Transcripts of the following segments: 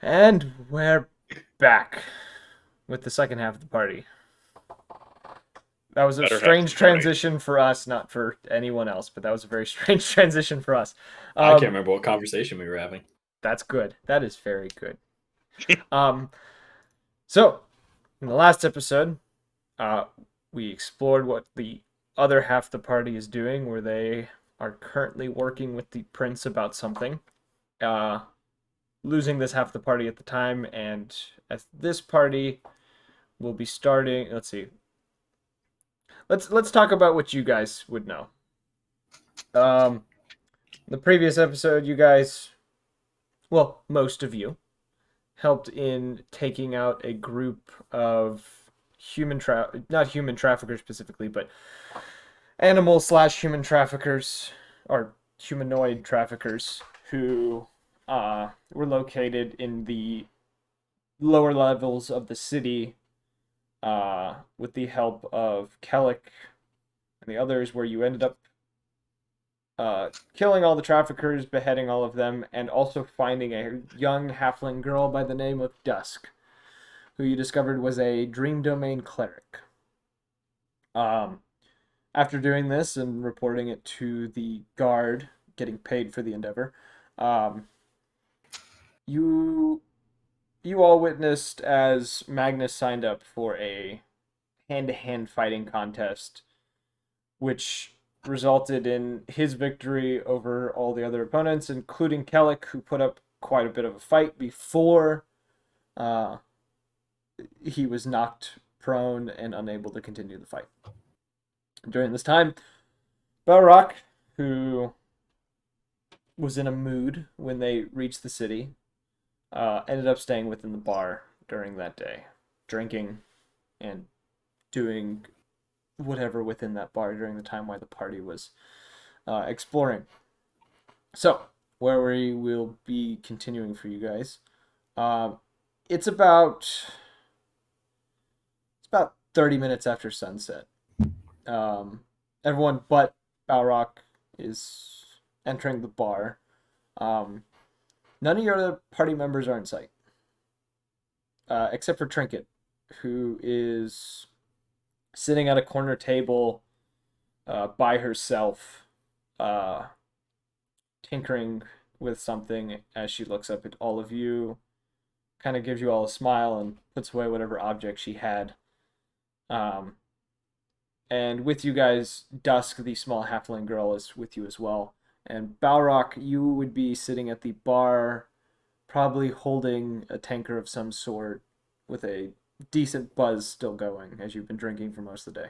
And we're back with the second half of the party. That was a Better half of strange the party. transition for us, not for anyone else, but that was a very strange transition for us. I can't Um, remember what conversation we were having. that's good. That is very good. Um, so in the last episode, uh, we explored what the other half of the party is doing, where they are currently working with the prince about something. Uh, Losing this half of the party at the time, and at this party, we'll be starting. Let's see. Let's talk about what you guys would know. Um, the previous episode, you guys, well, most of you, helped in taking out a group of not human traffickers specifically, but animal slash human traffickers or humanoid traffickers who were located in the lower levels of the city with the help of Kellic and the others, where you ended up killing all the traffickers, beheading all of them, and also finding a young halfling girl by the name of Dusk, who you discovered was a Dream Domain cleric. Um, After doing this and reporting it to the guard, getting paid for the endeavor, um, you you all witnessed as Magnus signed up for a hand-to-hand fighting contest, which resulted in his victory over all the other opponents, including Kellic, who put up quite a bit of a fight before uh, he was knocked prone and unable to continue the fight. During this time, Balrock, who was in a mood when they reached the city, ended up staying within the bar during that day, drinking and doing whatever within that bar during the time while the party was exploring. So, where we will be continuing for you guys, um, it's about 30 minutes after sunset. Um, Everyone but Balrock is entering the bar. Um, None of your other party members are in sight, except for Trinket, who is sitting at a corner table by herself, uh, tinkering with something as she looks up at all of you, kind of gives you all a smile and puts away whatever object she had. Um, and with you guys, Dusk, the small halfling girl, is with you as well. And Balrock, you would be sitting at the bar, probably holding a tanker of some sort with a decent buzz still going as you've been drinking for most of the day.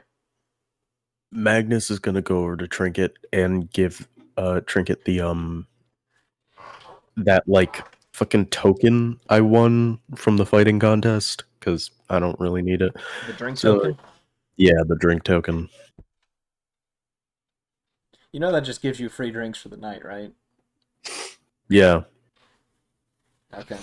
Magnus is gonna go over to Trinket and give Trinket the that like fucking token I won from the fighting contest because I don't really need it. The drink So token? yeah, the drink token. You know that just gives you free drinks for the night, right? Yeah. Okay.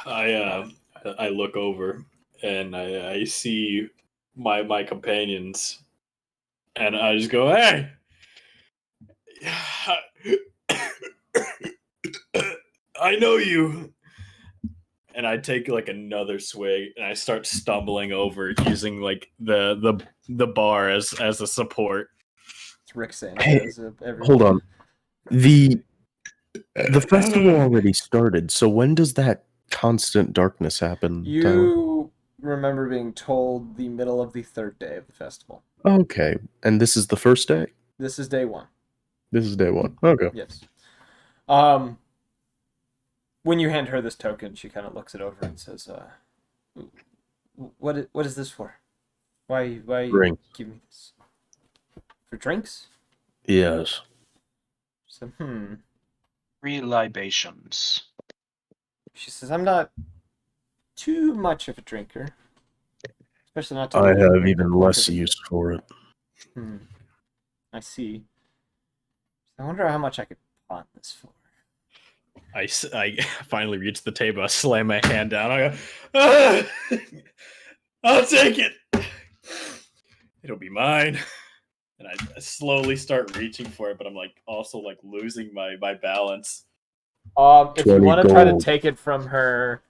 I look over and I see my companions, and I just go, "Hey, I know you." And I take like another swig, and I start stumbling over using like the bar as a support. It's Rick Hey, Sanchez of every. hold on. The festival already started, so when does that constant darkness happen, Tyler? You remember being told the middle of the third day of the festival. Okay. And this is the first day? This is day one. This is day one. Okay. Yes. When you hand her this token, she kind of looks it over and says, what is this for? Why you Drink. give me this? For drinks?" Yes. So, 3 libations. She says, "I'm not too much of a drinker. Especially not to I the have even less quantity." use for it. I see. I wonder how much I could pawn this for. I finally reach the table. I slam my hand down. I go, "Ah, I'll take it. It'll be mine." And I slowly start reaching for it, but I'm like also like losing my balance. If you 20 want to try to gold. take it from her,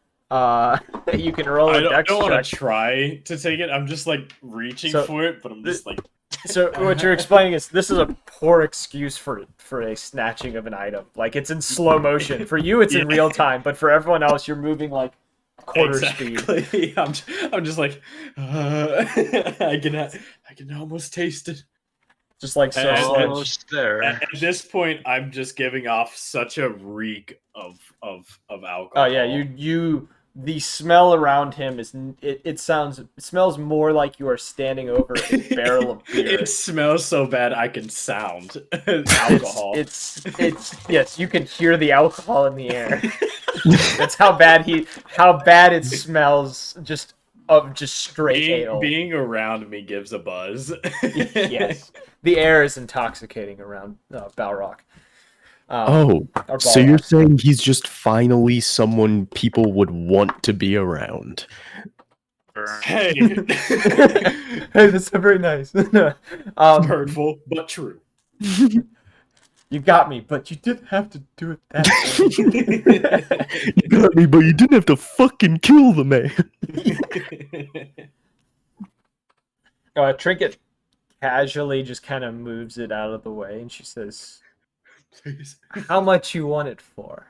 you can roll I a dex don't want check. to try to take it. I'm just like reaching So, for it, but I'm just like. So what you're explaining is this is a poor excuse for a snatching of an item. Like it's in slow motion. For you, it's in Yeah. real time, but for everyone else, you're moving like quarter speed. Exactly. I'm just like, I can almost taste it. Just like so And- slow. Almost there. At this point, I'm just giving off such a reek of alcohol. Oh yeah, you the smell around him is it smells more like you are standing over a barrel of beer. It smells so bad I can sound alcohol. It's yes, you can hear the alcohol in the air. That's how bad it smells just of just straight ale. Being around me gives a buzz. Yes, the air is intoxicating around Balrog. Oh, or so you're Balrog. saying he's just finally someone people would want to be around? Burn. Hey, Hey, that's very nice. hurtful but true. You got me, but you didn't have to do it that way. You got me, but you didn't have to fucking kill the man. Trinket casually just kind of moves it out of the way, and she says, Please. "How much you want it for?"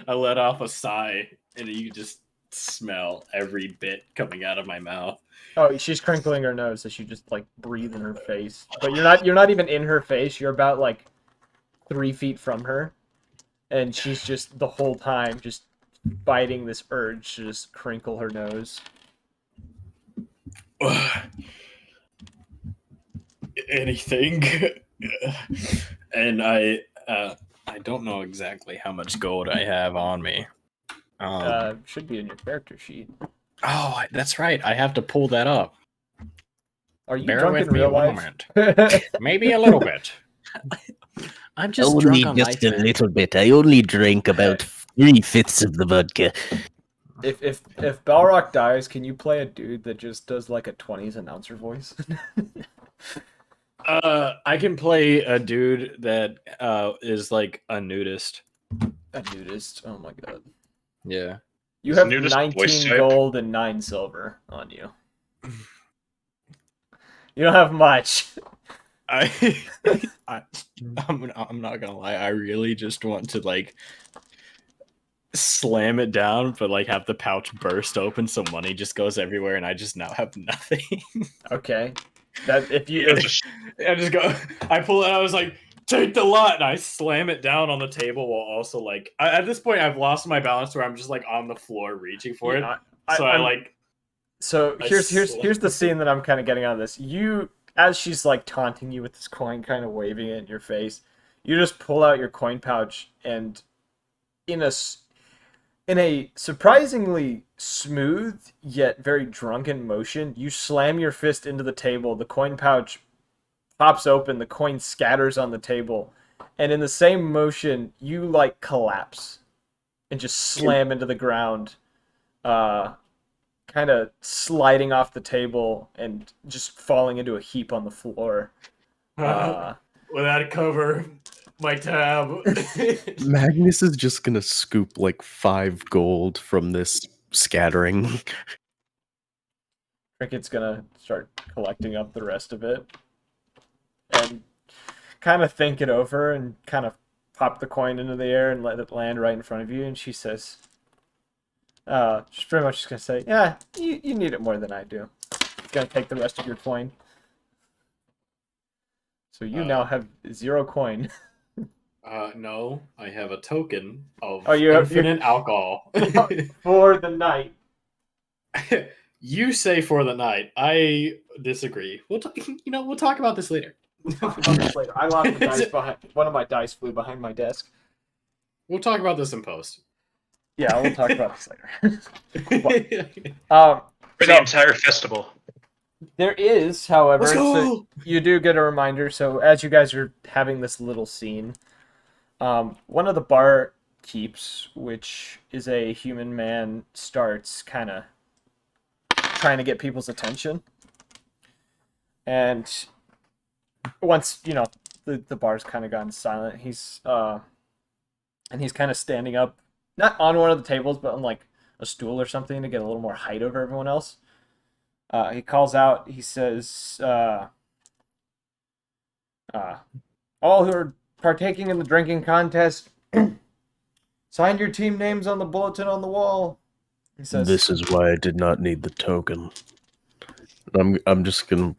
I let off a sigh, and you just smell every bit coming out of my mouth. Oh, she's crinkling her nose as you just like breathe in her face. But you're not even in her face. You're about like 3 feet from her, and she's just the whole time just fighting this urge to just crinkle her nose. Anything. And I don't know exactly how much gold I have on me. Should be in your character sheet. Oh, that's right. I have to pull that up. Are you Bear drunk with in me real a life? moment. Maybe a little bit. I'm just Only drunk on just life, a man. little bit. I only drink about 3/5 of the vodka. If Balrog dies, can you play a dude that just does like a 20s announcer voice? I can play a dude that is like a nudist. A nudist. Oh my god. Yeah. You Is have nudist voice 19 type? gold and 9 silver on you. You don't have much. I'm not gonna lie. I really just want to like slam it down, but like have the pouch burst open so money just goes everywhere, and I just now have nothing. Okay. That if you Yeah, just I just go. I pull it. I was like, take the lot, and I slam it down on the table while also like. At this point, I've lost my balance where I'm just like on the floor reaching for it. Yeah, So I like. So I here's sl- the scene that I'm kind of getting out of this. You, as she's like taunting you with this coin, kind of waving it in your face, you just pull out your coin pouch and in a surprisingly smooth yet very drunken motion, you slam your fist into the table. The coin pouch pops open, the coin scatters on the table, and in the same motion, you like collapse and just slam into the ground. Kind of sliding off the table and just falling into a heap on the floor. Without cover, my tab. Magnus is just gonna scoop like 5 gold from this scattering. Cricket's gonna start collecting up the rest of it and kind of think it over and kind of pop the coin into the air and let it land right in front of you. And she says, she's pretty much just gonna say, "Yeah, you need it more than I do." It's gonna take the rest of your coin. So you now have 0 coin. No, I have a token of Oh, you have- infinite alcohol. For the night. You say for the night. I disagree. We'll we'll talk about this later. We'll talk about this later. I lost the dice behind. One of my dice flew behind my desk. We'll talk about this in post. Yeah, we'll talk about this later. for the entire festival. There is, however, Let's go! so you do get a reminder. So as you guys are having this little scene, one of the bar keeps, which is a human man, starts kind of trying to get people's attention. And once, the bar's kind of gone silent. He's kind of standing up, not on one of the tables, but on like a stool or something to get a little more height over everyone else. He calls out. He says, "All who are partaking in the drinking contest, sign your team names on the bulletin on the wall." He says, This is why I did not need the token. I'm just gonna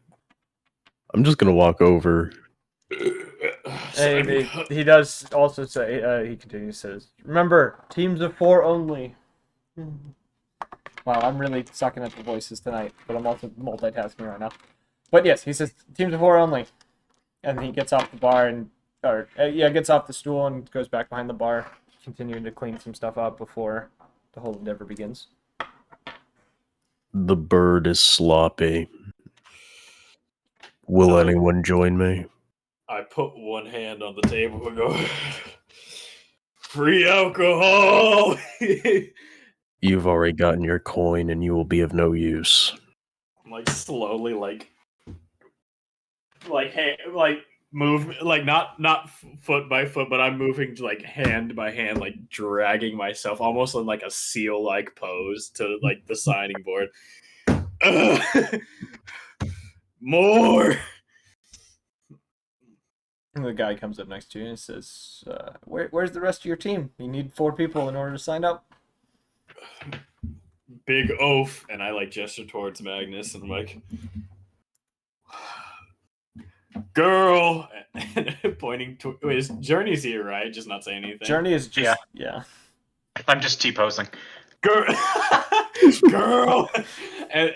walk over. He does also say, he continues, says, "Remember, teams of 4 only." Wow, I'm really sucking at the voices tonight, but I'm also multitasking right now. But yes, he says, "Teams of 4 only." And he gets off the bar gets off the stool and goes back behind the bar, continuing to clean some stuff up before the whole endeavor begins. The bird is sloppy. Will anyone join me? I put one hand on the table and go, free alcohol! You've already gotten your coin and you will be of no use. I'm like slowly move, like not foot by foot, but I'm moving like hand by hand, like dragging myself almost in like a seal like pose to like the signing board. More. And the guy comes up next to you and says, where's the rest of your team? You need 4 people in order to sign up. Big oaf, and I like gesture towards Magnus, and I'm like, girl, pointing to his Journey's here, right? Just not saying anything. Journey is just yeah. I'm just T-posing. Girl, girl, and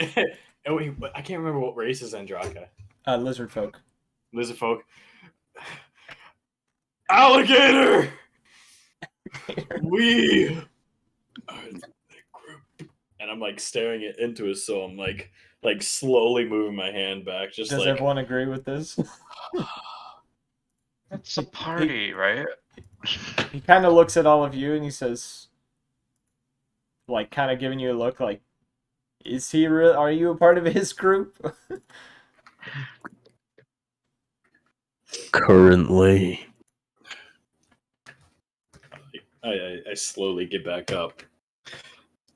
wait, I can't remember what race is Andraka. Lizard folk. Lizard folk. Alligator. We are the group, and I'm like staring it into his soul. I'm like slowly moving my hand back. Just does like, everyone agree with this? It's a party, right? He kind of looks at all of you and he says, like, kind of giving you a look like, is he real? Are you a part of his group? Currently. I slowly get back up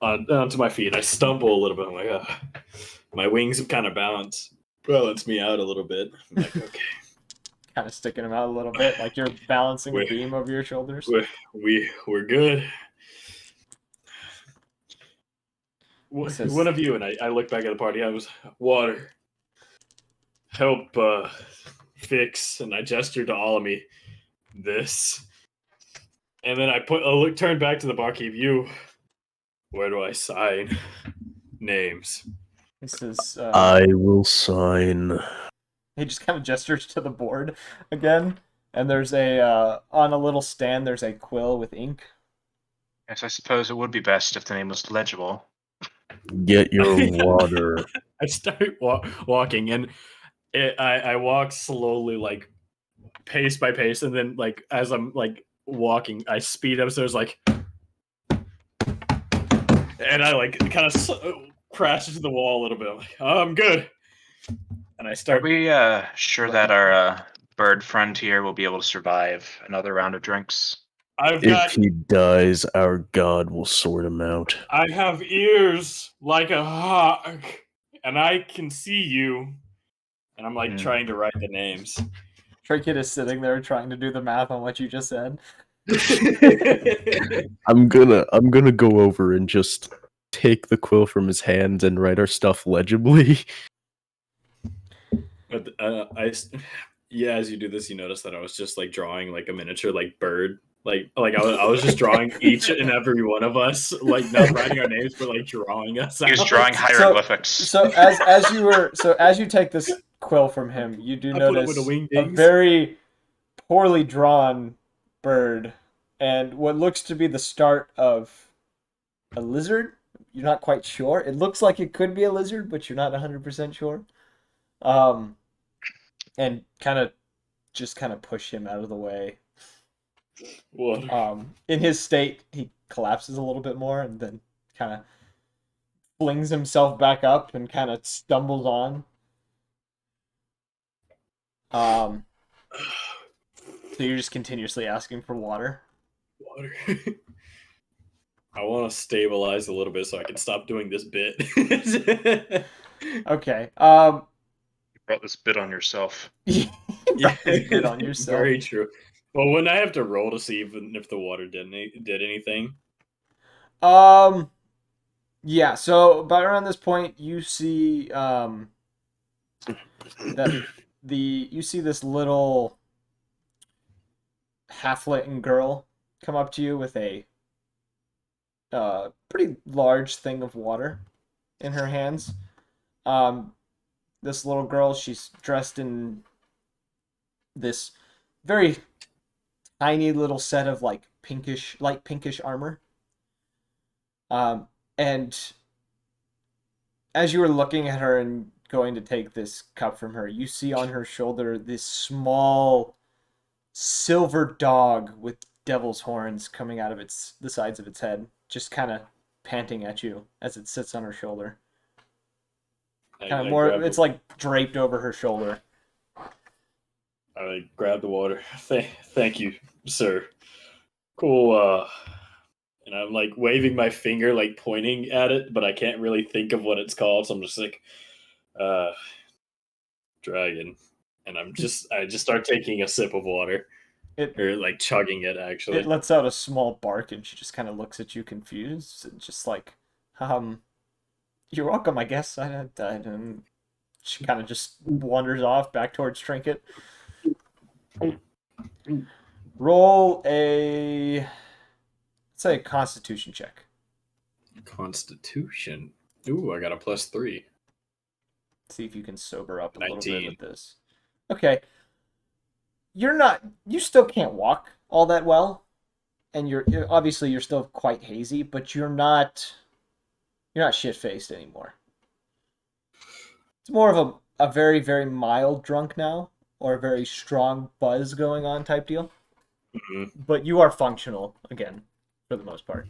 onto my feet. I stumble a little bit. I'm like, my wings kind of balance me out a little bit. I'm like, okay. Kind of sticking him out a little bit, like you're balancing a beam over your shoulders. We're good. One of you, and I look back at the party. I was water. Help fix, and I gesture to all of me. This. And then I turn back to the barkeep. Where do I sign names? This is. I will sign. He just kind of gestures to the board again, and there's a on a little stand. There's a quill with ink. Yes, I suppose it would be best if the name was legible. Get your water. I start walking, and I walk slowly, like pace by pace, and then like as I'm like walking, I speed up. So there's like, and I like kind of crash into the wall a little bit. I'm like, oh, I'm good. And I start. Are we sure that our bird friend here will be able to survive another round of drinks? If he dies, our god will sort him out. I have ears like a hawk, and I can see you. And I'm like trying to write the names. Trinket is sitting there trying to do the math on what you just said. I'm gonna go over and just take the quill from his hands and write our stuff legibly. But as you do this, you notice that I was just like drawing like a miniature like bird. Like I was just drawing each and every one of us, like not writing our names, but like drawing us. He was drawing hieroglyphics. So as you take this quill from him, you do notice a very poorly drawn bird and what looks to be the start of a lizard. You're not quite sure. It looks like it could be a lizard, but you're not 100% sure. And kind of push him out of the way. What? In his state, he collapses a little bit more and then kind of flings himself back up and kind of stumbles on. So you're just continuously asking for water? Water. I want to stabilize a little bit so I can stop doing this bit. Okay. You brought this bit on yourself. You Yeah, brought this bit on yourself. very true. Well, wouldn't I have to roll to see even if the water did anything? Yeah, so by around this point you see that you see this little halfling girl come up to you with a pretty large thing of water in her hands. This little girl, she's dressed in this very tiny little set of like light pinkish armor. And as you were looking at her and going to take this cup from her, you see on her shoulder this small silver dog with devil's horns coming out of the sides of its head, just kind of panting at you as it sits on her shoulder. Kind of more, it's like draped over her shoulder. I grab the water. Thank you, sir. Cool. And I'm like waving my finger, like pointing at it, but I can't really think of what it's called. So I'm just like, dragon. And I just start taking a sip of water. Or like chugging it, actually. It lets out a small bark and she just kind of looks at you confused. And just like, you're welcome, I guess. She kind of just wanders off back towards Trinket. Roll let's say a Constitution check. Constitution. Ooh, I got a +3. See if you can sober up a 19. little bit with this. Okay. You still can't walk all that well. And you're still quite hazy, but you're not shit-faced anymore. It's more of a very, very mild drunk now, or a very strong buzz going on type deal. Mm-hmm. But you are functional again, for the most part.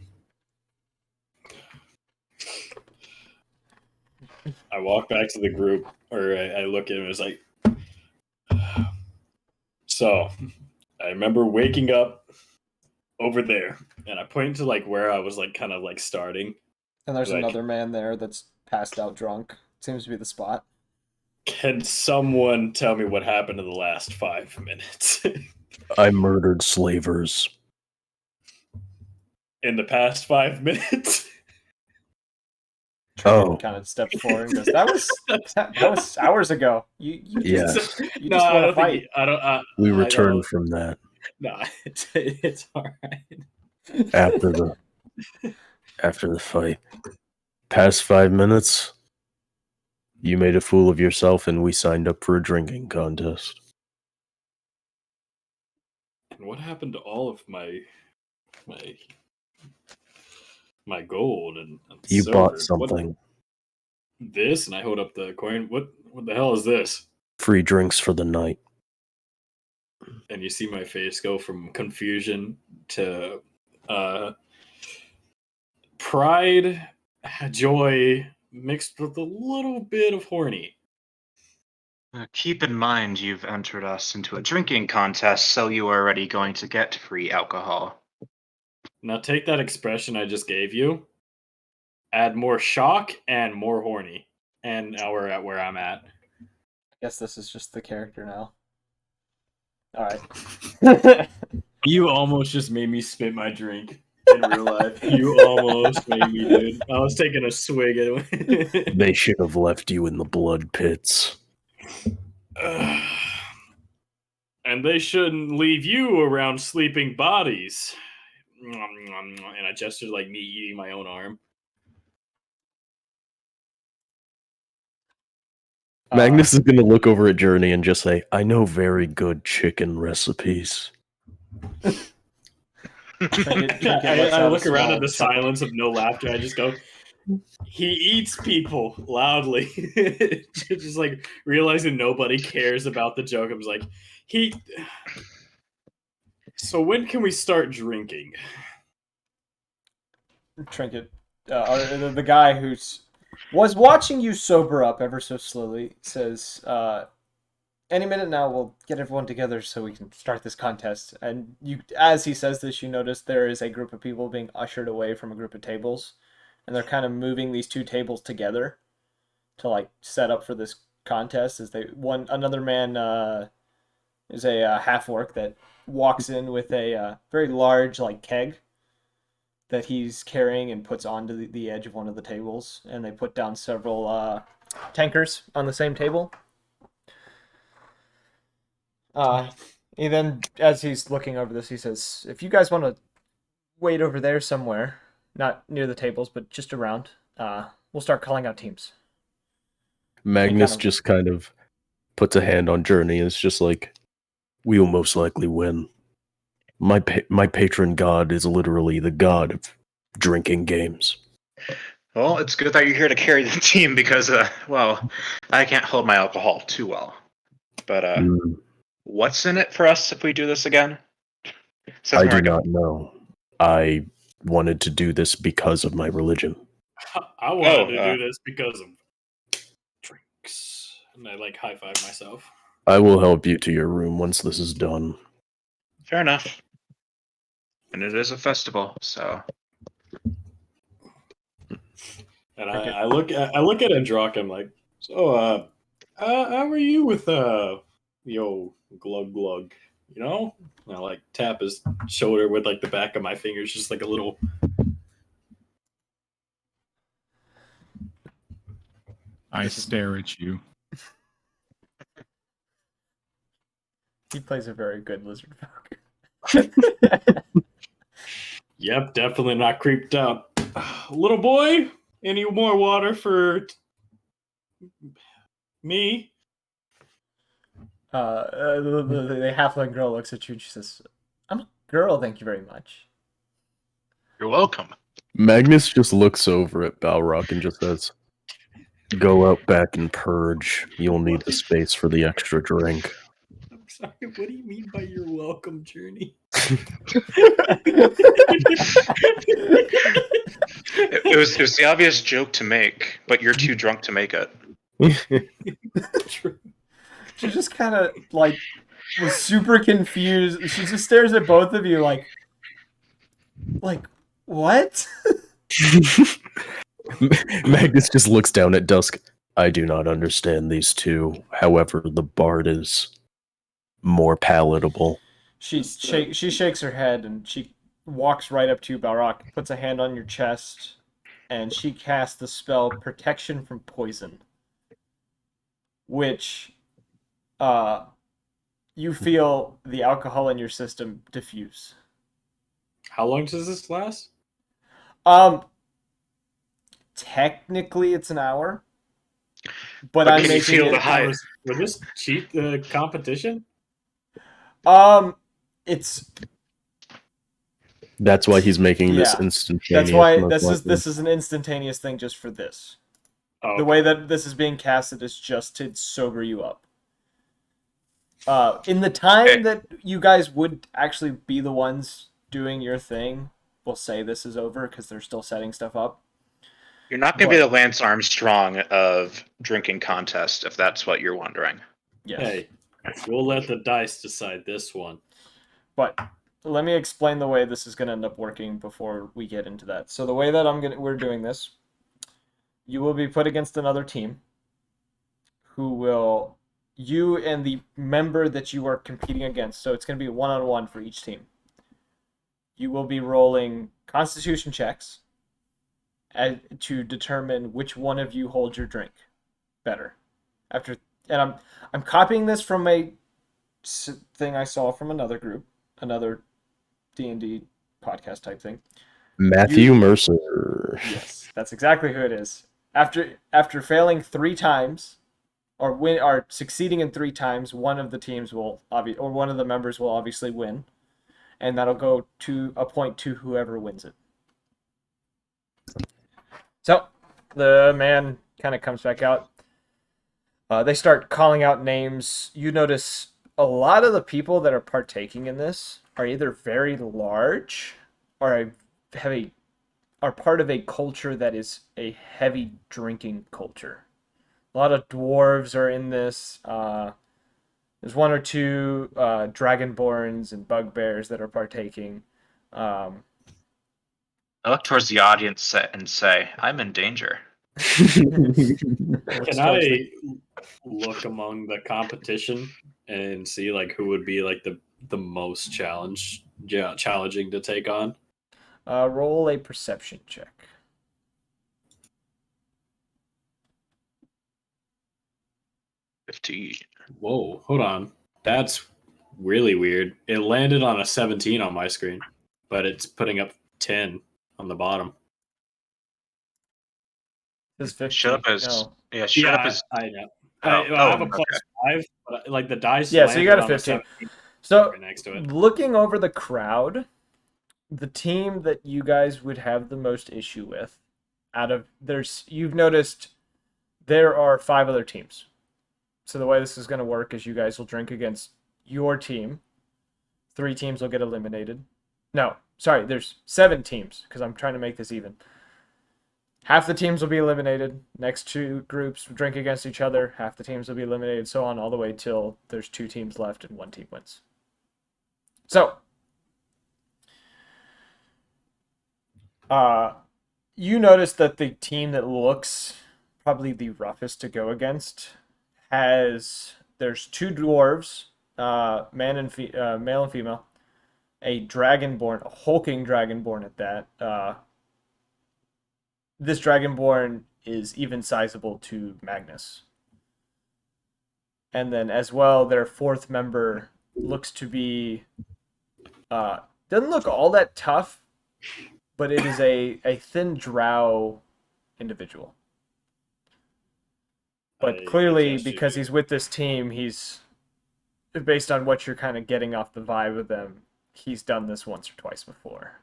I walk back to the group, or I look at him and it's like, so I remember waking up over there, and I point to like where I was like kind of like starting. And there's like, another man there that's passed out drunk. Seems to be the spot. Can someone tell me what happened in the last 5 minutes? I murdered slavers. In the past 5 minutes? Oh. Kind of steps forward and goes, that was hours ago. You Yeah. just want to fight. We returned from that. No, it's all right. After the fight. Past 5 minutes, you made a fool of yourself and we signed up for a drinking contest. And what happened to all of my gold and you silver? Bought something. This? And I hold up the coin. What the hell is this? Free drinks for the night. And you see my face go from confusion to pride, joy, mixed with a little bit of horny. Keep in mind you've entered us into a drinking contest, so you are already going to get free alcohol. Now take that expression I just gave you, add more shock and more horny, and now we're at where I'm at. I guess this is just the character now. All right. You almost just made me spit my drink in real life. You almost made me, dude. I was taking a swig at it. They should have left you in the blood pits. And they shouldn't leave you around sleeping bodies. And I gestured like me eating my own arm. Magnus is going to look over at Journey and just say, I know very good chicken recipes. I look around at the silence of no laughter. I just go, he eats people loudly. Just like realizing nobody cares about the joke. I was like, so when can we start drinking? Trinket, the guy was watching you sober up ever so slowly says, any minute now, we'll get everyone together so we can start this contest. And you, as he says this, you notice there is a group of people being ushered away from a group of tables, and they're kind of moving these two tables together to like set up for this contest. As they one another man is a half orc that walks in with a very large like keg that he's carrying and puts onto the edge of one of the tables, and they put down several tankers on the same table. He then, as he's looking over this, he says, "If you guys want to wait over there somewhere, not near the tables, but just around, we'll start calling out teams." Magnus just kind of puts a hand on Journey and it's just like, we will most likely win. My patron god is literally the god of drinking games. Well, it's good that you're here to carry the team because, well, I can't hold my alcohol too well. But what's in it for us if we do this again? I do not know. I wanted to do this because of my religion. I wanted to do this because of drinks. And I like high five myself. I will help you to your room once this is done. Fair enough. And it is a festival, so. And I look at Androck. I'm like, so how are you with yo glug glug? You know, and I like tap his shoulder with like the back of my fingers, just like a little. I stare at you. He plays a very good lizard folk. Yep, definitely not creeped out. Little boy, any more water for me? The halfling girl looks at you and she says, "I'm a girl, thank you very much." You're welcome. Magnus just looks over at Balrog and just says, "Go out back and purge. You'll need the space for the extra drink." I'm sorry, what do you mean by you're welcome, Journey? It was the obvious joke to make, but you're too drunk to make it. She just kind of like was super confused. She just stares at both of you like what? Magnus just looks down at Dusk. I do not understand these two. However, the bard is more palatable. She shakes her head and she walks right up to you, Balrog, puts a hand on your chest, and she casts the spell Protection from Poison, which you feel the alcohol in your system diffuse. How long does this last? Technically it's an hour, but But I'm can you making feel it. the high? Would this cheat the competition? It's That's why he's making this Yeah. instantaneous. that's why most likely. this is an instantaneous thing just for this. Oh, The way that this is being casted is just to sober you up. In the time that you guys would actually be the ones doing your thing, we'll say this is over because they're still setting stuff up. You're not going to be the Lance Armstrong of drinking contest, if that's what you're wondering. Yes. Hey, we'll let the dice decide this one. But let me explain the way this is going to end up working before we get into that. So the way that we're doing this, you will be put against another team you and the member that you are competing against. So it's going to be one-on-one for each team. You will be rolling constitution checks to determine which one of you holds your drink better. And I'm copying this from a thing I saw from another group, another D&D podcast type thing. Matthew Mercer. Yes, that's exactly who it is. After failing 3 times, or succeeding in 3 times, one of the teams one of the members will obviously win, and that'll go to a point to whoever wins it. So the man kind of comes back out. They start calling out names. You notice a lot of the people that are partaking in this are either very large or are part of a culture that is a heavy drinking culture. A lot of dwarves are in this. There's one or two dragonborns and bugbears that are partaking. I look towards the audience and say, "I'm in danger." Can I look among the competition and see like who would be like the most challenging to take on? Roll a perception check. 15. Whoa, hold on. That's really weird. It landed on a 17 on my screen, but it's putting up 10 on the bottom. It's 15. Shut up as No. shut up as I know. Oh, I have a okay. +5, but like the dice. Yeah, so you got a landed on 15. 17 So right next to it. looking over the crowd, the team that you guys would have the most issue with, you've noticed there are 5 other teams. So the way this is going to work is you guys will drink against your team. 3 teams will get eliminated. No, sorry, there's 7 teams because I'm trying to make this even. Half the teams will be eliminated. Next 2 groups drink against each other. Half the teams will be eliminated, so on all the way till there's 2 teams left and 1 team wins. So, you notice that the team that looks probably the roughest to go against there's 2 dwarves, male and female, a dragonborn, a hulking dragonborn at that. This dragonborn is even sizable to Magnus. And then as well, their 4th member looks to be doesn't look all that tough, but it is a thin drow individual. But clearly, because he's with this team, he's based on what you're kind of getting off the vibe of them, he's done this once or twice before.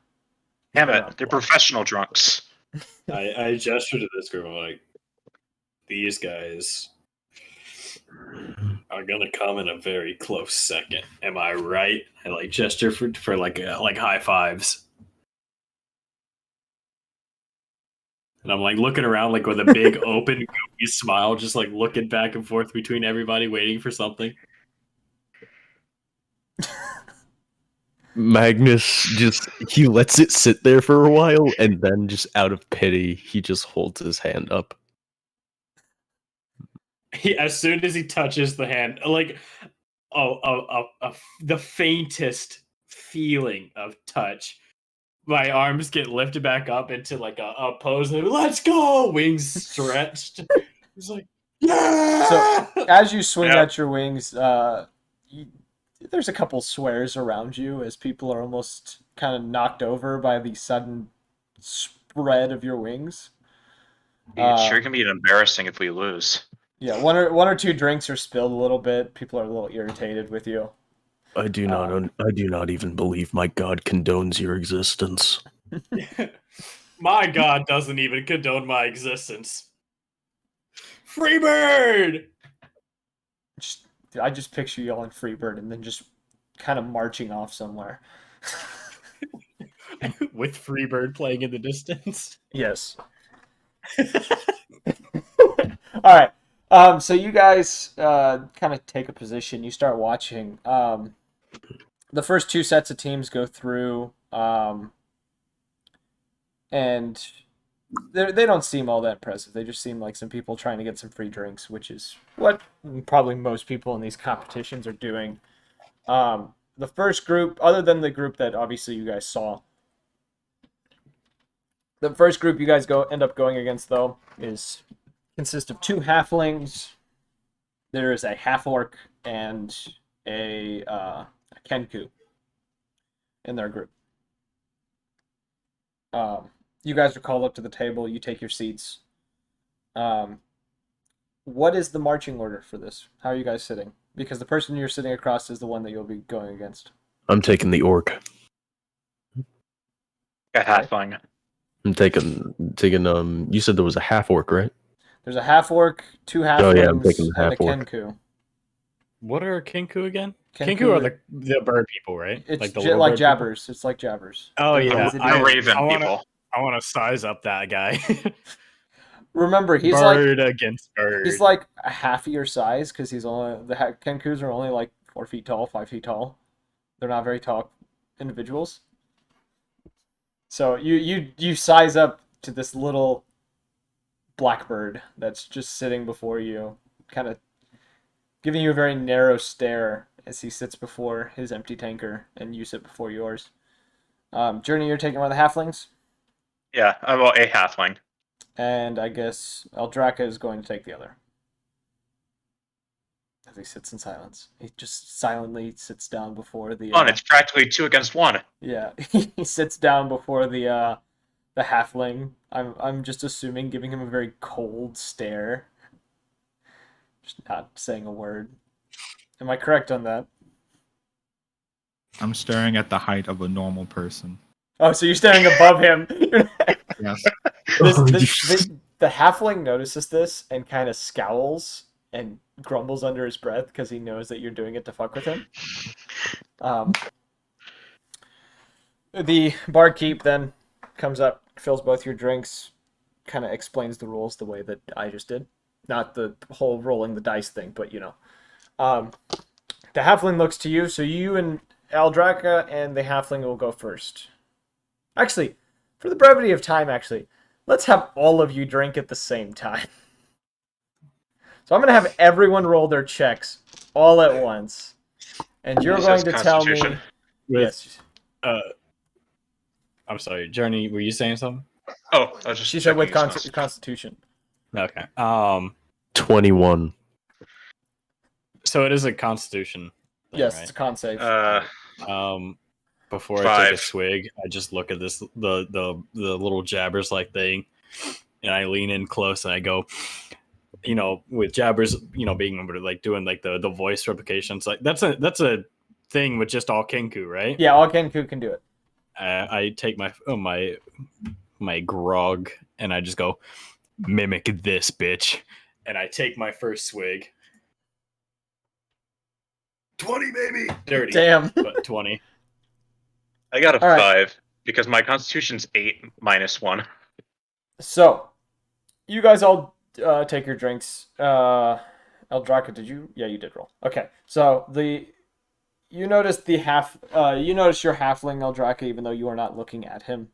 Damn it, they're professional drunks. I gestured to this group. I'm like, these guys are gonna come in a very close second. Am I right? I like gesture for like high fives, and I'm like looking around like with a big open goofy smile, just like looking back and forth between everybody, waiting for something. Magnus he lets it sit there for a while, and then just out of pity, he just holds his hand up. As soon as he touches the hand, like the faintest feeling of touch, my arms get lifted back up into like a pose. Let's go, wings stretched. He's like, yeah. So as you swing out your wings, there's a couple swears around you as people are almost kind of knocked over by the sudden spread of your wings. It's sure can be embarrassing if we lose. Yeah, one or two drinks are spilled a little bit. People are a little irritated with you. I do not even believe my god condones your existence. My god doesn't even condone my existence. Freebird! I just picture yelling Freebird and then just kind of marching off somewhere. With Freebird playing in the distance. Yes. All right. So you guys kind of take a position. You start watching. The first 2 sets of teams go through, and they don't seem all that impressive. They just seem like some people trying to get some free drinks, which is what probably most people in these competitions are doing. The first group, other than the group that obviously you guys saw, the first group you guys end up going against, though, consists of 2 halflings. There is a half-orc and a Kenku in their group. You guys are called up to the table. You take your seats. What is the marching order for this? How are you guys sitting? Because the person you're sitting across is the one that you'll be going against. I'm taking the orc. Got halfling. I'm taking. You said there was a half orc, right? There's a half orc, 2 halflings, Oh yeah, I'm taking the and half a orc. Kenku. What are Kenku again? Kenku Kenku are the bird people, right? It's like the like bird jabbers. People? It's like jabbers. Oh yeah, The raven people. I want to size up that guy. Remember, he's bird against bird. He's like half your size because he's only the Kenkus are only like 4 feet tall, 5 feet tall. They're not very tall individuals. So you size up to this little blackbird that's just sitting before you, kind of giving you a very narrow stare as he sits before his empty tanker and you sit before yours. Journey, you're taking one of the halflings. Yeah, well, a halfling. And I guess Eldraka is going to take the other. As he sits in silence. He just silently sits down before the... It's practically 2 against 1. Yeah, he sits down before the halfling. I'm just assuming, giving him a very cold stare. Just not saying a word. Am I correct on that? I'm staring at the height of a normal person. Oh, so you're staring above him. Yes. The halfling notices this and kind of scowls and grumbles under his breath because he knows that you're doing it to fuck with him. The barkeep then comes up, fills both your drinks, kind of explains the rules the way that I just did. Not the whole rolling the dice thing, but you know. The halfling looks to you, so you and Eldraka and the halfling will go first. Actually, for the brevity of time, let's have all of you drink at the same time. So I'm going to have everyone roll their checks all at once. And you're going to tell me... Yes. I'm sorry, Journey, were you saying something? Oh, I was just She said with checking his Constitution. Okay. 21. So it is a Constitution thing, Yes, right? it's a con save. Before 5. I take a swig, I just look at this the little jabbers like thing, and I lean in close and I go, you know, with jabbers, you know, being able to like doing like the voice replications, like that's a thing with just all Kenku, right? Yeah, all Kenku can do it. I take my grog and I just go, mimic this bitch, and I take my first swig. 20, baby. Dirty. Damn. But 20. I got a All 5 right. because my Constitution's 8 minus 1. So, you guys all take your drinks. Eldraka, did you? Yeah, you did roll. Okay, so you notice your halfling Eldraka, even though you are not looking at him.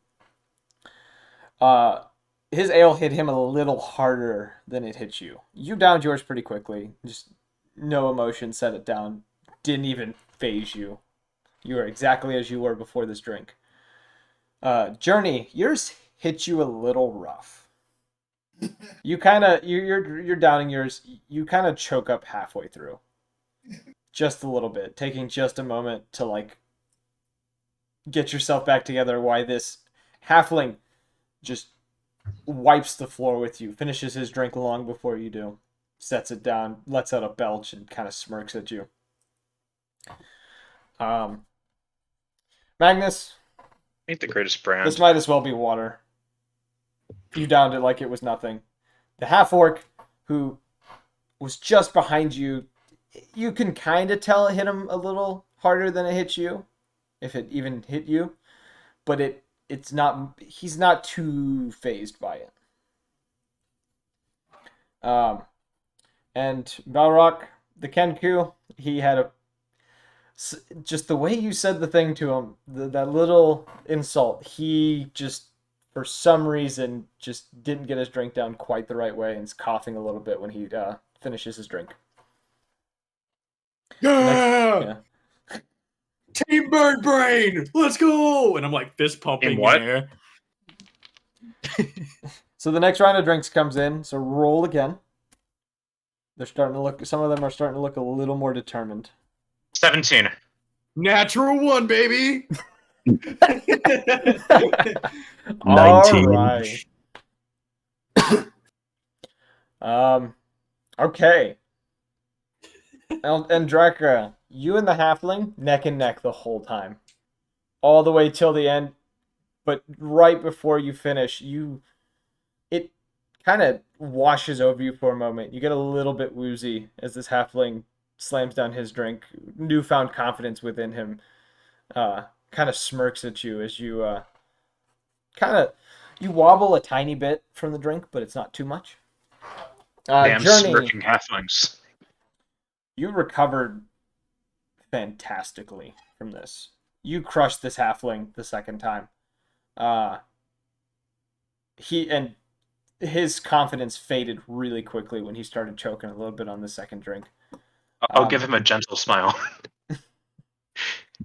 His ale hit him a little harder than it hit you. You downed yours pretty quickly. Just no emotion, set it down. Didn't even phase you. You were exactly as you were before this drink. Journey, yours hit you a little rough. You kind of you're downing yours. You kind of choke up halfway through, just a little bit, taking just a moment to like get yourself back together. Why this halfling just wipes the floor with you, finishes his drink long before you do, sets it down, lets out a belch, and kind of smirks at you. Magnus, Ain't the greatest brand. this might as well be water. You downed it like it was nothing. The half-orc, who was just behind you, you can kind of tell it hit him a little harder than it hit you, if it even hit you, but it's not. He's not too phased by it. And Balrock, the Kenku, he had just the way you said the thing to him, that little insult, he just, for some reason, just didn't get his drink down quite the right way and is coughing a little bit when he finishes his drink. Yeah! Team Bird Brain! Let's go! And I'm like fist pumping in what? air. So the next round of drinks comes in, so roll again. They're starting to look, some of them are starting to look a little more determined. 17. Natural 1, baby! 19. All right. Okay. And Draka, you and the halfling neck and neck the whole time, all the way till the end. But right before you finish, it kind of washes over you for a moment. You get a little bit woozy as this halfling slams down his drink. Newfound confidence within him, kind of smirks at you as you kind of You wobble a tiny bit from the drink, but it's not too much. Damn Journey, smirking halflings. you recovered fantastically from this. You crushed this halfling the second time. His confidence faded really quickly when he started choking a little bit on the second drink. I'll give him a gentle smile.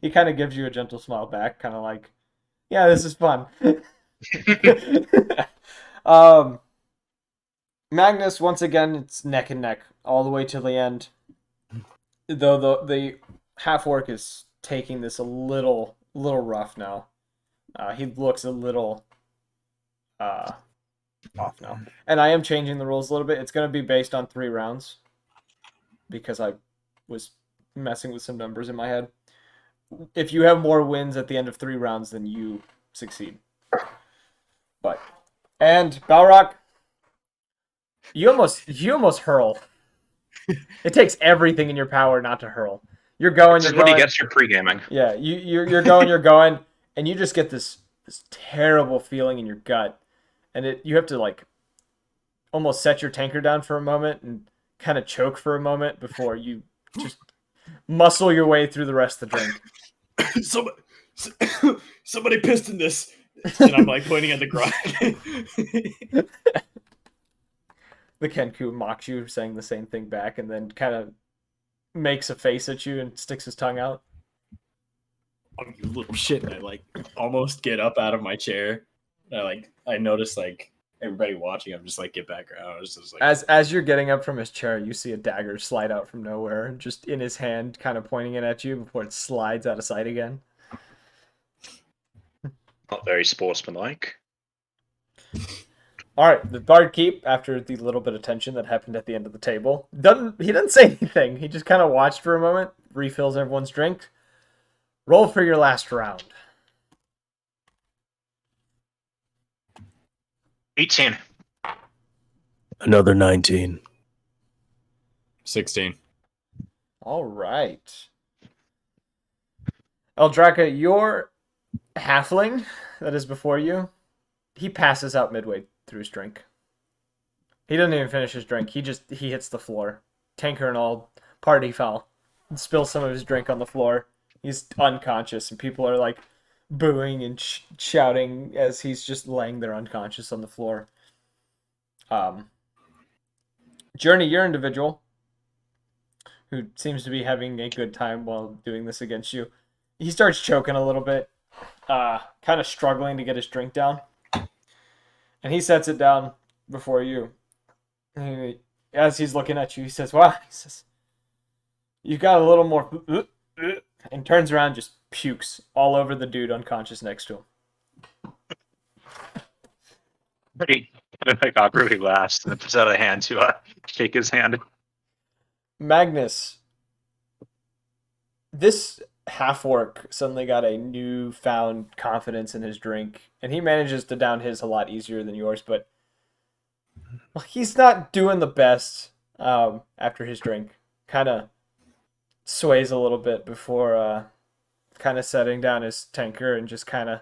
He kind of gives you a gentle smile back, kind of like, yeah, this is fun. Magnus, once again, it's neck and neck all the way to the end. Though the half-orc is taking this a little rough now. He looks a little off now. And I am changing the rules a little bit. It's going to be based on 3 rounds because I was messing with some numbers in my head. If you have more wins at the end of 3 rounds, then you succeed. And Balrock, you almost hurl. It takes everything in your power not to hurl. You're going. This is what he gets for pre-gaming. Yeah, you're going, and you just get this terrible feeling in your gut, and you have to like almost set your tanker down for a moment and kind of choke for a moment before you just muscle your way through the rest of the drink. Somebody pissed in this, and I'm like pointing at the ground. The Kenku mocks you, saying the same thing back, and then kind of makes a face at you and sticks his tongue out. Oh, you little shit! And I like almost get up out of my chair. And I notice like everybody watching. I'm just like, get back around. I was just like, as you're getting up from his chair, you see a dagger slide out from nowhere, just in his hand, kind of pointing it at you before it slides out of sight again. Not very sportsmanlike. All right, the bard keep, after the little bit of tension that happened at the end of the table, he doesn't say anything. He just kind of watched for a moment, refills everyone's drink. Roll for your last round. 18. Another 19. 16. All right. Eldraka, your halfling that is before you, he passes out midway through his drink. He doesn't even finish his drink. He hits the floor. Tanker and all, party foul. Spills some of his drink on the floor. He's unconscious, and people are like booing and shouting as he's just laying there unconscious on the floor. Journey, your individual, who seems to be having a good time while doing this against you, he starts choking a little bit, kind of struggling to get his drink down. And he sets it down before you. As he's looking at you, he says, wow, you got a little more, and turns around, just pukes all over the dude unconscious next to him. Pretty awkwardly laughs and puts out a hand to shake his hand. Magnus, this half-orc suddenly got a newfound confidence in his drink, and he manages to down his a lot easier than yours, but he's not doing the best after his drink. Kind of sways a little bit before kind of setting down his tanker and just kind of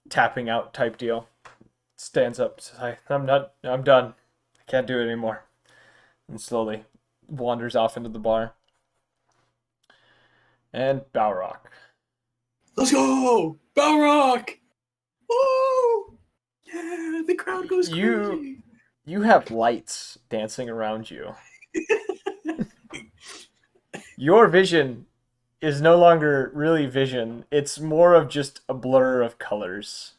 tapping out type deal. Stands up, says, I'm done. I can't do it anymore. And slowly wanders off into the bar. And Balrock. Let's go! Balrock! Woo! Yeah, the crowd goes crazy. You have lights dancing around you. Your vision is no longer really vision. It's more of just a blur of colors.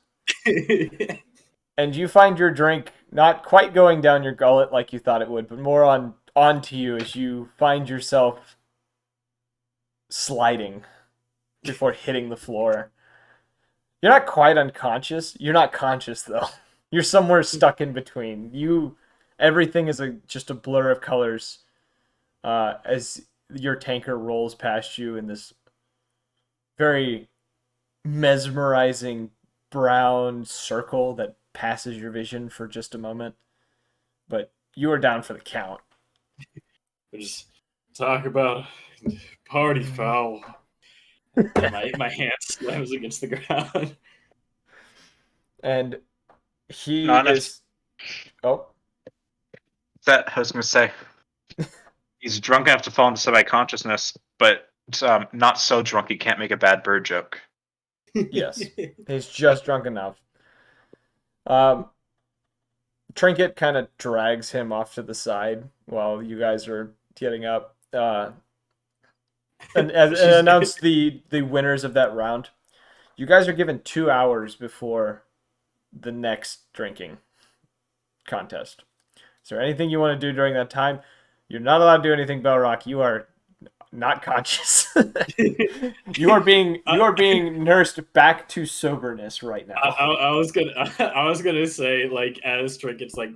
And you find your drink not quite going down your gullet like you thought it would, but more onto you as you find yourself sliding before hitting the floor. You're not quite unconscious. You're not conscious, though. You're somewhere stuck in between. Everything is just a blur of colors as your tanker rolls past you in this very mesmerizing brown circle that passes your vision for just a moment. But you are down for the count. Just talk about party foul. My hand slams against the ground. And He Not enough- is. Oh, That I was going to say. He's drunk enough to fall into semi-consciousness, but not so drunk he can't make a bad bird joke. yes. He's just drunk enough. Trinket kind of drags him off to the side while you guys are getting up. And announce the winners of that round. You guys are given 2 hours before the next drinking contest. Is there anything you want to do during that time? You're not allowed to do anything, Belrock. You are not conscious. you are being nursed back to soberness right now. I was gonna say, like, as Trinket's like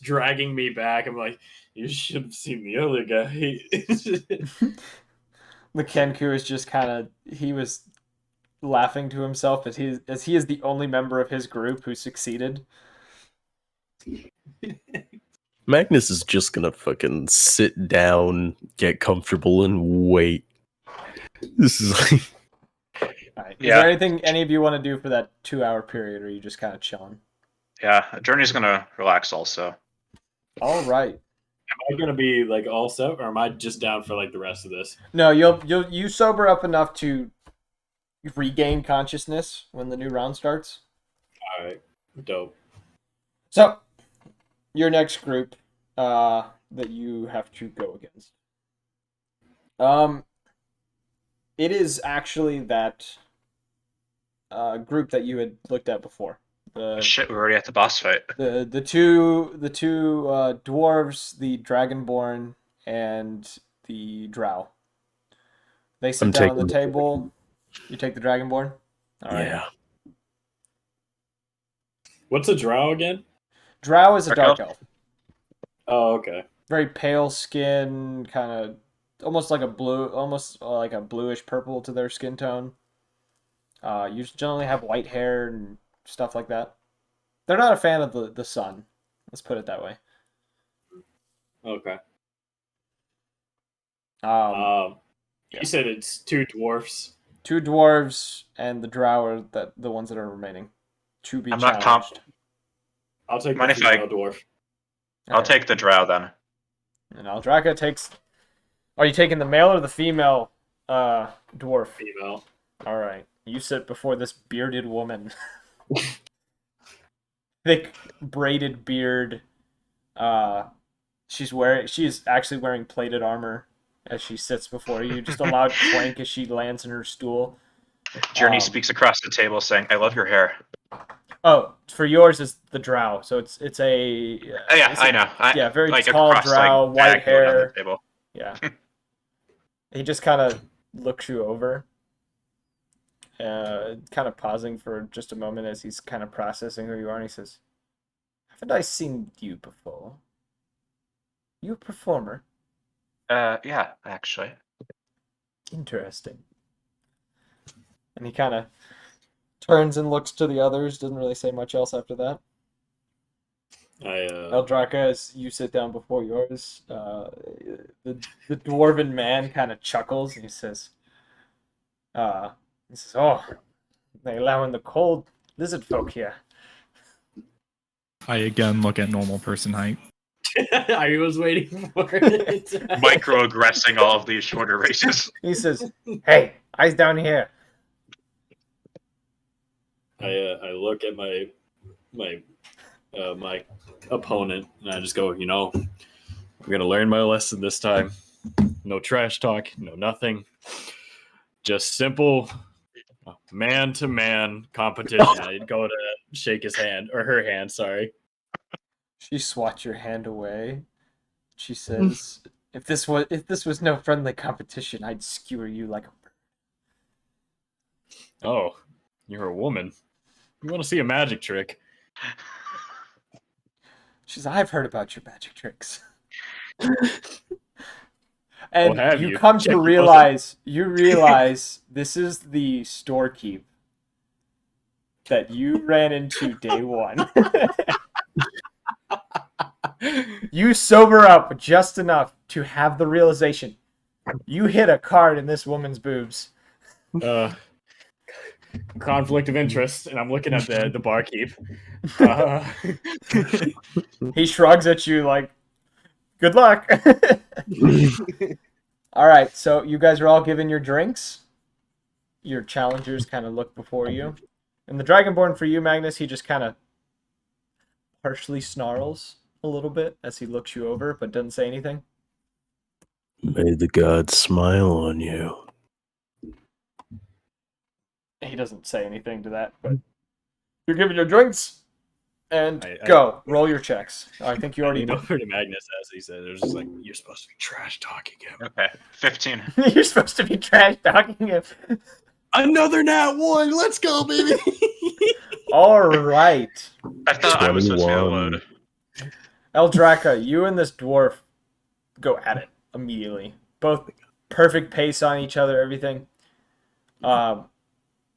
dragging me back, I'm like, you should have seen the other guy. The Kenku is just kind of, he was laughing to himself as he is the only member of his group who succeeded. Magnus is just gonna fucking sit down, get comfortable, and wait. This is like... All right. Is there anything any of you want to do for that 2 hour period, or are you just kind of chilling? Yeah, Journey's gonna relax also. All right. Am I gonna be like all set, or am I just down for like the rest of this? No, you sober up enough to regain consciousness when the new round starts. All right, dope. So, your next group that you have to go against. It is actually that group that you had looked at before. Shit, we're already at the boss fight. The two dwarves, the dragonborn, and the drow. They sit down on the table. You take the dragonborn. All right. Yeah. What's a drow again? Drow is a dark elf. Oh, okay. Very pale skin, kind of almost like a bluish purple to their skin tone. You generally have white hair and stuff like that. They're not a fan of the sun. Let's put it that way. Okay. Yeah. You said it's two dwarfs. 2 dwarves and the drow are the ones that are remaining. To be I'm challenged. not I'll take Mind the if I- female dwarf. I'll take the drow then. And Aldraka takes. Are you taking the male or the female dwarf? Female. All right. You sit before this bearded woman. Thick braided beard. She is actually wearing plated armor as she sits before you. Just a loud clank as she lands in her stool. Journey speaks across the table saying, "I love your hair." Oh, for yours is the drow. So it's a I know. very like tall across, drow, like, white diagonally on hair. the table. Yeah. He just kind of looks you over. Kind of pausing for just a moment as he's kind of processing who you are, and he says, "Haven't I seen you before? You a performer?" Yeah, actually. Interesting. And he kind of turns and looks to the others, doesn't really say much else after that. Eldraka, as you sit down before yours, the dwarven man kind of chuckles and he says, "Oh, they allowing the cold lizard folk here." I again look at normal person height. I was waiting for it. Microaggressing all of these shorter races. He says, "Hey, eyes down here." I look at my opponent and I just go, I'm gonna learn my lesson this time. No trash talk, no nothing. Just simple man-to-man competition. I'd go to shake his hand or her hand. Sorry. She swats your hand away. She says, "If this was no friendly competition, I'd skewer you like a bird." Oh, you're a woman. You want to see a magic trick? She's, "I've heard about your magic tricks." And have you you? come Check to your realize, this is the storekeep that you ran into day one. You sober up just enough to have the realization you hit a card in this woman's boobs. conflict of interest, and I'm looking at the barkeep. He shrugs at you like, good luck. All right, so you guys are all given your drinks. Your challengers kind of look before you. And the Dragonborn for you, Magnus, he just kind of partially snarls a little bit as he looks you over, but doesn't say anything. May the gods smile on you. He doesn't say anything to that, but you're given your drinks, and go. Roll your checks. I think you already know. did. Over to Magnus, as he said, it was just like, you're supposed to be trash talking him. Okay, 15. You're supposed to be trash talking him. Another nat 1. Let's go, baby. All right. I thought I was supposed to be outload. Eldraka, you and this dwarf go at it immediately. Both perfect pace on each other, everything.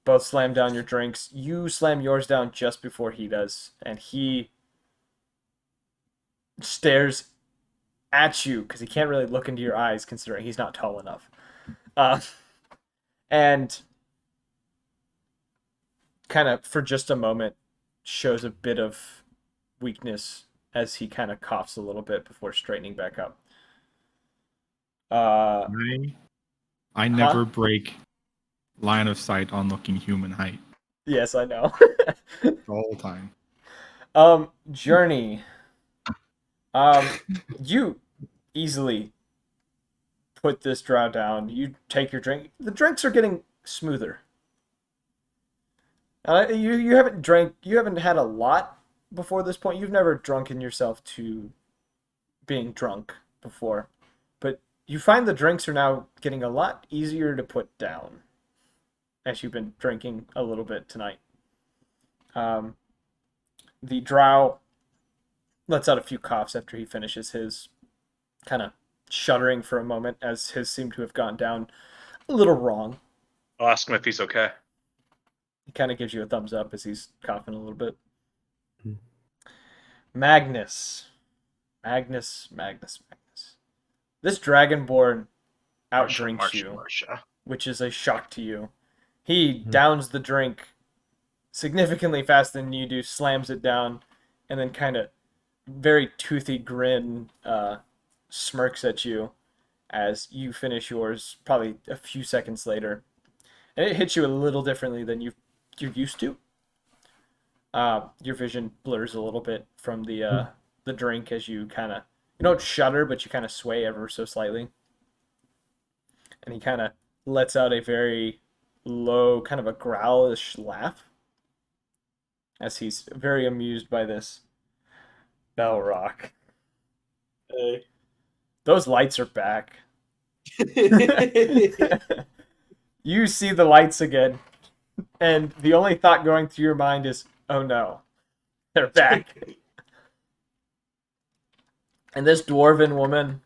Both slam down your drinks. You slam yours down just before he does, and he stares at you because he can't really look into your eyes considering he's not tall enough. And kind of, for just a moment, shows a bit of weakness as he kind of coughs a little bit before straightening back up. I never break line of sight on looking human height. Yes, I know. The whole time. Journey. You easily put this drow down. You take your drink. The drinks are getting smoother. You haven't drank. You haven't had a lot before this point. You've never drunken yourself to being drunk before, but you find the drinks are now getting a lot easier to put down as you've been drinking a little bit tonight. The drow lets out a few coughs after he finishes his, kind of shuddering for a moment as his seem to have gone down a little wrong. I'll ask him if he's okay. He kind of gives you a thumbs up as he's coughing a little bit. Magnus. This Dragonborn outdrinks you, which is a shock to you. He downs the drink significantly faster than you do, slams it down, and then kind of very toothy grin smirks at you as you finish yours probably a few seconds later. And it hits you a little differently than you're used to. Your vision blurs a little bit from the drink as you kind of, you don't shudder, but you kind of sway ever so slightly. And he kind of lets out a very low, kind of a growlish laugh as he's very amused by this. Belrock. Hey. Those lights are back. You see the lights again, and the only thought going through your mind is, oh no, they're back. And this dwarven woman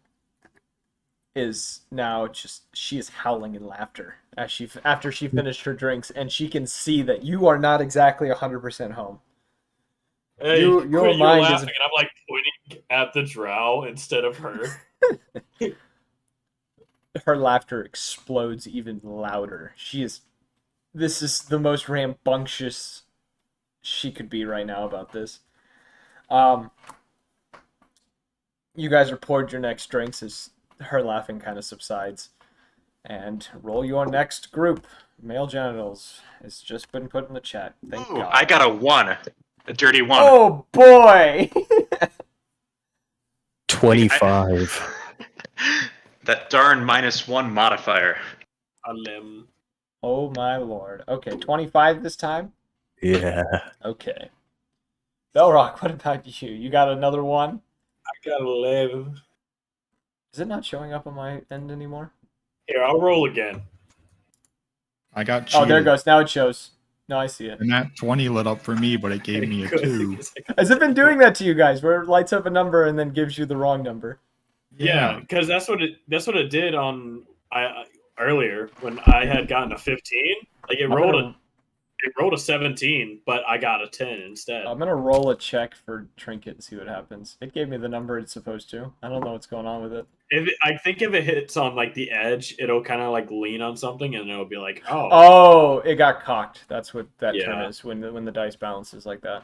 is now she is howling in laughter as after she finished her drinks, and she can see that you are not exactly 100% home. Hey, your mind is. And I'm like pointing at the drow instead of her. Her laughter explodes even louder. This is the most rambunctious she could be right now about this. You guys are poured your next drinks as her laughing kind of subsides. And roll your next group. Male genitals has just been put in the chat. Thank God. I got a 1. A dirty 1. Oh boy! 25. That darn -1 modifier. Oh my lord. Okay, 25 this time? Yeah. Okay. Belrock, what about you? You got another one? I got 11. Is it not showing up on my end anymore? Here, I'll roll again. I got cheated. Oh, there it goes. Now it shows. No, I see it. And that 20 lit up for me, but it gave me a 2. Has it been doing that to you guys, where it lights up a number and then gives you the wrong number? Yeah, because that's what it did on earlier when I had gotten a 15. Like it rolled It rolled a 17, but I got a 10 instead. I'm gonna roll a check for trinket and see what happens. It gave me the number it's supposed to. I don't know what's going on with it. I think if it hits on like the edge, it'll kind of like lean on something, and it'll be like, oh. Oh, it got cocked. That's what that term is when the dice balances like that.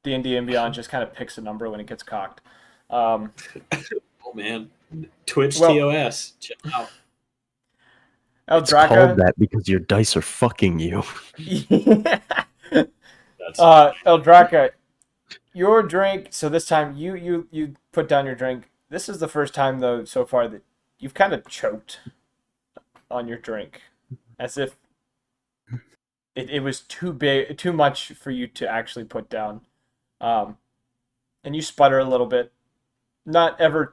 D&D and Beyond just kind of picks a number when it gets cocked. Oh man, Twitch TOS. Check out. It's called that because your dice are fucking you. Eldraka, your drink. So this time you put down your drink. This is the first time though so far that you've kind of choked on your drink, as if it was too much for you to actually put down, and you sputter a little bit. Not ever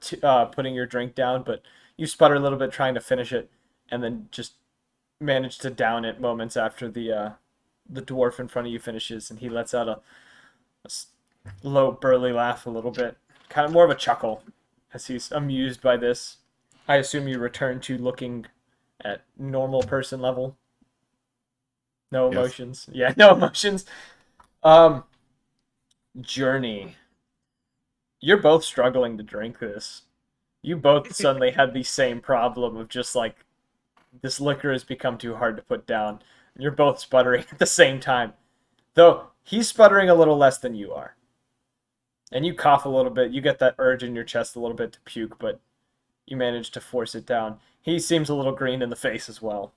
putting your drink down, but you sputter a little bit trying to finish it, and then just manage to down it moments after the dwarf in front of you finishes, and he lets out a low burly laugh a little bit, kind of more of a chuckle, as he's amused by this. I assume you return to looking at normal person level. No emotions. Yes. Yeah, no emotions. Journey. You're both struggling to drink this. You both suddenly had the same problem of just like, this liquor has become too hard to put down. And you're both sputtering at the same time. Though, he's sputtering a little less than you are. And you cough a little bit. You get that urge in your chest a little bit to puke, but you manage to force it down. He seems a little green in the face as well.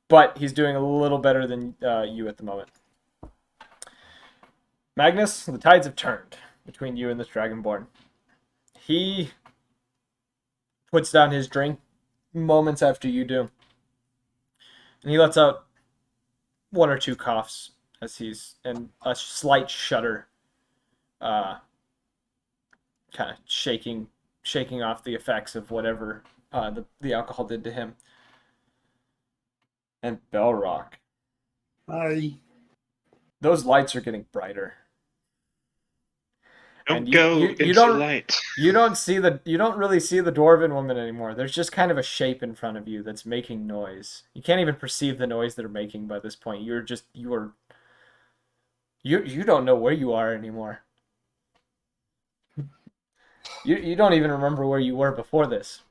But he's doing a little better than you at the moment. Magnus, the tides have turned between you and this Dragonborn. He puts down his drink moments after you do. And he lets out one or two coughs and a slight shudder, kind of shaking off the effects of whatever the alcohol did to him. And Belrock. Hi. Those lights are getting brighter. Don't go into light. You don't really see the dwarven woman anymore. There's just kind of a shape in front of you that's making noise. You can't even perceive the noise they're making by this point. You don't know where you are anymore. You don't even remember where you were before this.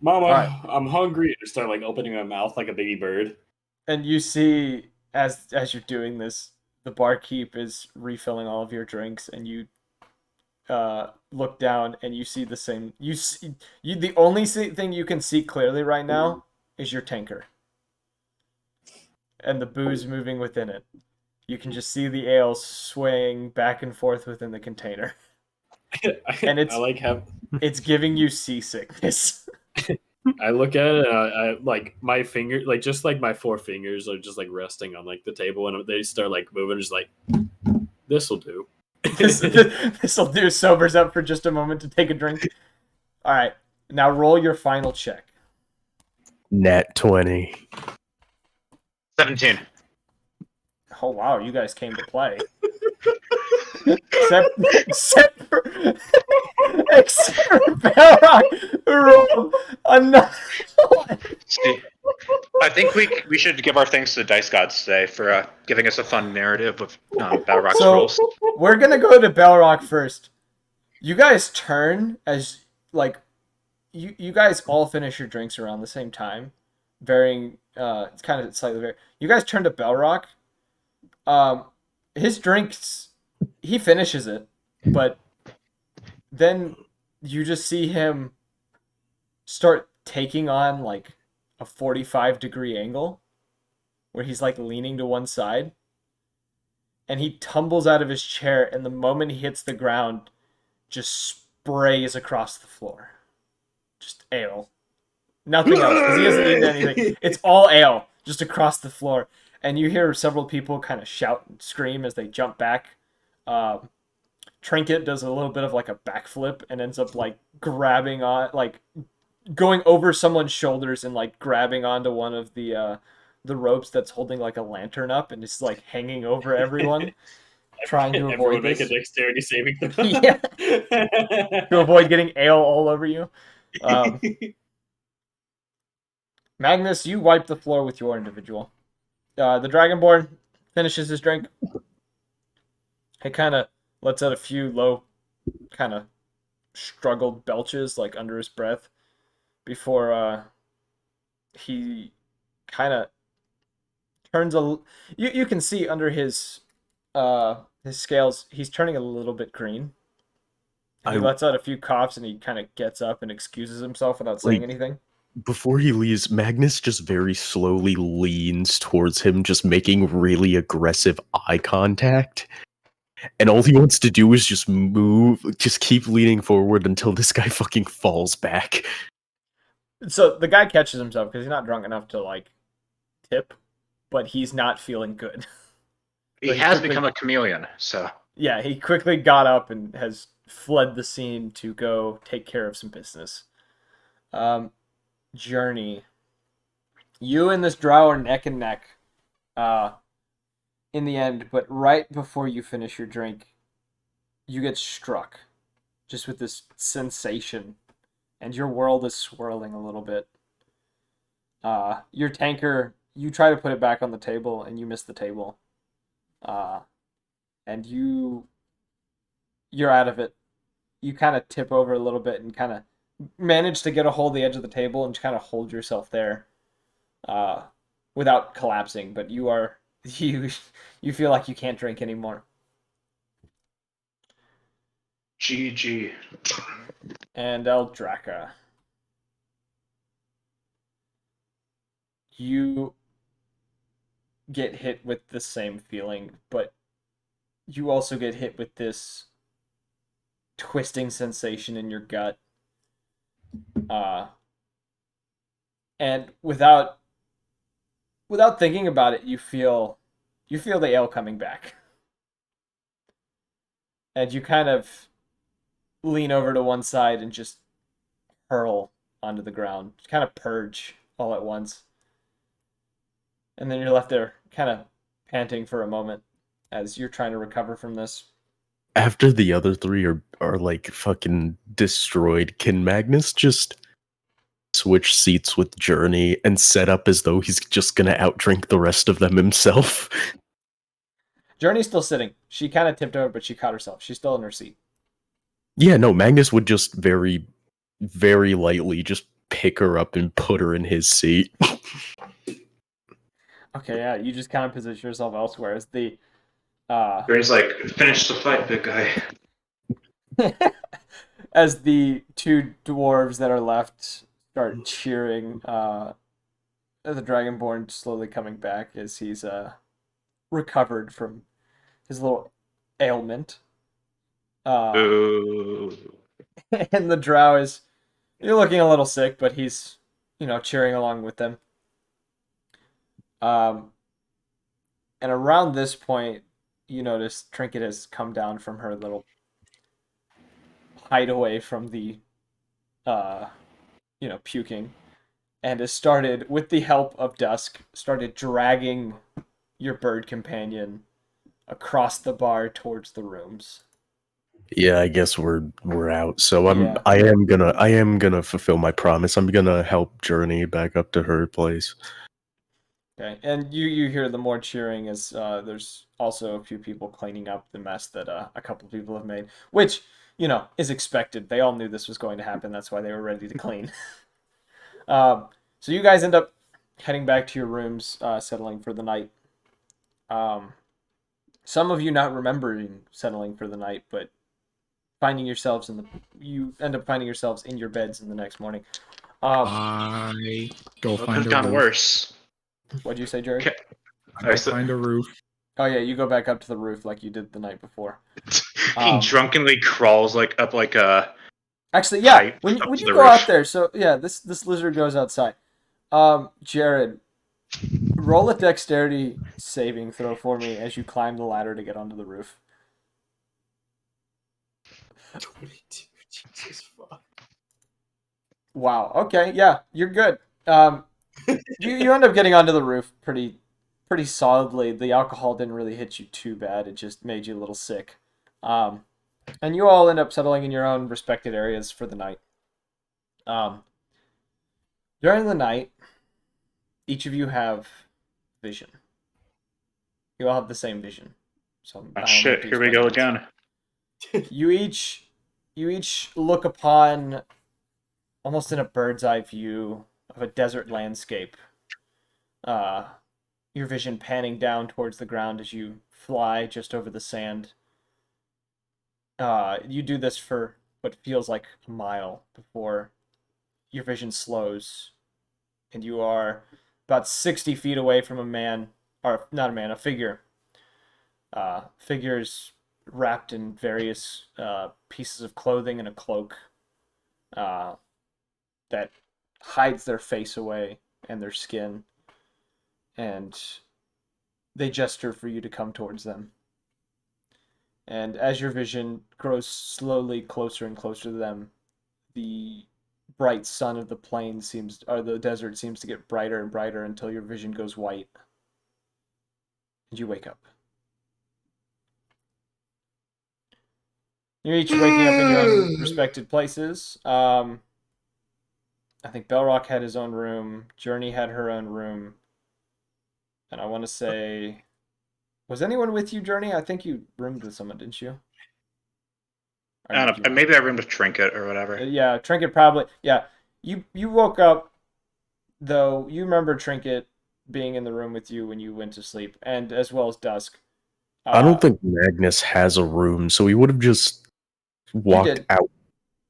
Mama, right. I'm hungry. I start like opening my mouth like a baby bird. And you see, as you're doing this, the barkeep is refilling all of your drinks, and you look down and you see the same. The only thing you can see clearly right now is your tanker, and the booze moving within it. You can just see the ale swaying back and forth within the container, and it's giving you seasickness. I look at it, and I like my finger, like just like my four fingers are just like resting on like the table, and they start like moving, just like this'll do. This'll do. Sobers up for just a moment to take a drink. All right, now roll your final check. Nat 20. 17. Oh wow, you guys came to play. Except for Belrock, who rolled another one. See, I think we should give our thanks to the Dice Gods today for giving us a fun narrative of Belrock's rules. We're gonna go to Belrock first. You guys turn as like you guys all finish your drinks around the same time, varying. It's kind of slightly varying. You guys turn to Belrock. His drinks, he finishes it, but then you just see him start taking on like a 45-degree angle where he's like leaning to one side, and he tumbles out of his chair, and the moment he hits the ground, just sprays across the floor. Just ale. Nothing else, because he hasn't eaten anything. It's all ale, just across the floor. And you hear several people kind of shout and scream as they jump back. Trinket does a little bit of like a backflip and ends up like grabbing on, like going over someone's shoulders and like grabbing onto one of the ropes that's holding like a lantern up and just like hanging over everyone, trying to avoid this. Make a dexterity saving throw. Yeah. To avoid getting ale all over you. Magnus, you wipe the floor with your individual. The Dragonborn finishes his drink. He kind of lets out a few low, kind of struggled belches, like under his breath, before he kind of turns a. You can see under his scales, he's turning a little bit green. He lets out a few coughs and he kind of gets up and excuses himself without saying anything. Before he leaves, Magnus just very slowly leans towards him, just making really aggressive eye contact. And all he wants to do is just just keep leaning forward until this guy fucking falls back. So the guy catches himself because he's not drunk enough to, like, tip, but he's not feeling good. He has become a chameleon, so. Yeah, he quickly got up and has fled the scene to go take care of some business. Journey. You and this drow are neck and neck in the end, but right before you finish your drink, you get struck just with this sensation, and your world is swirling a little bit. Your tanker, you try to put it back on the table, and you miss the table. And you're out of it. You kind of tip over a little bit and kind of manage to get a hold of the edge of the table and kind of hold yourself there without collapsing, but you feel like you can't drink anymore. GG. And Eldraka. You get hit with the same feeling, but you also get hit with this twisting sensation in your gut. And without thinking about it, you feel the ale coming back. And you kind of lean over to one side and just hurl onto the ground. Kind of purge all at once. And then you're left there kind of panting for a moment as you're trying to recover from this. After the other three are like fucking destroyed, can Magnus just switch seats with Journey and set up as though he's just gonna outdrink the rest of them himself? Journey's still sitting. She kind of tipped over, but she caught herself. She's still in her seat. Yeah, no, Magnus would just very, very lightly just pick her up and put her in his seat. Okay, yeah, you just kind of position yourself elsewhere as the He's like, finish the fight, big guy. as the two dwarves that are left start cheering the Dragonborn slowly coming back as he's recovered from his little ailment. Ooh. And the drow you're looking a little sick, but he's, cheering along with them. And around this point, you notice Trinket has come down from her little hideaway from the, puking, and has started, with the help of Dusk, started dragging your bird companion across the bar towards the rooms. Yeah, I guess we're out. So I am gonna fulfill my promise. I'm gonna help Journey back up to her place. Okay, and you hear the more cheering as there's also a few people cleaning up the mess that a couple people have made, which, is expected. They all knew this was going to happen. That's why they were ready to clean. So you guys end up heading back to your rooms, settling for the night. Some of you not remembering settling for the night, but you end up finding yourselves in your beds in the next morning. I go Could find have a gone roof. worse. What'd you say, Jerry? Okay. I go find a roof. Oh yeah, you go back up to the roof like you did the night before. He drunkenly crawls up like a. Actually, yeah. Pipe When up to you the go roof. out there, so yeah, this lizard goes outside. Jared, roll a dexterity saving throw for me as you climb the ladder to get onto the roof. 22. Jesus fuck. Wow. Okay. Yeah, you're good. You end up getting onto the roof pretty solidly. The alcohol didn't really hit you too bad. It just made you a little sick. And you all end up settling in your own respected areas for the night. During the night, each of you have vision. You all have the same vision. So Oh, shit, here we go again. You each look upon almost in a bird's eye view of a desert landscape. Your vision panning down towards the ground as you fly just over the sand. You do this for what feels like a mile before your vision slows, and you are about 60 feet away from a man, or not a man, a figure. Figures wrapped in various pieces of clothing and a cloak that hides their face away and their skin, and they gesture for you to come towards them. And as your vision grows slowly closer and closer to them, the bright sun of the plain or the desert seems to get brighter and brighter until your vision goes white. And you wake up. You're each waking up in your own respected places. I think Belrock had his own room. Journey had her own room. And I want to say... Was anyone with you, Journey? I think you roomed with someone, didn't you? I don't know. Maybe I roomed with Trinket or whatever. Yeah, Trinket probably. Yeah. You woke up, though. You remember Trinket being in the room with you when you went to sleep, and as well as Dusk. I don't think Magnus has a room, so he would have just walked out.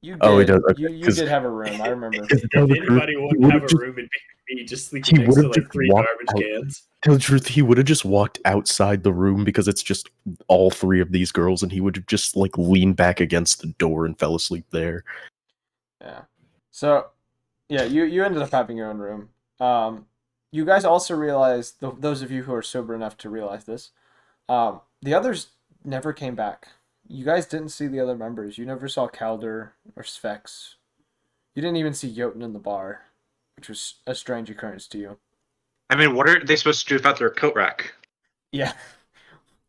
You did. Oh, he does. Okay. You did have a room. I remember. If anybody wouldn't have a room, it'd be me just sleeping next to like 3 garbage cans. Tell the truth, he would have just walked outside the room because it's just all 3 of these girls, and he would have just like leaned back against the door and fell asleep there. Yeah. So, yeah, you ended up having your own room. You guys also realized, those of you who are sober enough to realize this, the others never came back. You guys didn't see the other members. You never saw Calder or Svex. You didn't even see Jotun in the bar, which was a strange occurrence to you. I mean, what are they supposed to do without their coat rack? Yeah.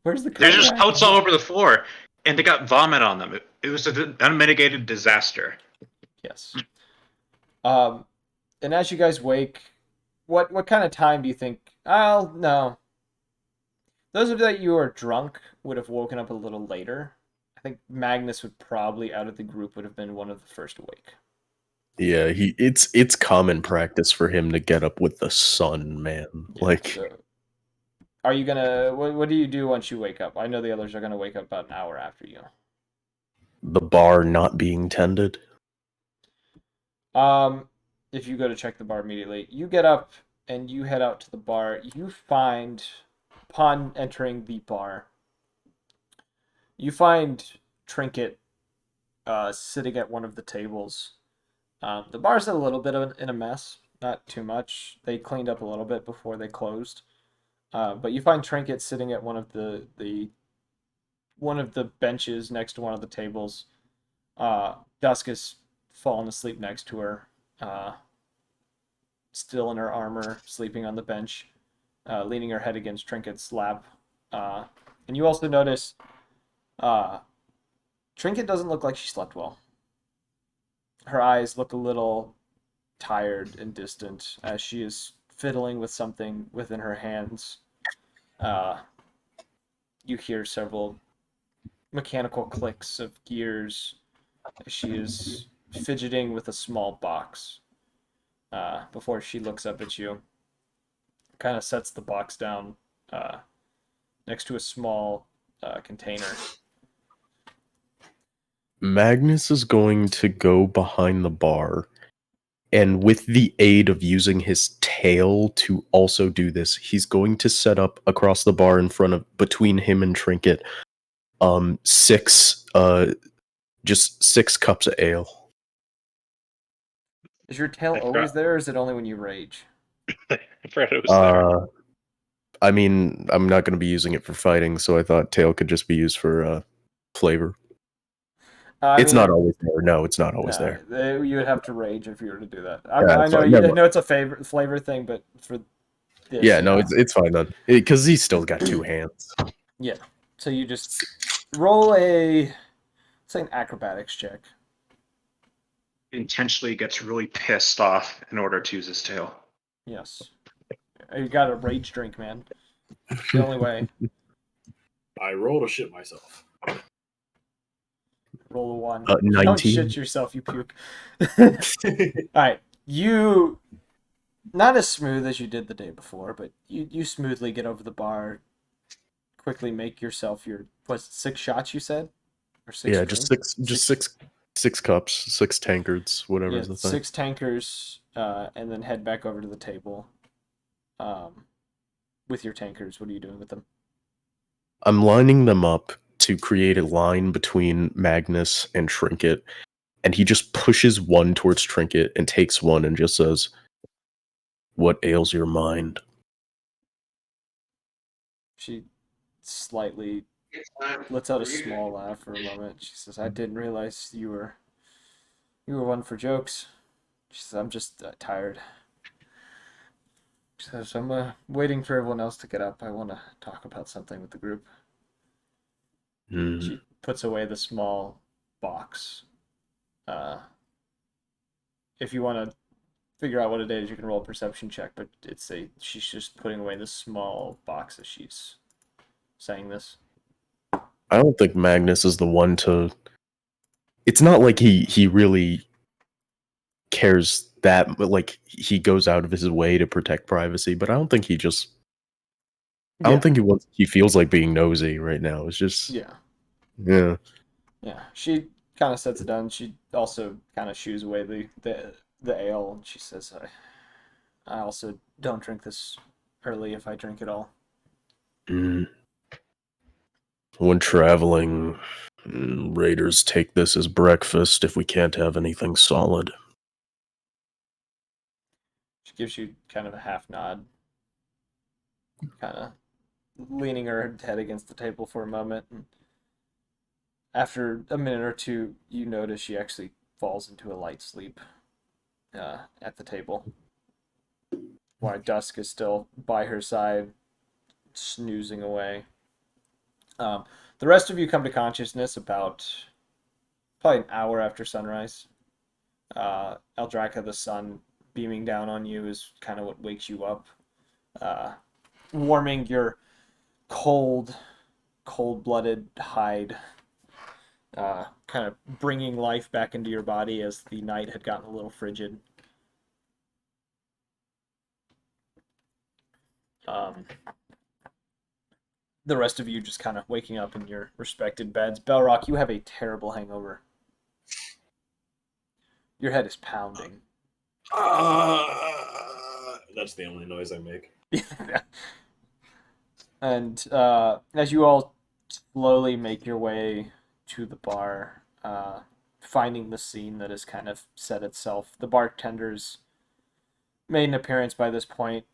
Where's the coat There's just rack? coats all over the floor, and they got vomit on them. It was an unmitigated disaster. Yes. And as you guys wake, what kind of time do you think? No. Those of you that you are drunk would have woken up a little later. I think Magnus would probably, out of the group, would have been one of the first awake. Yeah, it's common practice for him to get up with the sun, man. Yeah, so, are you gonna? What do you do once you wake up? I know the others are gonna wake up about an hour after you. The bar not being tended. If you go to check the bar immediately, you get up and you head out to the bar. You find, upon entering the bar, you find Trinket sitting at one of the tables. The bar's a little bit in a mess, not too much. They cleaned up a little bit before they closed. But you find Trinket sitting at one of the benches next to one of the tables. Dusk is fallen asleep next to her, still in her armor, sleeping on the bench, leaning her head against Trinket's lap. And you also notice Trinket doesn't look like she slept well. Her eyes look a little tired and distant as she is fiddling with something within her hands. You hear several mechanical clicks of gears as she is fidgeting with a small box before she looks up at you. Kind of sets the box down next to a small container. Magnus is going to go behind the bar, and with the aid of using his tail to also do this, he's going to set up across the bar between him and Trinket, 6 cups of ale. Is your tail always there, or is it only when you rage? I forgot it was there. I mean, I'm not going to be using it for fighting, so I thought tail could just be used for flavor. It's not always there. No, it's not always there. You would have to rage if you were to do that. I know it's a flavor thing, but for this... Yeah, no, it's fine then. Because he's still got 2 hands. Yeah. So you just roll an acrobatics check. Intentionally gets really pissed off in order to use his tail. Yes. You got a rage drink, man. It's the only way. I roll to shit myself. Roll a 1. 19. Don't shit yourself, you puke. Alright. You, not as smooth as you did the day before, but you smoothly get over the bar, quickly make yourself your, what's 6 shots you said? Or 6 Yeah, drinks? just six cups, 6 tankards, whatever's the thing. 6 tankers, and then head back over to the table. With your tankers, what are you doing with them? I'm lining them up to create a line between Magnus and Trinket, and he just pushes one towards Trinket and takes one and just says, "What ails your mind?" She slightly lets out a small laugh for a moment. She says, "I didn't realize you were one for jokes." She says, "I'm just tired." She says, "I'm waiting for everyone else to get up. I want to talk about something with the group." She puts away the small box. If you want to figure out what it is, you can roll a perception check, but she's just putting away the small box as she's saying this. I don't think Magnus is the one to... It's not like he really cares that, like, he goes out of his way to protect privacy, but I don't think he just... I don't think he feels like being nosy right now. It's just... Yeah. She kind of sets it down. She also kind of shoos away the ale, and she says, I also don't drink this early if I drink it all. When traveling, raiders take this as breakfast if we can't have anything solid. She gives you kind of a half nod, kind of leaning her head against the table for a moment. And after a minute or two, you notice she actually falls into a light sleep at the table, while Dusk is still by her side, snoozing away. The rest of you come to consciousness about probably an hour after sunrise. Eldraka, the sun beaming down on you, is kind of what wakes you up, warming your cold-blooded hide, kind of bringing life back into your body as the night had gotten a little frigid. The rest of you just kind of waking up in your respected beds. Belrock, you have a terrible hangover. Your head is pounding. That's the only noise I make. And as you all slowly make your way to the bar, finding the scene that has kind of set itself, the bartender's made an appearance by this point.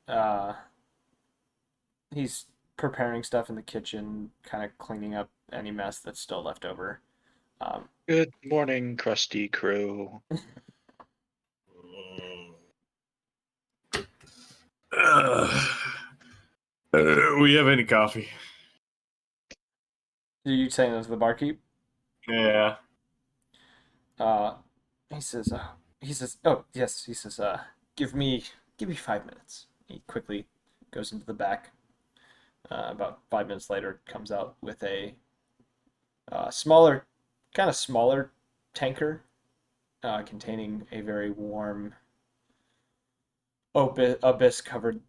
He's preparing stuff in the kitchen, kind of cleaning up any mess that's still left over. Good morning, crusty crew. We have any coffee? Are you saying this to the barkeep? Yeah. He says, oh yes, he says, give me 5 minutes. He quickly goes into the back. About 5 minutes later, comes out with a smaller tanker containing a very warm abyss colored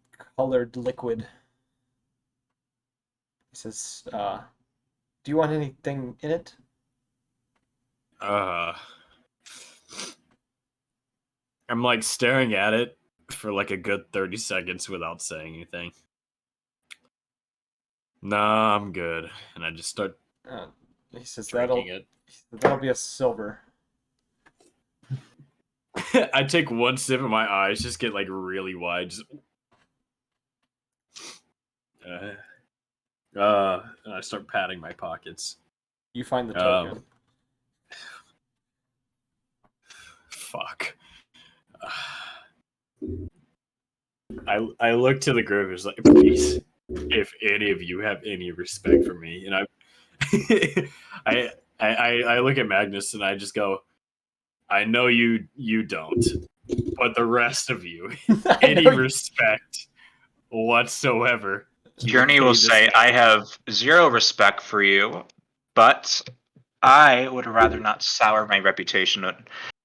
liquid. He says, do you want anything in it? I'm like staring at it for like a good 30 seconds without saying anything. Nah, I'm good. And I just start He says, drinking it. That'll be a silver. I take one sip and my eyes just get like really wide. And I start patting my pockets. You find the token. Fuck. I look to the group and it's like, please, if any of you have any respect for me, and I look at Magnus and I just go, I know you don't, but the rest of you, any respect whatsoever. Journey will say, I have zero respect for you, but I would rather not sour my reputation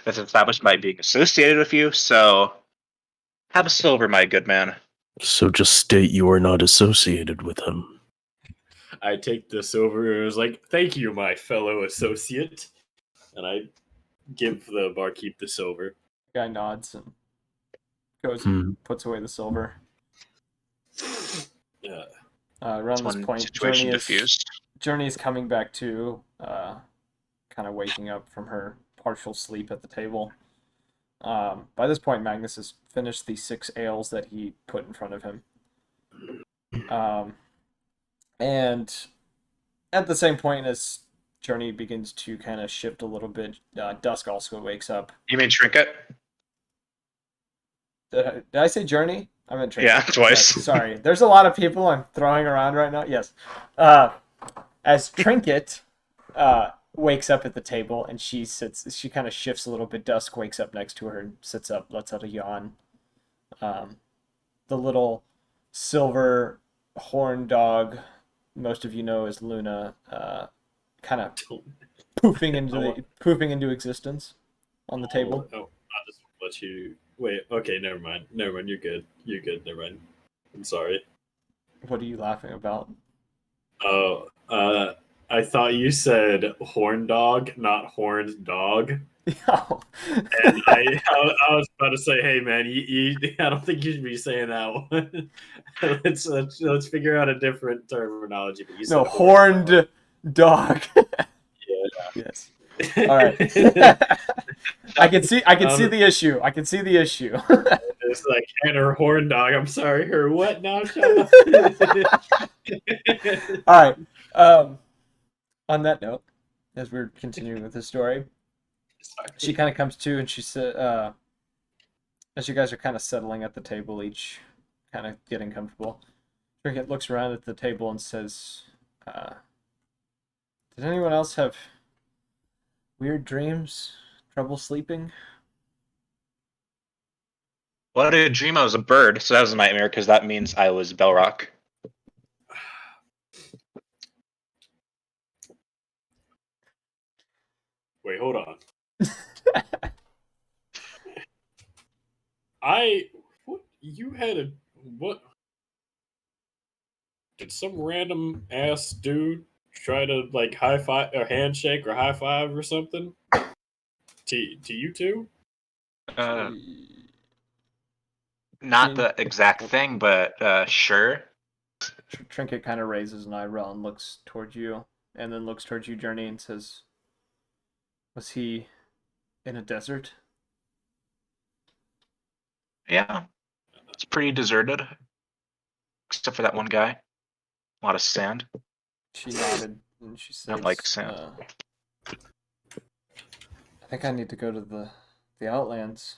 that's established by being associated with you, so have a silver, my good man. So just state you are not associated with him. I take the silver and was like, thank you, my fellow associate. And I give the barkeep the silver. Guy nods and goes and puts away the silver. Yeah. Around this point, Journey is coming back to, kind of waking up from her partial sleep at the table. By this point, Magnus has finished the 6 ales that he put in front of him. And at the same point as Journey begins to kind of shift a little bit, Dusk also wakes up. You mean Trinket? Did I say Journey? I meant Trinket. Yeah, twice. Yes, sorry. There's a lot of people I'm throwing around right now. Yes. As Trinket wakes up at the table and she kind of shifts a little bit. Dusk wakes up next to her and sits up, lets out a yawn. The little silver horn dog, most of you know as Luna, kind of poofing into existence on the table. Oh, I'll just let you wait. Okay, never mind. You're good. Never mind. I'm sorry. What are you laughing about? Oh, I thought you said horn dog, not horned dog. Oh. And I was about to say, hey man, I don't think you should be saying that one. let's figure out a different terminology. But you said horned dog. Yeah. Yes. All right. I can see the issue. I can see the issue. It's like, and her horn dog. I'm sorry, her what now? Shut up. All right. On that note, as we're continuing with the story, she kind of comes to and she said, as you guys are kind of settling at the table, each kind of getting comfortable, Trinket looks around at the table and says, did anyone else have weird dreams? Trouble sleeping? Well, I did dream I was a bird, so that was a nightmare because that means I was Belrock. Wait, hold on. You had what? Did some random ass dude try to like high five or handshake or high five or something? To you two? Not the exact thing, but sure. Trinket kind of raises an eyebrow and looks towards you, and then looks towards you, Journey, and says, was he in a desert? Yeah. It's pretty deserted. Except for that one guy. A lot of sand. She nodded, and she said, I like sand. I think I need to go to the Outlands.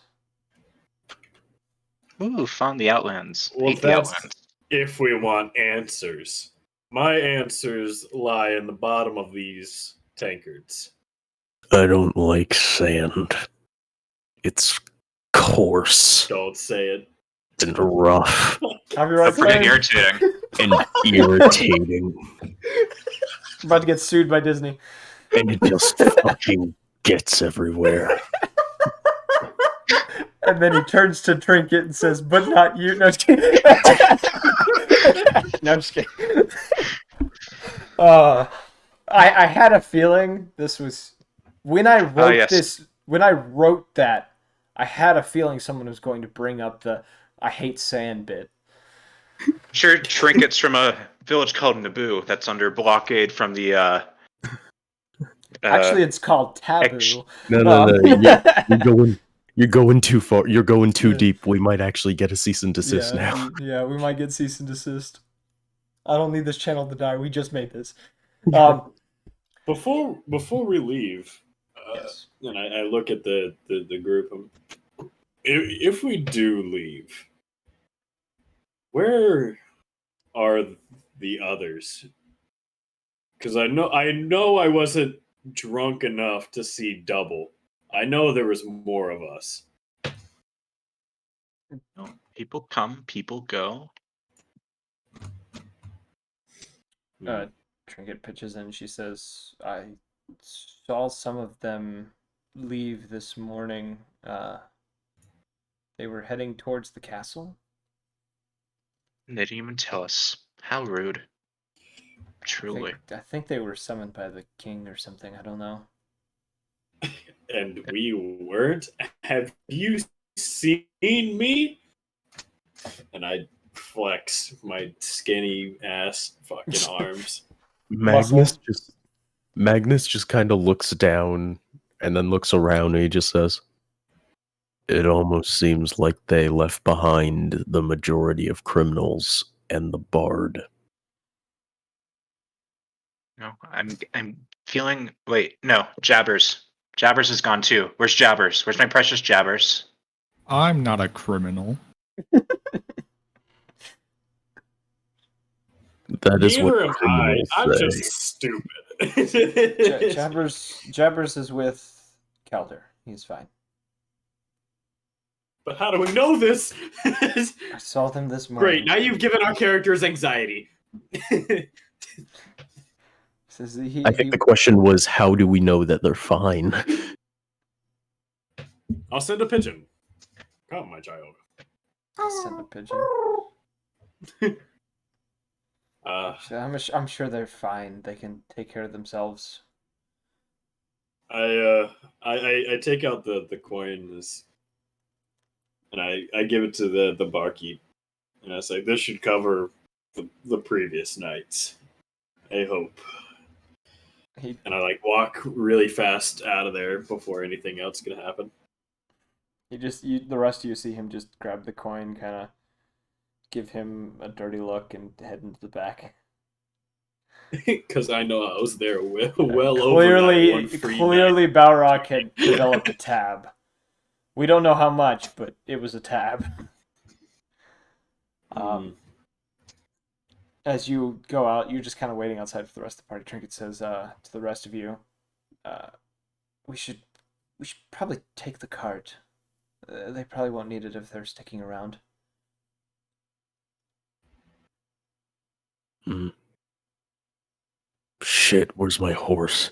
Ooh, found the Outlands. Well, that's if we want answers. My answers lie in the bottom of these tankards. I don't like sand. It's coarse. Don't say it. And rough. Copyright pretty irritating. And irritating. I'm about to get sued by Disney. And it just fucking gets everywhere. And then he turns to Trinket and says, but not you. No, I'm just kidding. No, I'm just kidding. I had a feeling this was... When I wrote when I wrote that, I had a feeling someone was going to bring up the I hate sand bit. Sure, Trinket's from a village called Naboo that's under blockade from the... Actually, it's called Taboo. No. You're going too far. You're going too deep. We might actually get a cease and desist now. Yeah, we might get cease and desist. I don't need this channel to die. We just made this. Before we leave, yes. And I look at the group. If we do leave, where are the others? Because I know I wasn't drunk enough to see double. I know there was more of us. People come, people go. Trinket pitches in. She says, "I saw some of them leave this morning. They were heading towards the castle." They didn't even tell us. How rude. Truly. I think they were summoned by the king or something. I don't know. And we weren't. Have you seen me? And I flex my skinny ass fucking arms. Magnus just kind of looks down and then looks around and he just says, "It almost seems like they left behind the majority of criminals and the bard." No, I'm feeling. Wait, no, Jabbers. Jabbers is gone too. Where's Jabbers? Where's my precious Jabbers? I'm not a criminal. That is what Neither am I. criminals I'm say. just stupid. Jabbers is with Calder. He's fine. But how do we know this? I saw them this morning. Great, now you've given our characters anxiety. Says I think the question was, how do we know that they're fine? I'll send a pigeon. Come, my child. Send a pigeon. I'm sure they're fine. They can take care of themselves. I take out the coin and I give it to the barkeep, and I say, "This should cover the previous nights. I hope." And I walk really fast out of there before anything else can happen. The rest of you see him just grab the coin, kind of give him a dirty look, and head into the back. Because I know I was there well clearly, over that one free clearly, Balrog had developed a tab. We don't know how much, but it was a tab. As you go out, you're just kind of waiting outside for the rest of the party. Trinket says to the rest of you, we should probably take the cart. They probably won't need it if they're sticking around." Shit, where's my horse?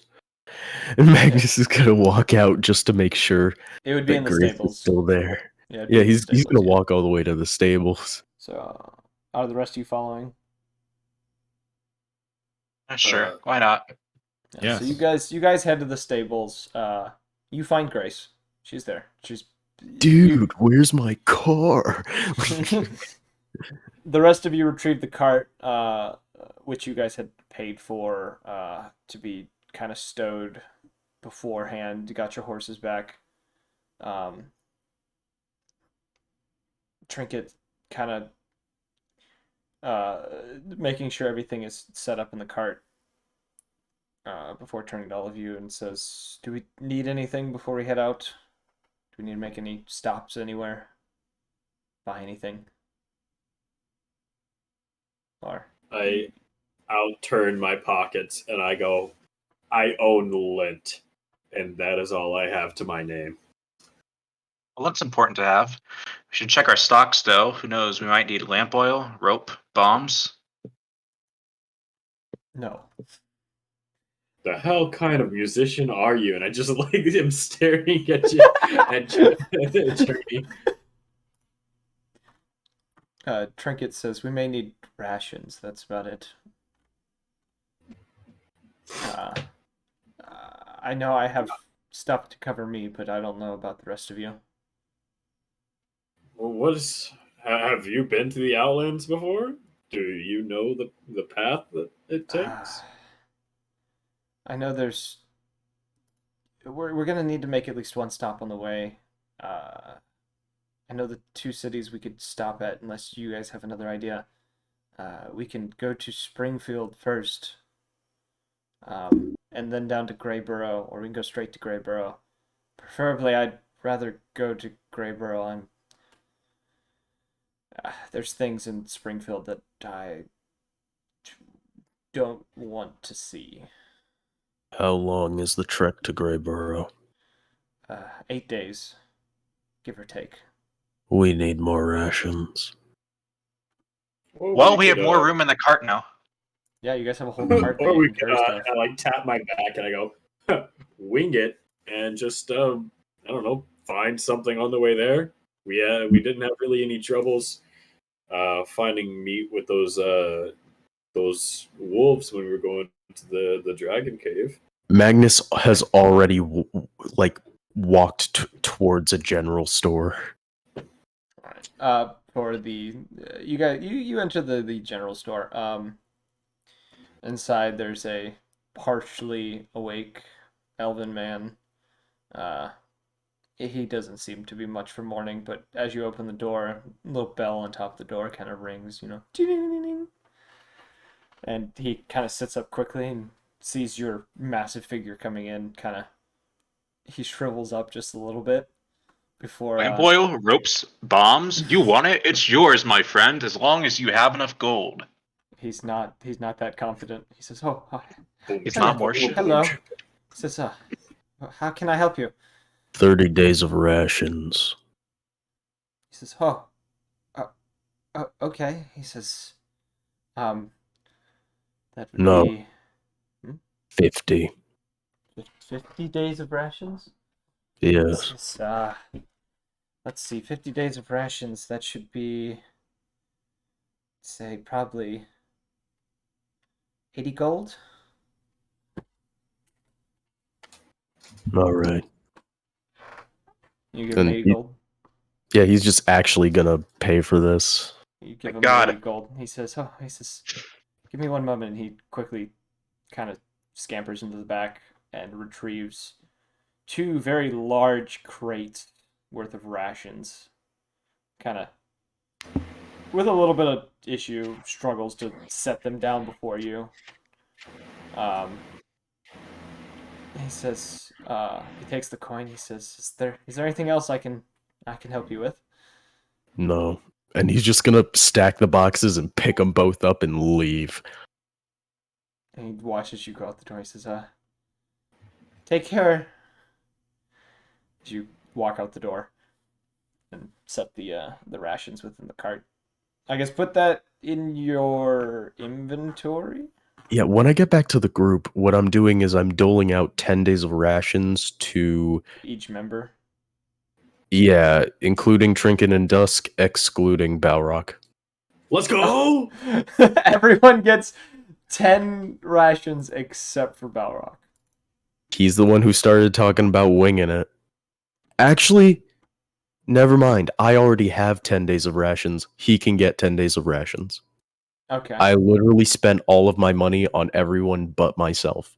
And Magnus is gonna walk out just to make sure it would be in the Grace stables. is still there. Yeah, he's gonna walk all the way to the stables. So, are the rest of you following? Sure, why not? Yeah. So you guys head to the stables. You find Grace. She's there. Dude, where's my car? The rest of you retrieve the cart, which you guys had paid for to be kind of stowed beforehand. You got your horses back. Trinket kind of making sure everything is set up in the cart before turning to all of you and says, "Do we need anything before we head out? Do we need to make any stops anywhere? Buy anything?" Or I outturn my pockets and I go, "I own lint, and that is all I have to my name." Well, that's important to have. We should check our stocks, though. Who knows? We might need lamp oil, rope, bombs. No. The hell kind of musician are you? And I just am staring at you at Journey. Trinket says we may need rations. That's about it. I know I have stuff to cover me, but I don't know about the rest of you. Well, have you been to the Outlands before? Do you know the path that it takes? I know we're gonna need to make at least one stop on the way. I know the two cities we could stop at, unless you guys have another idea. We can go to Springfield first, and then down to Greyboro, or we can go straight to Greyboro. Preferably, I'd rather go to Greyboro. There's things in Springfield that I don't want to see. How long is the trek to Greyboro? 8 days, give or take. We need more rations. Well, we have more room in the cart now. Yeah, you guys have a whole cart that Or you we can could, carry stuff. I like tap my back and I go, wing it, and just, I don't know, find something on the way there. We didn't have really any troubles finding meat with those wolves when we were going to the dragon cave. Magnus has already like walked towards a general store. For the you guys, you enter the general store. Inside there's a partially awake elven man. He doesn't seem to be much for morning, but as you open the door, a little bell on top of the door kind of rings, ding-ding-ding-ding. And he kind of sits up quickly and sees your massive figure coming in. He shrivels up just a little bit before. Lamp oil, ropes, bombs. You want it? It's yours, my friend, as long as you have enough gold. He's not that confident. He says, "Oh, hi. It's not more shit. Hello." He says, "How can I help you?" 30 days of rations. He says, okay." He says, that would No. be 50. 50 days of rations. Yes. Let's see, 50 days of rations. That should be, say, probably 80 gold. All right. You give him 80 gold. Yeah, he's just actually gonna pay for this. You give him God. 80 gold. He says, give me one moment. And he quickly kind of scampers into the back and retrieves 2 very large crates worth of rations. Kind of, with a little bit of issue, struggles to set them down before you. He says, he takes the coin. He says, "Is there anything else I can help you with?" No. And he's just gonna stack the boxes and pick them both up and leave. And he watches you go out the door. He says, "Take care." As you walk out the door and set the rations within the cart. I guess put that in your inventory. Yeah, when I get back to the group, what I'm doing is I'm doling out 10 days of rations to each member. Yeah, including Trinket and Dusk, excluding Balrock. Let's go! Everyone gets 10 rations except for Balrock. He's the one who started talking about winging it. Actually, never mind. I already have 10 days of rations. He can get 10 days of rations. Okay. I literally spent all of my money on everyone but myself.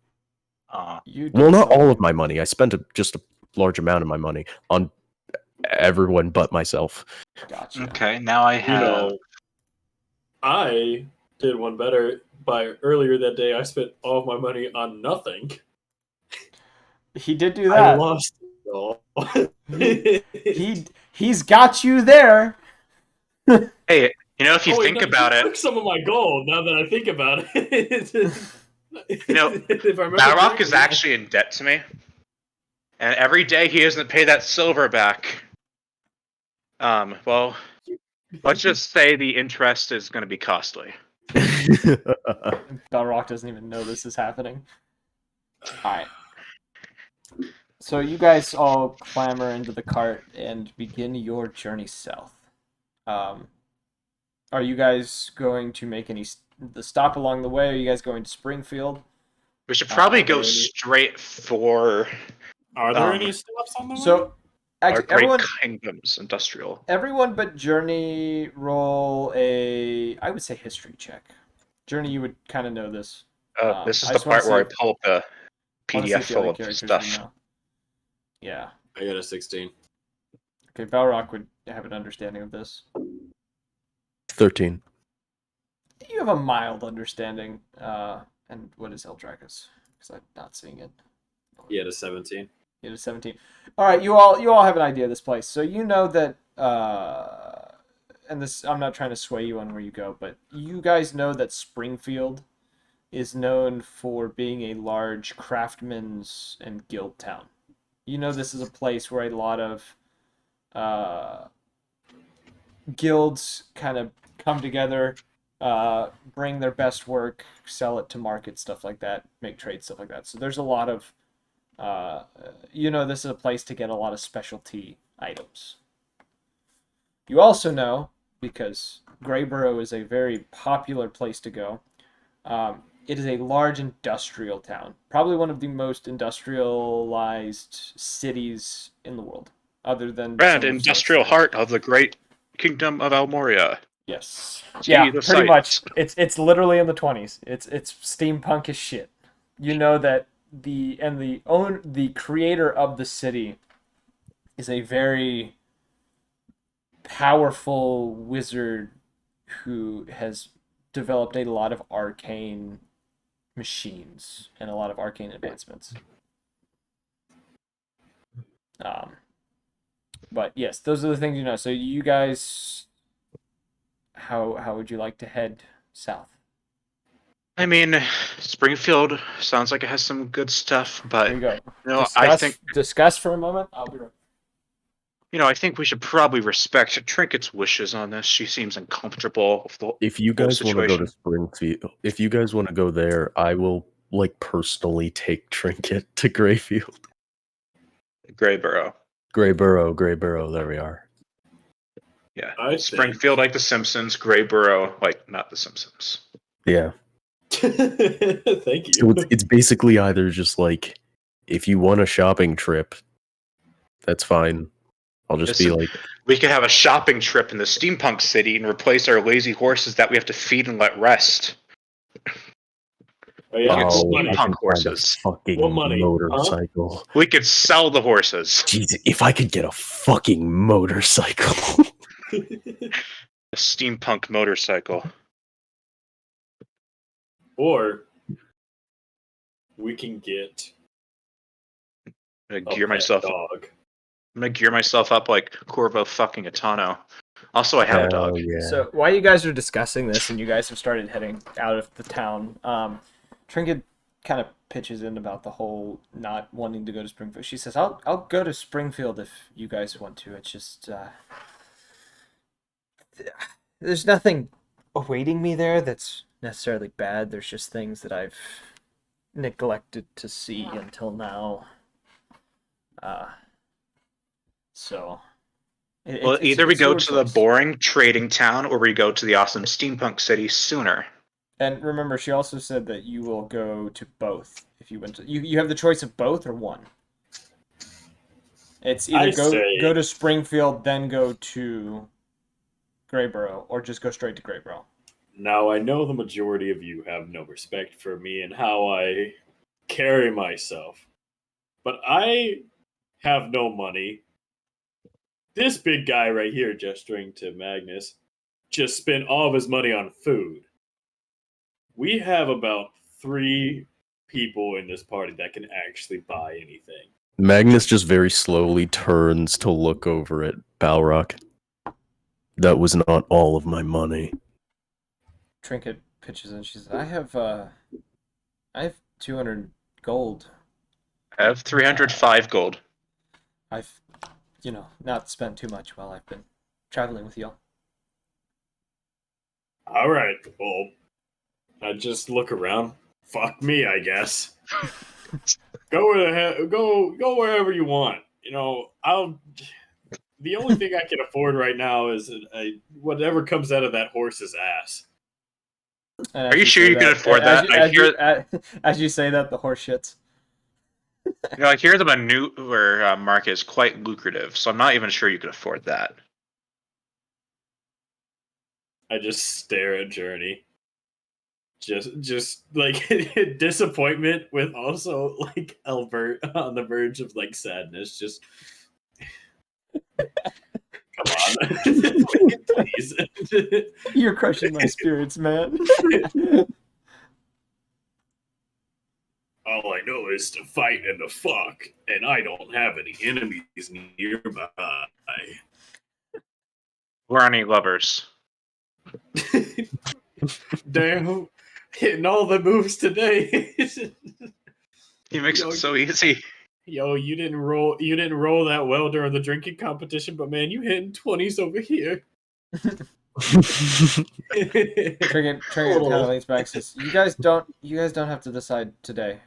Well, not all of my money. I spent just a large amount of my money on everyone but myself. Gotcha. Okay, now I have... I did one better. By earlier that day, I spent all of my money on nothing. He did do that. I lost it all. He's got you there. Hey, if you think about it... took some of my gold, now that I think about it. Balrock is actually in debt to me. And every day he doesn't pay that silver back. Well, let's just say the interest is going to be costly. Balrock doesn't even know this is happening. Alright. So you guys all clamber into the cart and begin your journey south. Are you guys going to make the stop along the way? Are you guys going to Springfield? We should probably go straight for... Are there any stops on the way? So, actually, Great Kingdoms Industrial. Everyone but Journey roll I would say history check. Journey, you would kind of know this. This is the part where I pull up the PDF full of stuff. Yeah. I got a 16. Okay, Balrock would have an understanding of this. 13. You have a mild understanding. And what is Eldrakus? Because I'm not seeing it. He had a 17. He had a 17. All right, you all have an idea of this place. So you know that, and this, I'm not trying to sway you on where you go, but you guys know that Springfield is known for being a large craftsman's and guild town. You know this is a place where a lot of guilds kind of come together, bring their best work, sell it to market, stuff like that, make trades, stuff like that. So there's a lot of, this is a place to get a lot of specialty items. You also know, because Greyborough is a very popular place to go, it is a large industrial town, probably one of the most industrialized cities in the world, other than Grand industrial heart of the great kingdom of Almoria. Yes. See Yeah, the pretty much. sights. It's literally in the 20s. It's steampunk as shit. You know that the creator of the city is a very powerful wizard who has developed a lot of arcane machines and a lot of arcane advancements. But yes, those are the things you know. So you guys, how would you like to head south? I mean, Springfield sounds like it has some good stuff, but Here you go. I think Discuss for a moment. I'll be right. I think we should probably respect Trinket's wishes on this. She seems uncomfortable with the If you whole guys want to go to situation. Springfield, if you guys want to go there, I will personally take Trinket to Greyfield. Greyborough. Greyborough, there we are. Yeah. Springfield like The Simpsons, Greyborough like not The Simpsons. Yeah. Thank you. So it's basically either just like, if you want a shopping trip, that's fine. I'll just be like, we could have a shopping trip in the steampunk city and replace our lazy horses that we have to feed and let rest. Oh, yeah. Steampunk horses. Fucking what money? motorcycle. Huh? We could sell the horses. Jeez, if I could get a fucking motorcycle. A steampunk motorcycle. Or we can get I'm gonna gear myself dog. I'm gonna gear myself up like Corvo fucking Atano. Also, I have a dog. Yeah. So while you guys are discussing this and you guys have started heading out of the town, Trinket kind of pitches in about the whole not wanting to go to Springfield. She says, "I'll go to Springfield if you guys want to. It's just there's nothing awaiting me there that's necessarily bad. There's just things that I've neglected to see until now. So." Well, either we go to the boring trading town or we go to the awesome steampunk city sooner. And remember, she also said that you will go to both if you went to. You have the choice of both or one. It's either go to Springfield, then go to Greyborough, or just go straight to Greyborough. Now, I know the majority of you have no respect for me and how I carry myself, but I have no money. This big guy right here, gesturing to Magnus, just spent all of his money on food. We have about 3 people in this party that can actually buy anything. Magnus just very slowly turns to look over at Balrock. That was not all of my money. Trinket pitches in. She says, I have 200 gold. I have 305 gold. I've not spent too much while I've been traveling with y'all. All right, well, I just look around. Fuck me, I guess. Go wherever you want. The only thing I can afford right now is whatever comes out of that horse's ass. Are you sure you can afford that? As you say that, the horse shits. I hear the manure market is quite lucrative, so I'm not even sure you can afford that. I just stare at Journey. Just like disappointment with also like Albert on the verge of like sadness. Just come on, please. You're crushing my spirits, man. All I know is to fight and to fuck, and I don't have any enemies nearby. Or any lovers. Damn, hitting all the moves today. He makes it so easy. Yo, you didn't roll that well during the drinking competition, but man, you hitting 20s over here. Trinket kind of leans back. Says, "You guys don't have to decide today.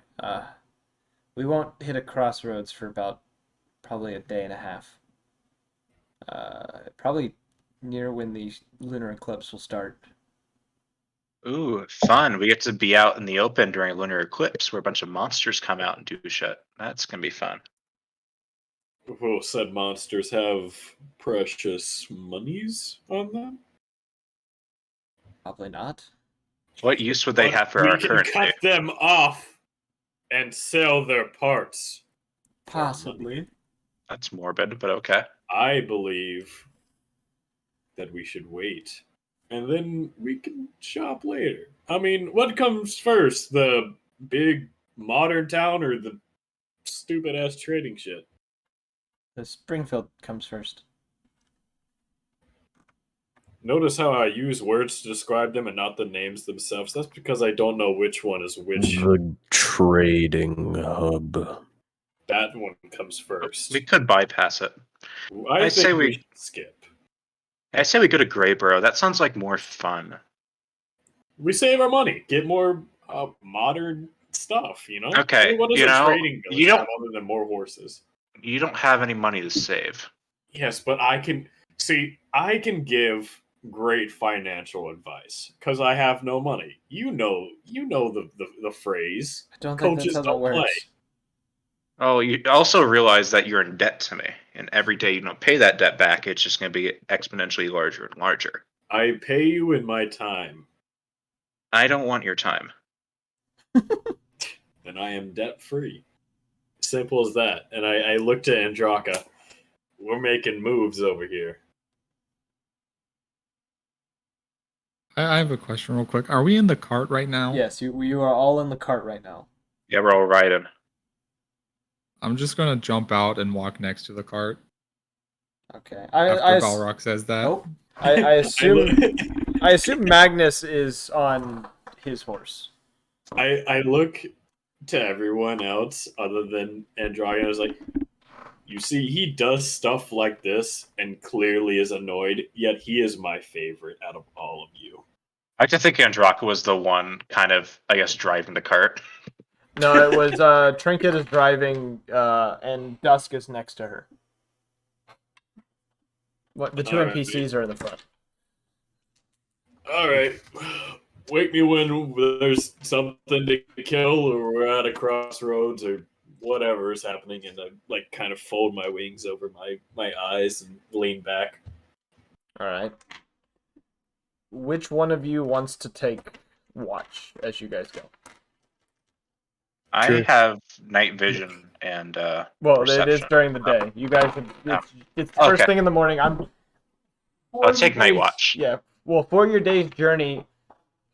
We won't hit a crossroads for about probably a day and a half. Probably near when the lunar eclipse will start." Ooh, fun. We get to be out in the open during lunar eclipse where a bunch of monsters come out and do shit. That's going to be fun. Will said monsters have precious monies on them? Probably not. What use would they have for we our can currency? cut them off and sell their parts. Possibly. That's morbid, but okay. I believe that we should wait. And then we can shop later. I mean, what comes first? The big modern town or the stupid ass trading shit? The Springfield comes first. Notice how I use words to describe them and not the names themselves. That's because I don't know which one is which. The trading hub. That one comes first. We could bypass it. I think we should skip. I say we go to Greyboro. That sounds like more fun. We save our money, get more modern stuff. You know. Okay, What does you a know, trading village you don't- have other than more horses? You don't have any money to save. Yes, but I can see. I can give great financial advice because I have no money. You know the phrase. I don't think Coaches that's how that don't works. play. Oh, you also realize that you're in debt to me, and every day you don't pay that debt back, it's just going to be exponentially larger and larger. I pay you in my time, I don't want your time. and I am debt free. Simple as that. And I looked at Andraka. We're making moves over here. I have a question real quick. Are we in the cart right now? Yes, you are all in the cart right now. Yeah, we're all riding. I'm just gonna jump out and walk next to the cart. Okay. After Balrog says that. Nope. I assume Magnus is on his horse. I look to everyone else other than Andraka. I was like, you see, he does stuff like this and clearly is annoyed, yet he is my favorite out of all of you. I like to think Andraka was the one kind of, I guess, driving the cart. No, it was Trinket is driving, and Dusk is next to her. What the two All right, NPCs are in the front. All right. Wake me when there's something to kill or we're at a crossroads or whatever is happening, and I like kind of fold my wings over my eyes and lean back. All right. Which one of you wants to take watch as you guys go? I Sure. have night vision and Well, perception. it is during the day. You guys, it's the first Okay. thing in the morning. I'll take night watch. Yeah. Well, for your day's journey,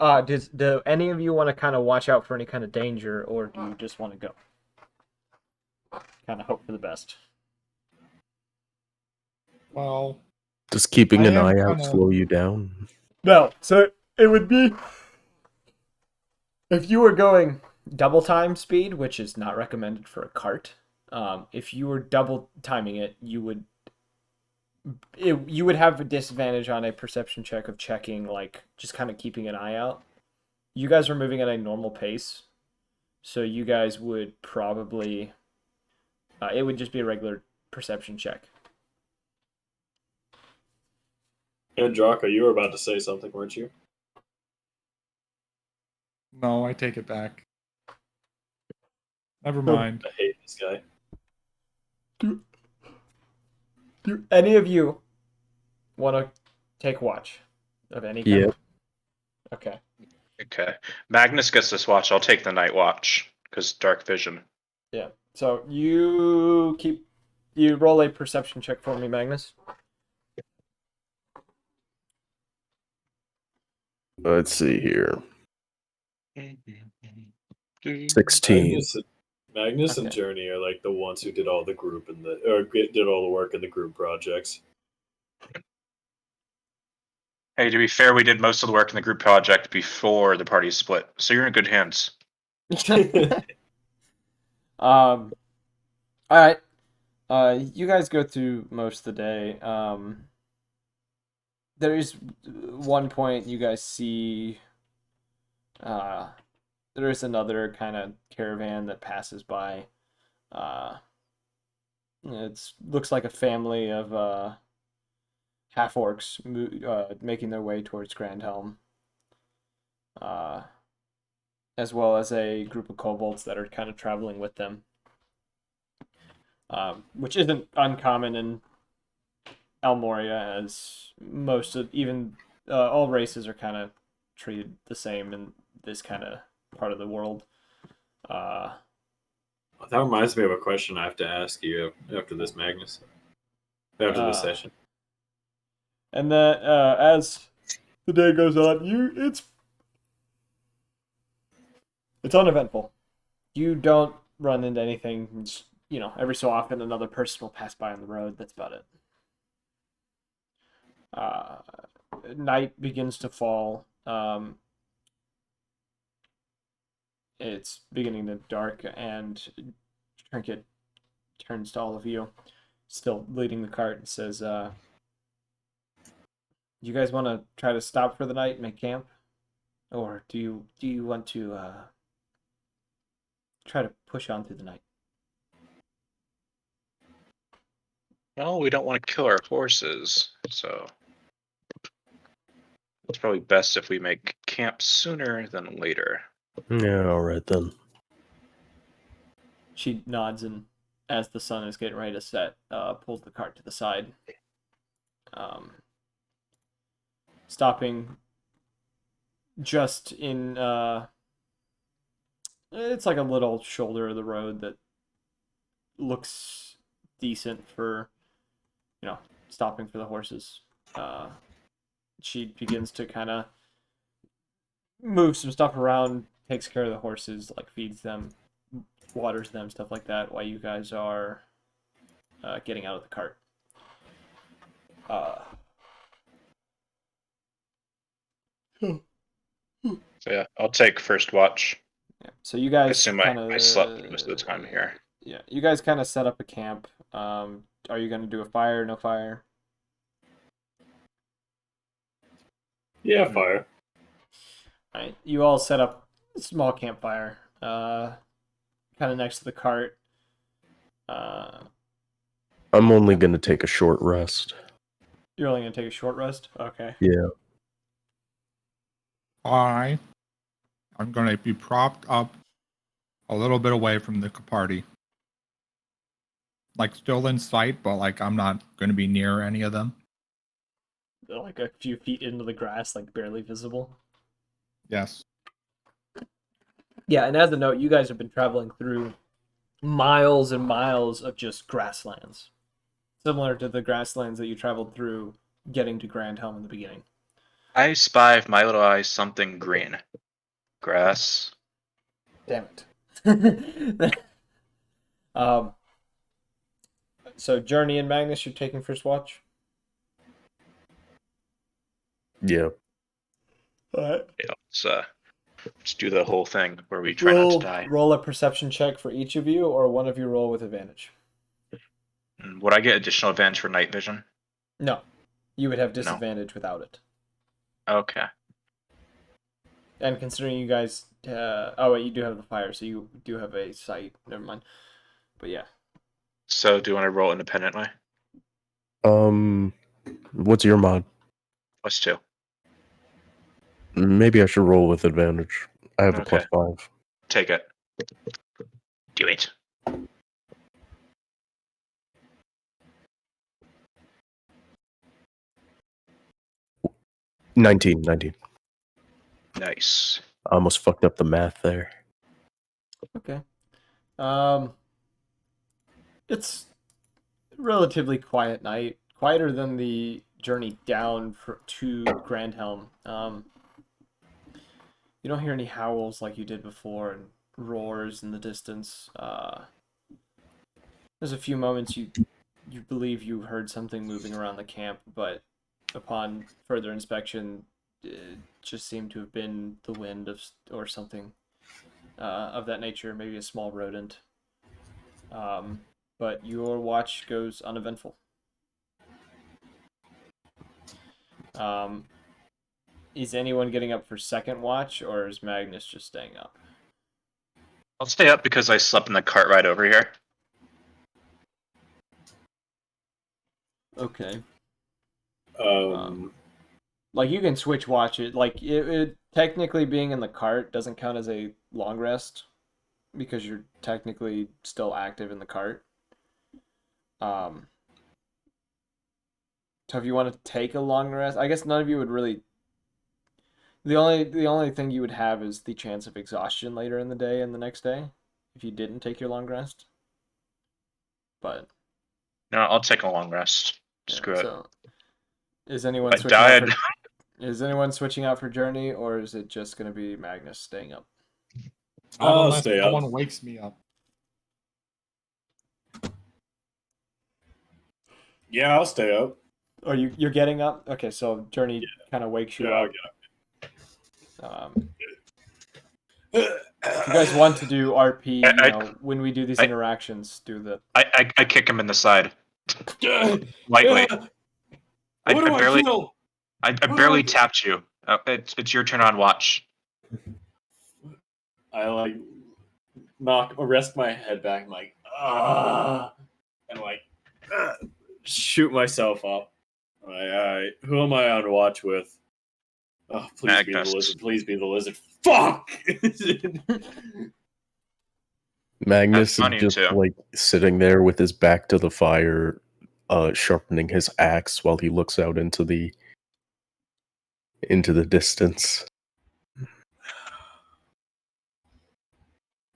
do any of you want to kind of watch out for any kind of danger, or do you just want to go? Kind of hope for the best. Well, Does keeping an I am eye out kinda- slow you down? No, so it would be if you were going double time speed, which is not recommended for a cart. If you were double timing it, you would have a disadvantage on a perception check of checking, like just kind of keeping an eye out. You guys are moving at a normal pace, so you guys would probably it would just be a regular perception check. Andraka, you were about to say something, weren't you? No, I take it back. Never mind. I hate this guy. Do any of you want to take watch of any kind? Yep. Okay. Okay. Magnus gets this watch. I'll take the night watch because dark vision. Yeah. So you roll a perception check for me, Magnus. Let's see here. 16. Magnus and Okay. Journey are like the ones who did all the group did all the work in the group projects. Hey, to be fair, we did most of the work in the group project before the party split, so you're in good hands. All right. You guys go through most of the day. there is one point you guys see. There is another kind of caravan that passes by. It looks like a family of half orcs making their way towards Grandhelm, as well as a group of kobolds that are kind of traveling with them, which isn't uncommon in Almoria, as most of even all races are kind of treated the same in this kind of part of the world. That reminds me of a question I have to ask you after this, Magnus. After this session. And that as the day goes on, it's uneventful. You don't run into anything. It's, every so often another person will pass by on the road. That's about it. Night begins to fall. It's beginning to dark, and Trinket turns to all of you, still leading the cart, and says, you guys want to try to stop for the night and make camp? Or do you want to try to push on through the night? Well, we don't want to kill our horses, so it's probably best if we make camp sooner than later. Yeah, all right then. She nods, and as the sun is getting ready to set, pulls the cart to the side, stopping just in it's like a little shoulder of the road that looks decent for stopping for the horses. She begins to kind of move some stuff around, takes care of the horses, like feeds them, waters them, stuff like that, while you guys are getting out of the cart. So yeah, I'll take first watch. Yeah. So you I guys assume I slept most of the time here. Yeah, you guys kind of set up a camp. Are you going to do a fire? No fire? Yeah, fire. All right. You all set up a small campfire, kind of next to the cart. I'm only going to take a short rest. You're only going to take a short rest? Okay. Yeah. I'm going to be propped up a little bit away from the party. Like, still in sight, but, like, I'm not going to be near any of them. Like a few feet into the grass, like barely visible? Yes. Yeah, and as a note, you guys have been traveling through miles and miles of just grasslands. Similar to the grasslands that you traveled through getting to Grandhelm in the beginning. I spy with my little eyes something green. Grass. Damn it. So Journey and Magnus, you're taking first watch? Yeah. Alright. Yeah, let's do the whole thing where we try not to die. Roll a perception check for each of you, or one of you roll with advantage. Would I get additional advantage for night vision? No. You would have disadvantage without it. Okay. And considering you guys... oh, wait, you do have the fire, so you do have a sight. Never mind. But yeah. So do you want to roll independently? What's your mod? +2. Maybe I should roll with advantage. I have a Okay. +5. Take it. Do it. Nineteen. Nice. I almost fucked up the math there. Okay. It's a relatively quiet night. Quieter than the journey down to Grandhelm. You don't hear any howls like you did before, and roars in the distance. There's a few moments you believe you heard something moving around the camp, but upon further inspection, it just seemed to have been the wind or something of that nature, maybe a small rodent. But your watch goes uneventful. Is anyone getting up for second watch, or is Magnus just staying up? I'll stay up because I slept in the cart right over here. Okay. Like you can switch watch it. Like it technically being in the cart doesn't count as a long rest because you're technically still active in the cart. So if you want to take a long rest, I guess none of you would really. The only thing you would have is the chance of exhaustion later in the day and the next day if you didn't take your long rest. But no, I'll take a long rest. Screw it. So is anyone I switching died. out is anyone switching out for Journey, or is it just going to be Magnus staying up? I'll stay up. Someone wakes me up. Yeah, I'll stay up. Oh, you're getting up? Okay, so Journey kind of wakes you up. If you guys want to do RP, when we do these interactions, do the. I kick him in the side. Lightly. I barely tapped you. It's your turn on watch. I rest my head back. I'm like, and shoot myself up. All right, who am I on watch with? Oh, please be the lizard. Please be the lizard. Fuck! Magnus is just like sitting there with his back to the fire, sharpening his axe while he looks out into the distance.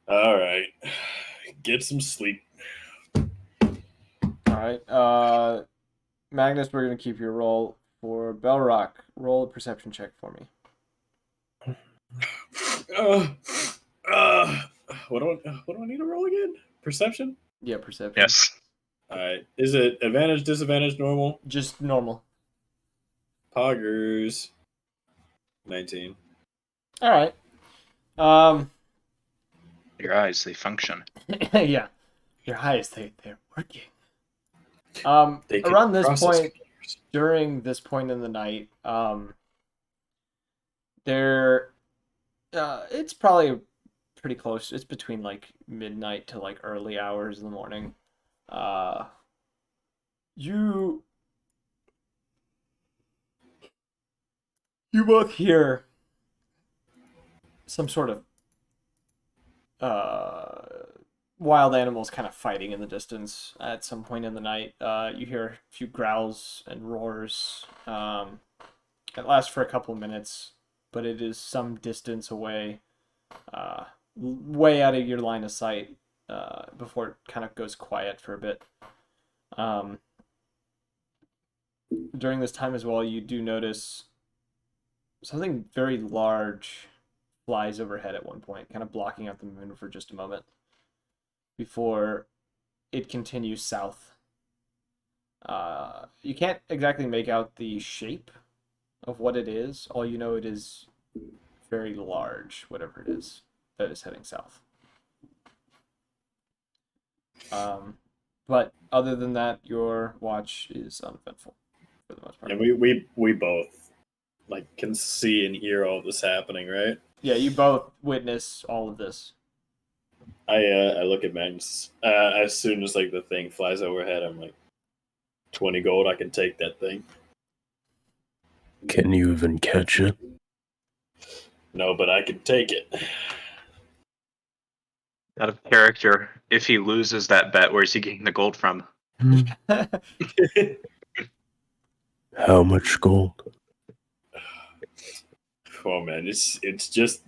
All right, get some sleep. All right, Magnus, we're gonna keep your roll for Belrock. Roll a perception check for me. What do I need to roll again? Perception? Yeah, perception. Yes. All right. Is it advantage, disadvantage, normal? Just normal. Poggers. 19. All right. Your eyes, they function. Yeah. Your eyes, they're working. Around this point, during this point in the night, it's probably pretty close. It's between like midnight to like early hours in the morning. You both hear some sort of wild animals kind of fighting in the distance at some point in the night. You hear a few growls and roars. It lasts for a couple of minutes, but it is some distance away, way out of your line of sight, before it kind of goes quiet for a bit. During this time as well, you do notice something very large flies overhead at one point, kind of blocking out the moon for just a moment before it continues south. You can't exactly make out the shape of what it is. All you know, it is very large, whatever it is that is heading south. But other than that, your watch is uneventful for the most part. And we both can see and hear all this happening, right? Yeah, you both witness all of this. I look at Magnus as soon as the thing flies overhead. I'm like, 20 gold. I can take that thing. Can you even catch it? No, but I can take it. Out of character, if he loses that bet, where's he getting the gold from? How much gold? Oh man, it's just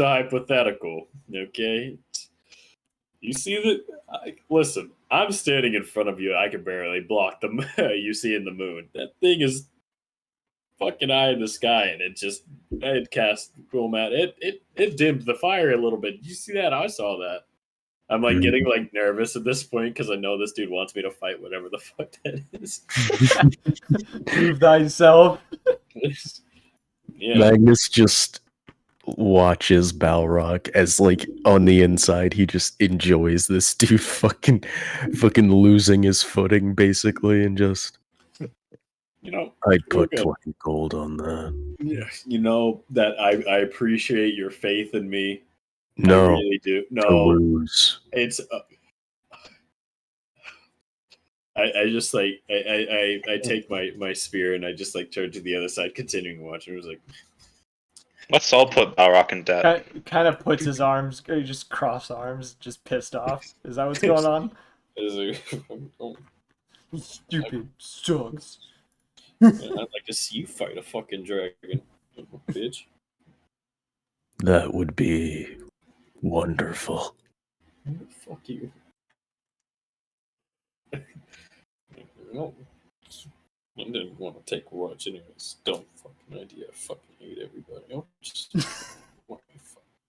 a hypothetical, okay? You see that? Listen, I'm standing in front of you. I can barely block the you see in the moon. That thing is fucking high in the sky, and it cast cool mat. It dimmed the fire a little bit. Did you see that? I saw that. I'm getting nervous at this point because I know this dude wants me to fight whatever the fuck that is. Prove thyself. Yeah. Magnus just watches Balrog as on the inside he just enjoys this dude fucking losing his footing basically, and just I'd you're put good. 20 gold on that. Yeah, that I appreciate your faith in me. No, I really do. to No, lose. it's. I just like I take my spear and I just like turn to the other side, continuing to watch. It was like, Let's all put Balrog in debt. Kind of puts his arms, or he just cross arms, just pissed off. Is that what's going on? Stupid sucks. I'd like to see you fight a fucking dragon, bitch. That would be wonderful. Fuck you. No, I didn't want to take watch anyways. Dumb fucking idea. I fucking hate everybody. Oh, just,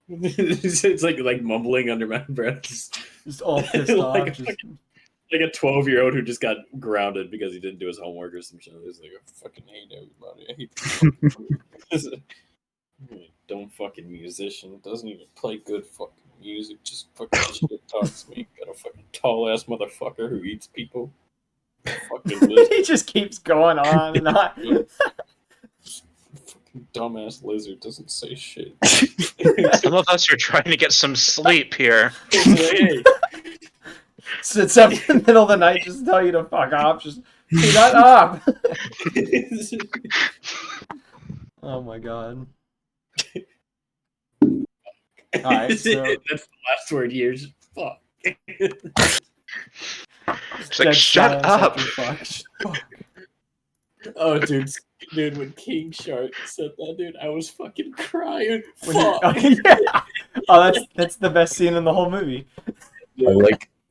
it's like mumbling under my breath. Just all pissed like off. like a 12-year-old who just got grounded because he didn't do his homework or some shit. He's like, I fucking hate everybody. I hate dumb fucking musician. Doesn't even play good fucking music. Just fucking shit talks me. Got a fucking tall ass motherfucker who eats people. Fucking He just keeps going on and on. Fucking dumbass lizard doesn't say shit. Some of us are trying to get some sleep here. Hey. Sits up in the middle of the night, just tell you to fuck off. Just shut up. Oh my god. Alright, so that's the last word here. Just fuck. It's like, shut up. Fuck. Oh, dude, when King Shark said that, dude, I was fucking crying. Fuck. Yeah. Oh, that's the best scene in the whole movie.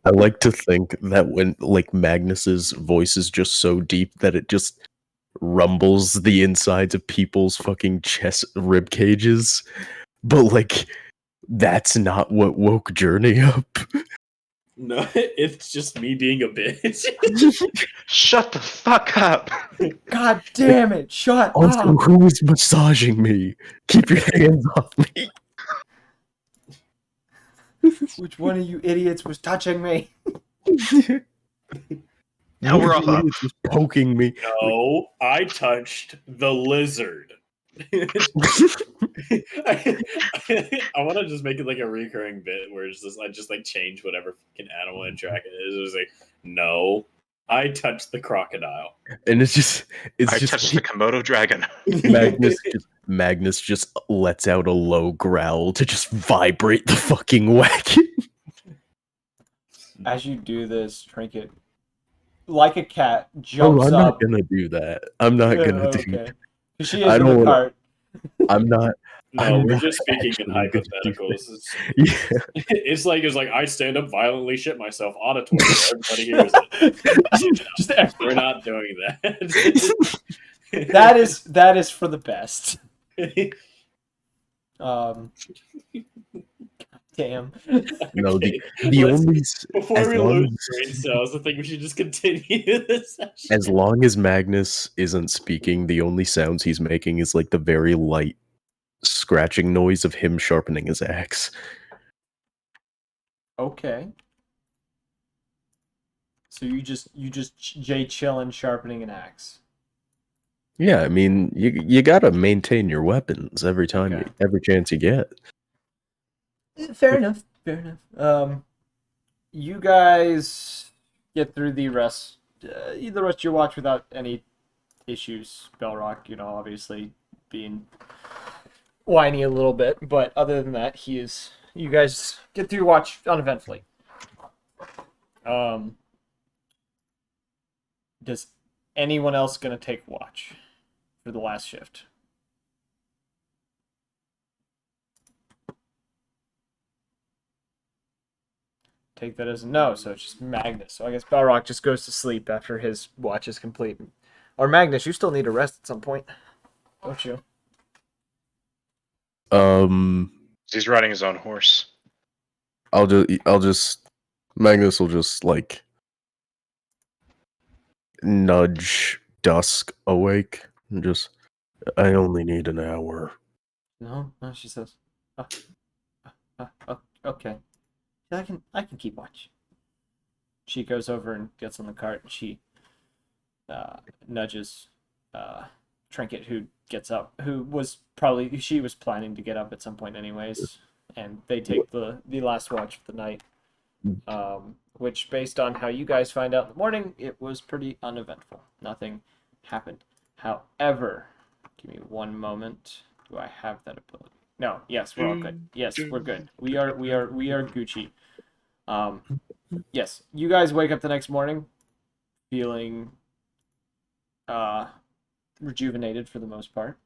I like to think that when like Magnus's voice is just so deep that it just rumbles the insides of people's fucking chest rib cages, but like that's not what woke Journey up. No, it's just me being a bitch. Shut the fuck up. God damn it! Shut Also, up! who is massaging me? Keep your hands off me. Which one of you idiots was touching me? Now we're all up. Just poking me. No, I touched the lizard. I want to just make it like a recurring bit where it's just I just like change whatever fucking animal and track it is. It was like, no, I touched the crocodile. And I touched the Komodo dragon. Magnus just lets out a low growl to just vibrate the fucking wagon. As you do this, Trinket, like a cat, jumps I'm up. not gonna do that. I'm not gonna do that. She is in the cart. I'm not. No, we're just speaking in hypotheticals. It's like I stand up, violently shit myself auditory, so everybody hears it. We're not doing that. that is for the best. Damn. No, Okay, the only before we lose brain cells, I think we should just continue this session. As long as Magnus isn't speaking, the only sounds he's making is like the very light scratching noise of him sharpening his axe. Okay. So you just Jay chillin' sharpening an axe. Yeah, I mean you gotta maintain your weapons every time, every chance you get. Fair enough. You guys get through the rest of your watch without any issues. Belrock, obviously being whiny a little bit, but other than that, you guys get through your watch uneventfully. Does anyone else gonna take watch for the last shift? Take that as a no, so it's just Magnus. So I guess Balrog just goes to sleep after his watch is complete. Or Magnus, you still need to rest at some point, don't you? He's riding his own horse. Magnus will just like nudge Dusk awake and just, I only need an hour. No, she says. Okay. I can keep watch. She goes over and gets on the cart and she nudges Trinket, who gets up, she was planning to get up at some point anyways, and they take the last watch of the night, which, based on how you guys find out in the morning, it was pretty uneventful. Nothing happened. However, give me one moment. Do I have that ability? No. Yes, we're all good. Yes, we're good. We are Gucci. Yes, you guys wake up the next morning feeling rejuvenated for the most part.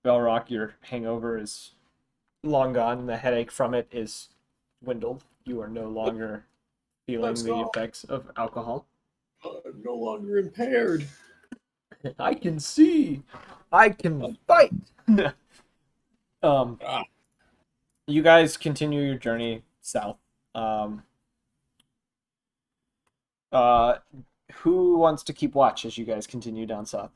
Belrock, your hangover is long gone, and the headache from it is dwindled. You are no longer feeling the effects of alcohol. I'm no longer impaired. I can see. I can fight. You guys continue your journey south. Who wants to keep watch as you guys continue down south?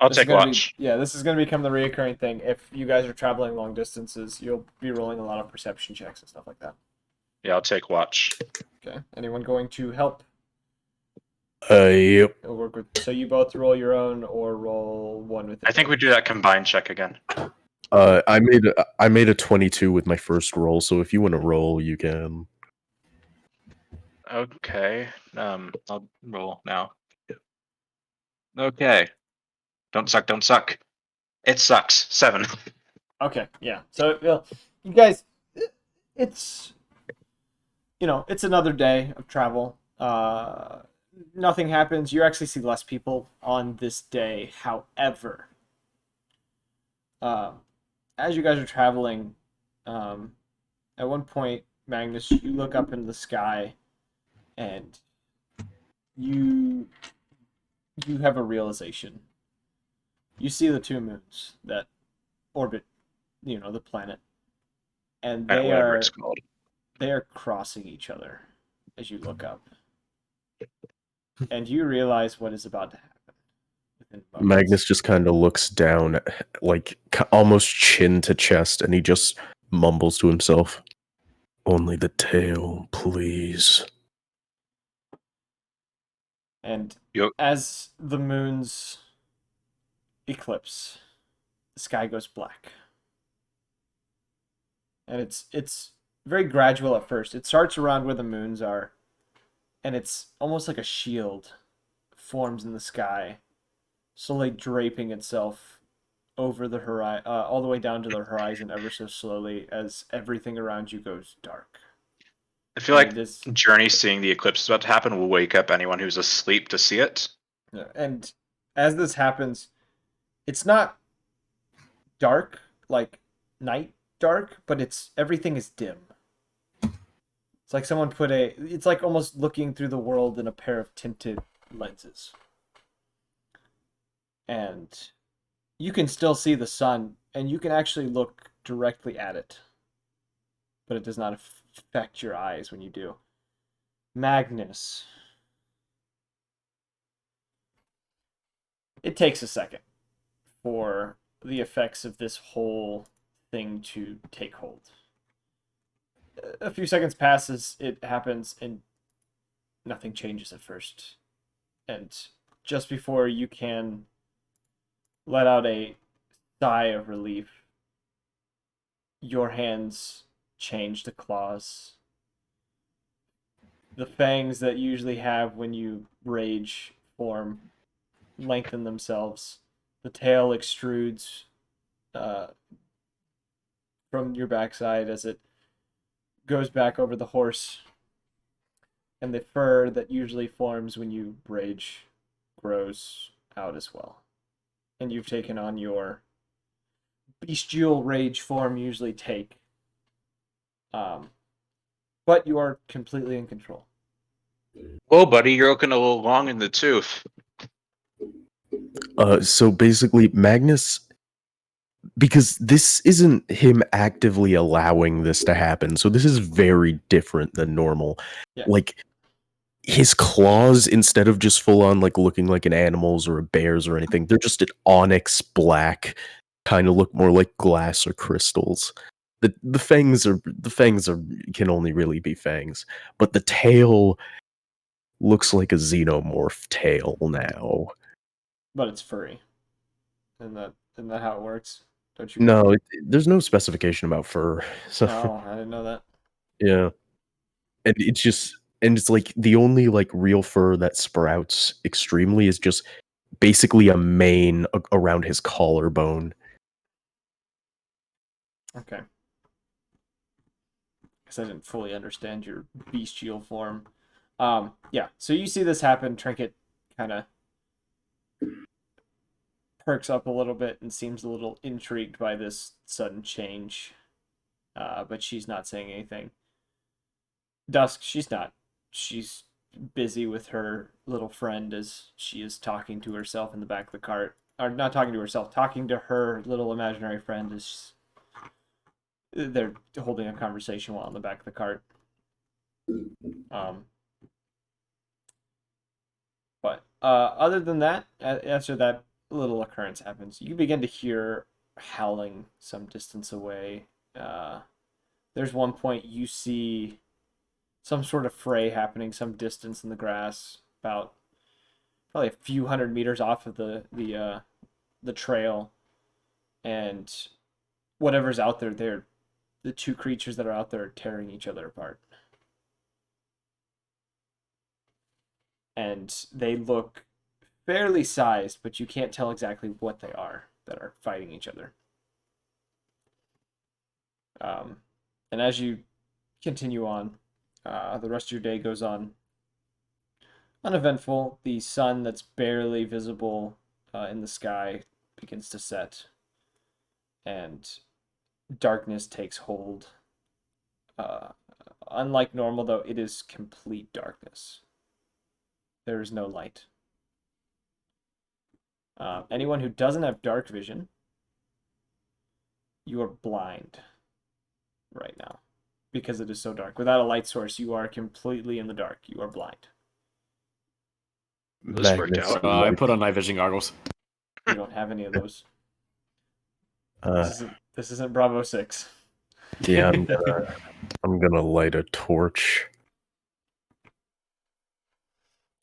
I'll take watch. This is going to become the reoccurring thing. If you guys are traveling long distances, you'll be rolling a lot of perception checks and stuff like that. Yeah, I'll take watch. Okay. Anyone going to help? Yep. So you both roll your own or roll one with it? I think we do that combined check again. I made a 22 with my first roll, so if you want to roll, you can. Okay. I'll roll now. Okay. Don't suck. It sucks. 7. Okay, yeah. So, you guys, it's another day of travel. Nothing happens. You actually see less people on this day. However, as you guys are traveling, at one point, Magnus, you look up into the sky, and you have a realization. You see the 2 moons that orbit, the planet, and they are crossing each other as you look up, and you realize what is about to happen within moments. Magnus just kind of looks down, like almost chin to chest, and he just mumbles to himself, "Only the tail, please." And as the moons eclipse, the sky goes black. And it's very gradual at first. It starts around where the moons are, and it's almost like a shield forms in the sky, slowly draping itself over the horizon, all the way down to the horizon, ever so slowly, as everything around you goes dark. I feel like Journey seeing the eclipse is about to happen will wake up anyone who's asleep to see it. And as this happens, it's not dark, like night dark, but everything is dim. It's like someone it's like almost looking through the world in a pair of tinted lenses. And you can still see the sun, and you can actually look directly at it. But it does not affect your eyes when you do. Magnus. It takes a second for the effects of this whole thing to take hold. A few seconds passes, it happens, and nothing changes at first. And just before you can let out a sigh of relief, your hands change to claws. The fangs that you usually have when you rage form, lengthen themselves. The tail extrudes from your backside as it goes back over the horse. And the fur that usually forms when you rage grows out as well. And you've taken on your bestial rage form you usually take. But you are completely in control. Whoa, buddy, you're looking a little long in the tooth. So basically, Magnus, because this isn't him actively allowing this to happen, so this is very different than normal. Yeah. Like, his claws, instead of just full on like looking like an animal's or a bear's or anything, they're just an onyx black, kind of look more like glass or crystals. The fangs can only really be fangs, but the tail looks like a xenomorph tail now. But it's furry. Isn't that how it works? Don't you? No, there's no specification about fur. So Oh, I didn't know that. yeah, and it's like the only like real fur that sprouts extremely is just basically a mane around his collarbone. Okay. Because I didn't fully understand your bestial form. Yeah. So you see this happen. Trinket kind of perks up a little bit and seems a little intrigued by this sudden change. But she's not saying anything. Dusk, she's not. She's busy with her little friend as she is talking to herself in the back of the cart. Or not talking to herself, talking to her little imaginary friend as they're holding a conversation while in the back of the cart. But other than that, after that little occurrence happens, you begin to hear howling some distance away. There's one point you see some sort of fray happening some distance in the grass, about probably a few hundred meters off of the trail, and whatever's out there, the two creatures that are out there are tearing each other apart. And they look fairly sized, but you can't tell exactly what they are that are fighting each other. And as you continue on, the rest of your day goes on uneventful. The sun that's barely visible in the sky begins to set, and darkness takes hold. Unlike normal, though, it is complete darkness. There is no light. Anyone who doesn't have dark vision, you are blind right now because it is so dark. Without a light source, you are completely in the dark. You are blind. This worked out. I put on night vision goggles. You don't have any of those. Uh, This isn't Bravo 6. yeah, I'm gonna light a torch.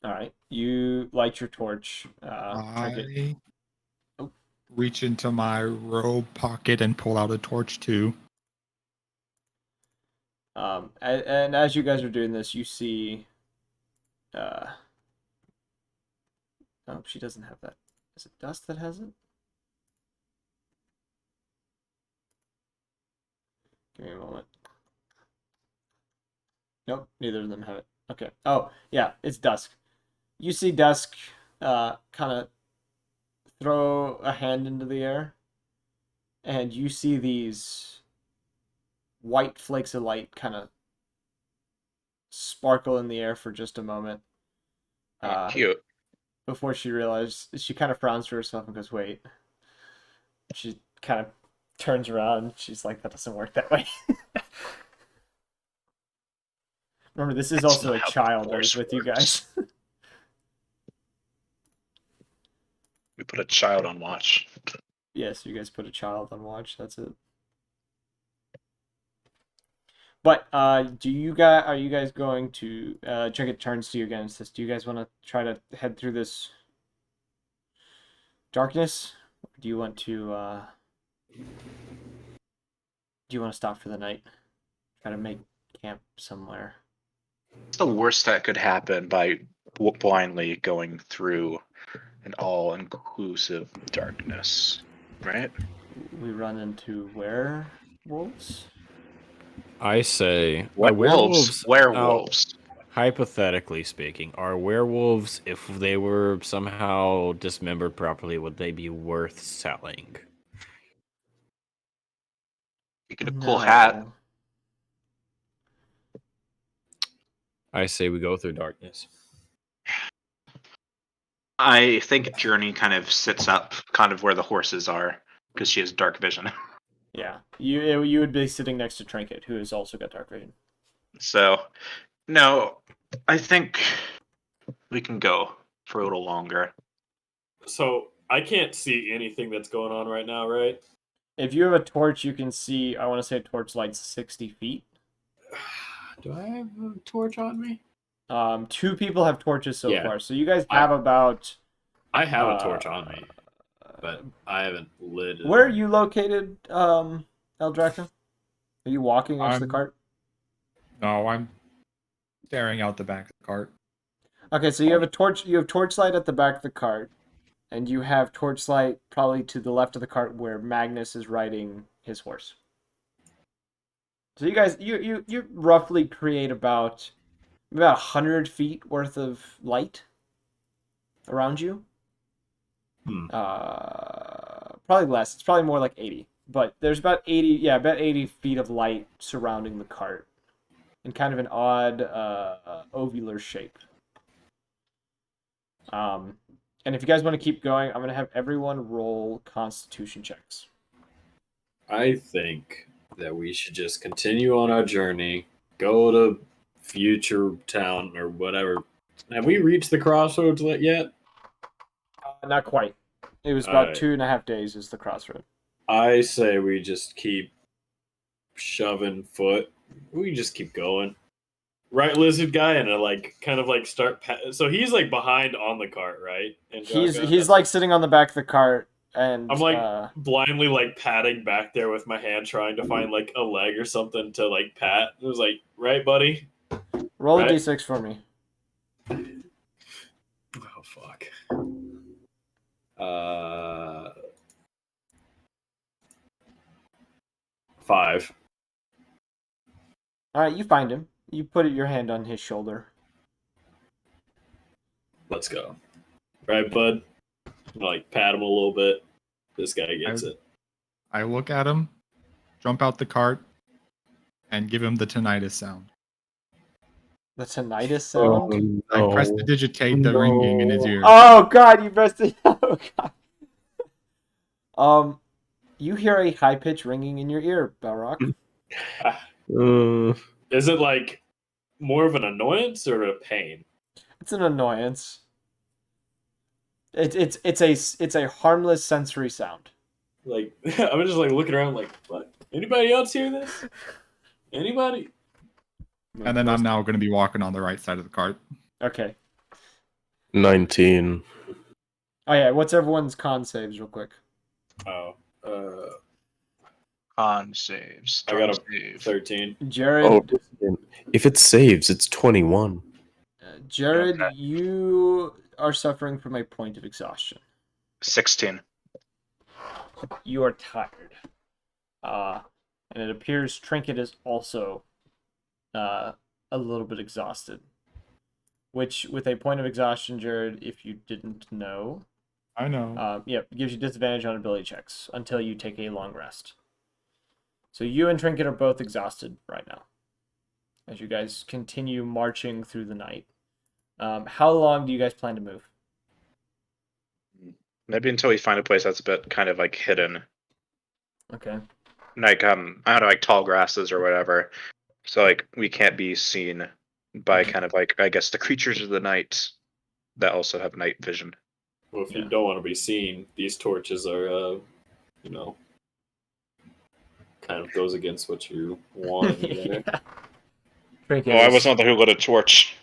All right, you light your torch. I reach into my robe pocket and pull out a torch too. And as you guys are doing this, you see. Oh, she doesn't have that. Is it Dust that has it? Give me a moment. Nope, neither of them have it. Okay. Oh, yeah, it's Dusk. You see Dusk kind of throw a hand into the air, and you see these white flakes of light kind of sparkle in the air for just a moment. Cute. Before she realizes, she kind of frowns to herself and goes, wait. She kind of turns around and she's like, that doesn't work that way. Remember, this is That's also a not how child that Force is with you works. guys. We put a child on watch. Yes, you guys put a child on watch. That's it. But are you guys going to Trinket turns to you again and says, do you guys want to try to head through this darkness? Or do you want to stop for the night? Try to make camp somewhere. What's the worst that could happen by blindly going through an all-inclusive darkness, right? We run into werewolves? I say, What are werewolves? Werewolves. Now, hypothetically speaking, are werewolves, if they were somehow dismembered properly, would they be worth selling? You get a cool hat. I say we go through darkness. I think Journey kind of sits up kind of where the horses are because she has dark vision. Yeah, you would be sitting next to Trinket, who has also got dark vision. So, no, I think we can go for a little longer. So I can't see anything that's going on right now, right? If you have a torch, you can see. I want to say a torch lights 60 feet. Do I have a torch on me? 2 people have torches so Yeah. far, so you guys have about. I have a torch on me, but I haven't lit it. Where are you located, Eldraka? Are you walking next to the I'm- cart? No, I'm staring out the back of the cart. Okay, so you have a torch. You have torchlight at the back of the cart, and you have torchlight probably to the left of the cart where Magnus is riding his horse. So you guys, you roughly create about 100 feet worth of light around you. Probably less. It's probably more like 80. But there's about 80 feet of light surrounding the cart in kind of an odd ovular shape. And if you guys want to keep going, I'm going to have everyone roll constitution checks. I think that we should just continue on our journey, go to future town or whatever. Have we reached the crossroads yet? Not quite. It was about Alright. 2.5 days is the crossroad. I say we just keep shoving foot. We just keep going. Right, lizard guy, and kind of start. So he's like behind on the cart, right? And He's like sitting on the back of the cart, and I'm like blindly like patting back there with my hand, trying to find like a leg or something to like pat. It was like, right, buddy? roll right? a d6 for me. Oh fuck. 5. All right, you find him. You put your hand on his shoulder. Let's go. Right, bud? Like pat him a little bit. This guy gets it. I look at him, jump out the cart, and give him the tinnitus sound. The tinnitus sound? I press to digitate the ringing in his ear. Oh god, you pressed it. Oh god. You hear a high pitched ringing in your ear, Balrock. Is it like more of an annoyance or a pain? It's an annoyance. It's a harmless sensory sound. Like I'm just like looking around like, what? Anybody else hear this? Anybody? And then I'm now going to be walking on the right side of the cart. Okay. 19. Oh yeah, what's everyone's con saves real quick? Oh. Con saves. I got a save. 13. Jared. Oh, if it saves, it's 21. Jared, Okay. you are suffering from a point of exhaustion. 16. You are tired. And it appears Trinket is also a little bit exhausted. Which, with a point of exhaustion, Jared, if you didn't know, I know. gives you disadvantage on ability checks until you take a long rest. So you and Trinket are both exhausted right now, as you guys continue marching through the night. How long do you guys plan to move? Maybe until we find a place that's a bit kind of like hidden. Okay. Like I don't know, like tall grasses or whatever. So like we can't be seen by kind of like I guess the creatures of the night that also have night vision. Well, if you don't want to be seen, these torches are kind of goes against what you want. Trinket I is- was not the who lit a torch.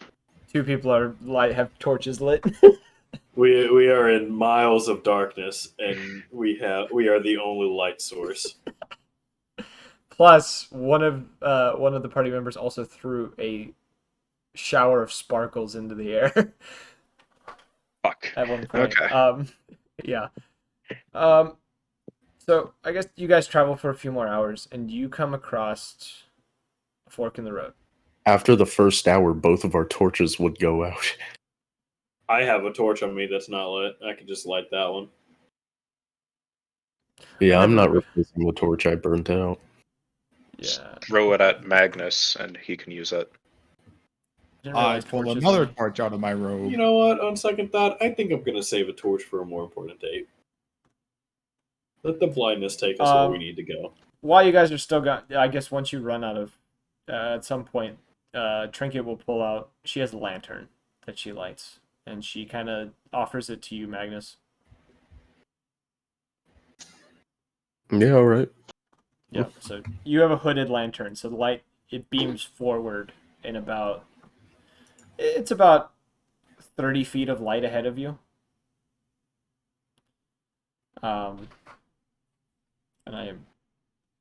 2 people have torches lit. We are in miles of darkness, and we are the only light source. Plus, one of the party members also threw a shower of sparkles into the air. Fuck. At one point. Okay. Yeah. So I guess you guys travel for a few more hours, and you come across a fork in the road. After the first hour, both of our torches would go out. I have a torch on me that's not lit. I can just light that one. Yeah, I'm not replacing the torch I burnt out. Yeah. Throw it at Magnus, and he can use it. I pull another torch out of my robe. You know what? On second thought, I think I'm gonna save a torch for a more important date. Let the blindness take us where we need to go. While you guys are still I guess once you run out of, at some point, Trinket will pull out. She has a lantern that she lights, and she kind of offers it to you, Magnus. Yeah, all right. Yeah. So you have a hooded lantern, so the light it beams forward in about It's about 30 feet of light ahead of you. And I am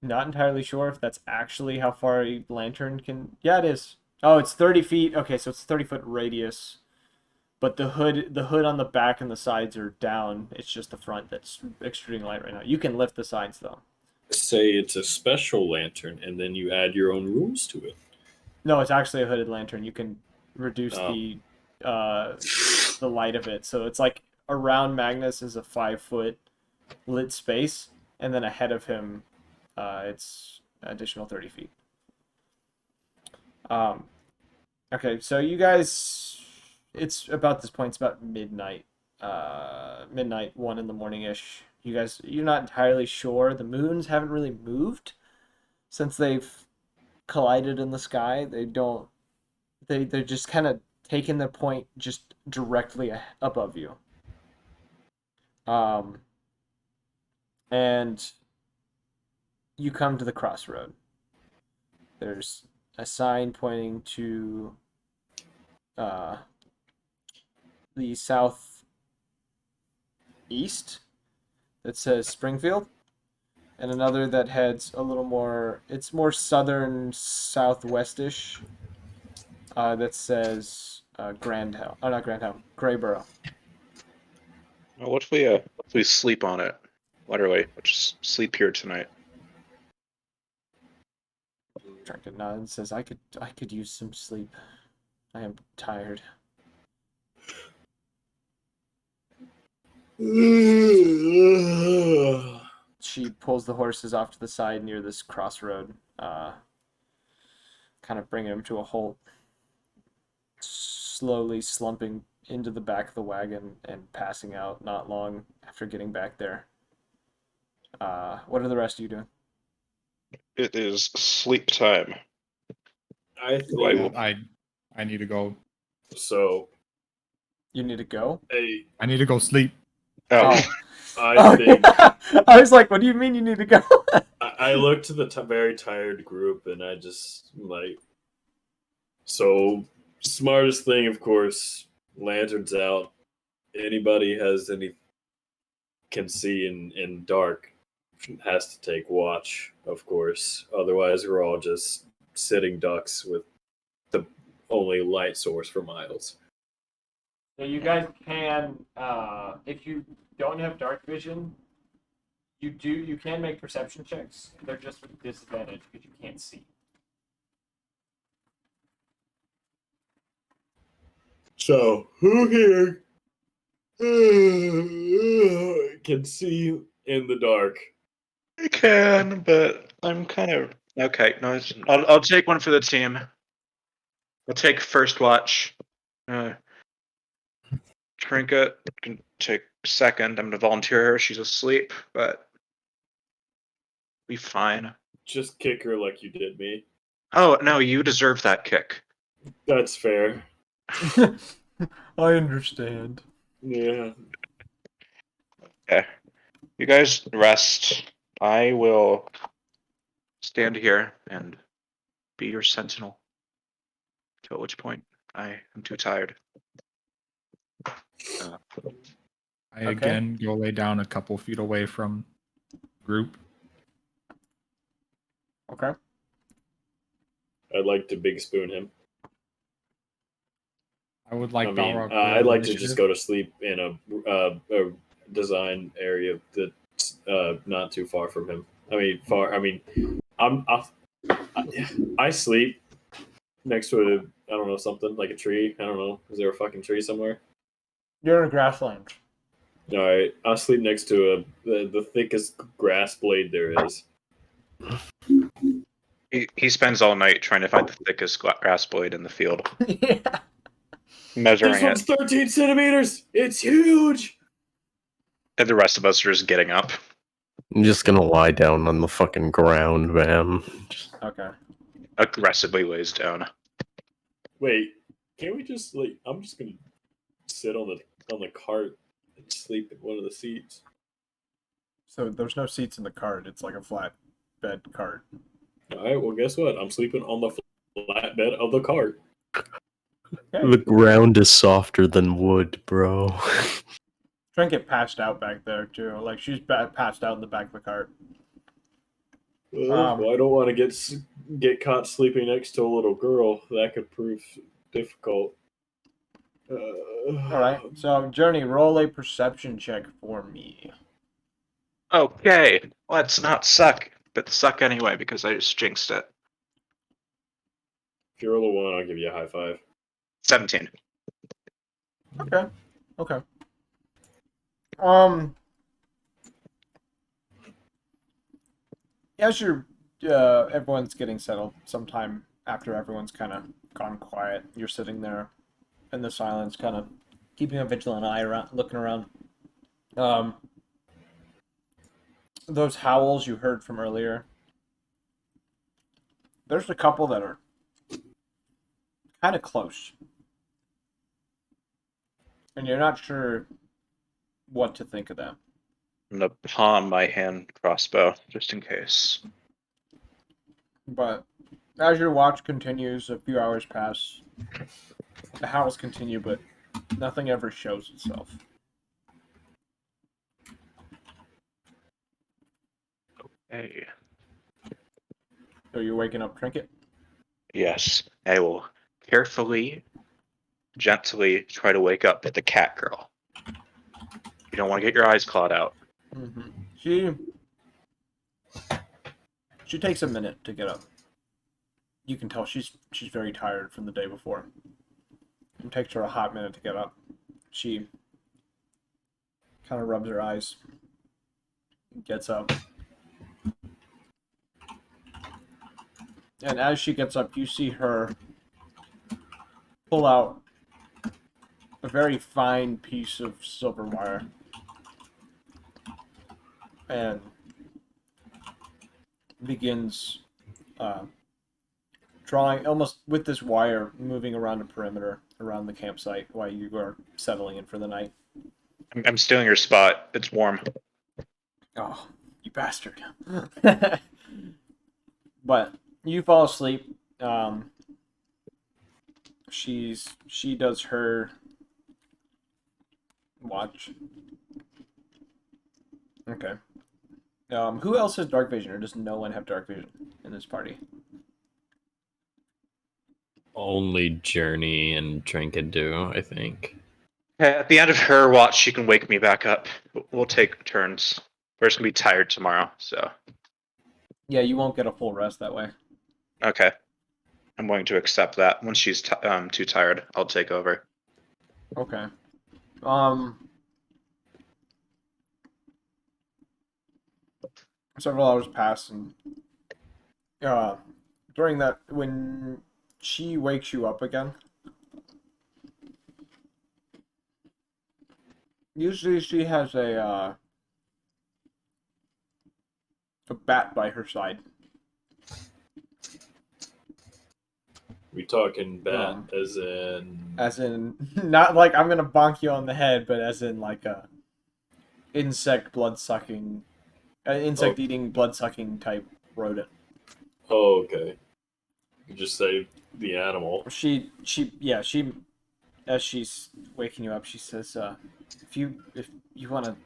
not entirely sure if that's actually how far a lantern can. Yeah, it is. Oh, it's 30 feet. Okay, so it's 30-foot radius. But the hood on the back and the sides are down. It's just the front that's extruding light right now. You can lift the sides though. Say it's a special lantern, and then you add your own rules to it. No, it's actually a hooded lantern. You can reduce the light of it. So it's like around Magnus is a 5-foot lit space, and then ahead of him, it's additional 30 feet. Okay, so you guys, it's about this point. It's about midnight, 1 in the morning ish. You guys, you're not entirely sure. The moons haven't really moved since they've collided in the sky. They're just kind of taking their point just directly above you. And you come to the crossroad. There's a sign pointing to the southeast that says Springfield, and another that heads a little more, it's more southern southwestish, that says Grand Hill. Oh, not Grand Hill, Grayboro. Well, what if we sleep on it? Literally, we'll just sleep here tonight. Trinket nods and says, I could use some sleep. I am tired. She pulls the horses off to the side near this crossroad, kind of bringing them to a halt, slowly slumping into the back of the wagon and passing out not long after getting back there. What are the rest of you doing? It is sleep time. I think I need to go. so. You need to go? I need to go sleep. Oh, I think I was like, what do you mean you need to go? I looked to the very tired group, and I just like. So smartest thing, of course, lanterns out. Anybody can see in dark has to take watch, of course. Otherwise, we're all just sitting ducks with the only light source for miles. So you guys can, if you don't have dark vision, you can make perception checks. They're just with disadvantage because you can't see. So who here can see in the dark? I can, but I'm kind of okay. No, I'll take one for the team. I'll take first watch. Trinket can take second. I'm gonna volunteer her. She's asleep, but be fine. Just kick her like you did me. Oh no, you deserve that kick. That's fair. I understand. Yeah. Okay, you guys rest. I will stand here and be your sentinel. Till which point I am too tired. I again go lay down a couple feet away from group. Okay. I'd like to big spoon him. I would like Balrog. I'd like to just go to sleep in a design area that's not too far from him. I sleep next to I don't know, something like a tree. I don't know. Is there a fucking tree somewhere? You're in a grassland. All right, I'll sleep next to the thickest grass blade there is. He spends all night trying to find the thickest grass blade in the field. Yeah. Measuring This one's it. 13 centimeters. It's huge. And the rest of us are just getting up. I'm just gonna lie down on the fucking ground, man. Okay. Aggressively lays down. Wait, can't we just I'm just gonna sit on the cart and sleep in one of the seats. So there's no seats in the cart. It's like a flat bed cart. All right. Well, guess what? I'm sleeping on the flat bed of the cart. Okay. The ground is softer than wood, bro. Trinket passed out back there too. Like she's passed out in the back of the cart. Well, I don't want to get caught sleeping next to a little girl. That could prove difficult. All right. So, Journey, roll a perception check for me. Okay, let's not suck, but suck anyway because I just jinxed it. If you roll a 1, I'll give you a high five. 17. Okay. Okay. As you're, everyone's getting settled, sometime after everyone's kind of gone quiet, you're sitting there in the silence, kind of keeping a vigilant eye around, looking around. Those howls you heard from earlier, there's a couple that are kind of close. And you're not sure what to think of them. I'm gonna pawn my hand crossbow just in case. But as your watch continues, a few hours pass. The howls continue, but nothing ever shows itself. Hey. So you're waking up Trinket? Yes, I will carefully, gently try to wake up the cat girl. You don't want to get your eyes clawed out. Mm-hmm. She takes a minute to get up. You can tell she's very tired from the day before. It takes her a hot minute to get up. She kind of rubs her eyes, gets up. And as she gets up, you see her pull out a very fine piece of silver wire and begins drawing, almost with this wire, moving around a perimeter around the campsite while you are settling in for the night. I'm stealing your spot. It's warm. Oh, you bastard. But you fall asleep. She does her watch. Okay. Who else has dark vision, or does no one have dark vision in this party? Only Journey and Trinket do, I think. At the end of her watch, she can wake me back up. We'll take turns. We're just gonna be tired tomorrow, so. Yeah, you won't get a full rest that way. Okay. I'm willing to accept that. Once she's too tired, I'll take over. Okay. Several hours pass, and during that, when she wakes you up again, usually she has a bat by her side. We talking bat as in not like I'm gonna bonk you on the head, but as in like a insect eating blood sucking type rodent. Oh, okay. You just say the animal. She as she's waking you up, she says, if you want to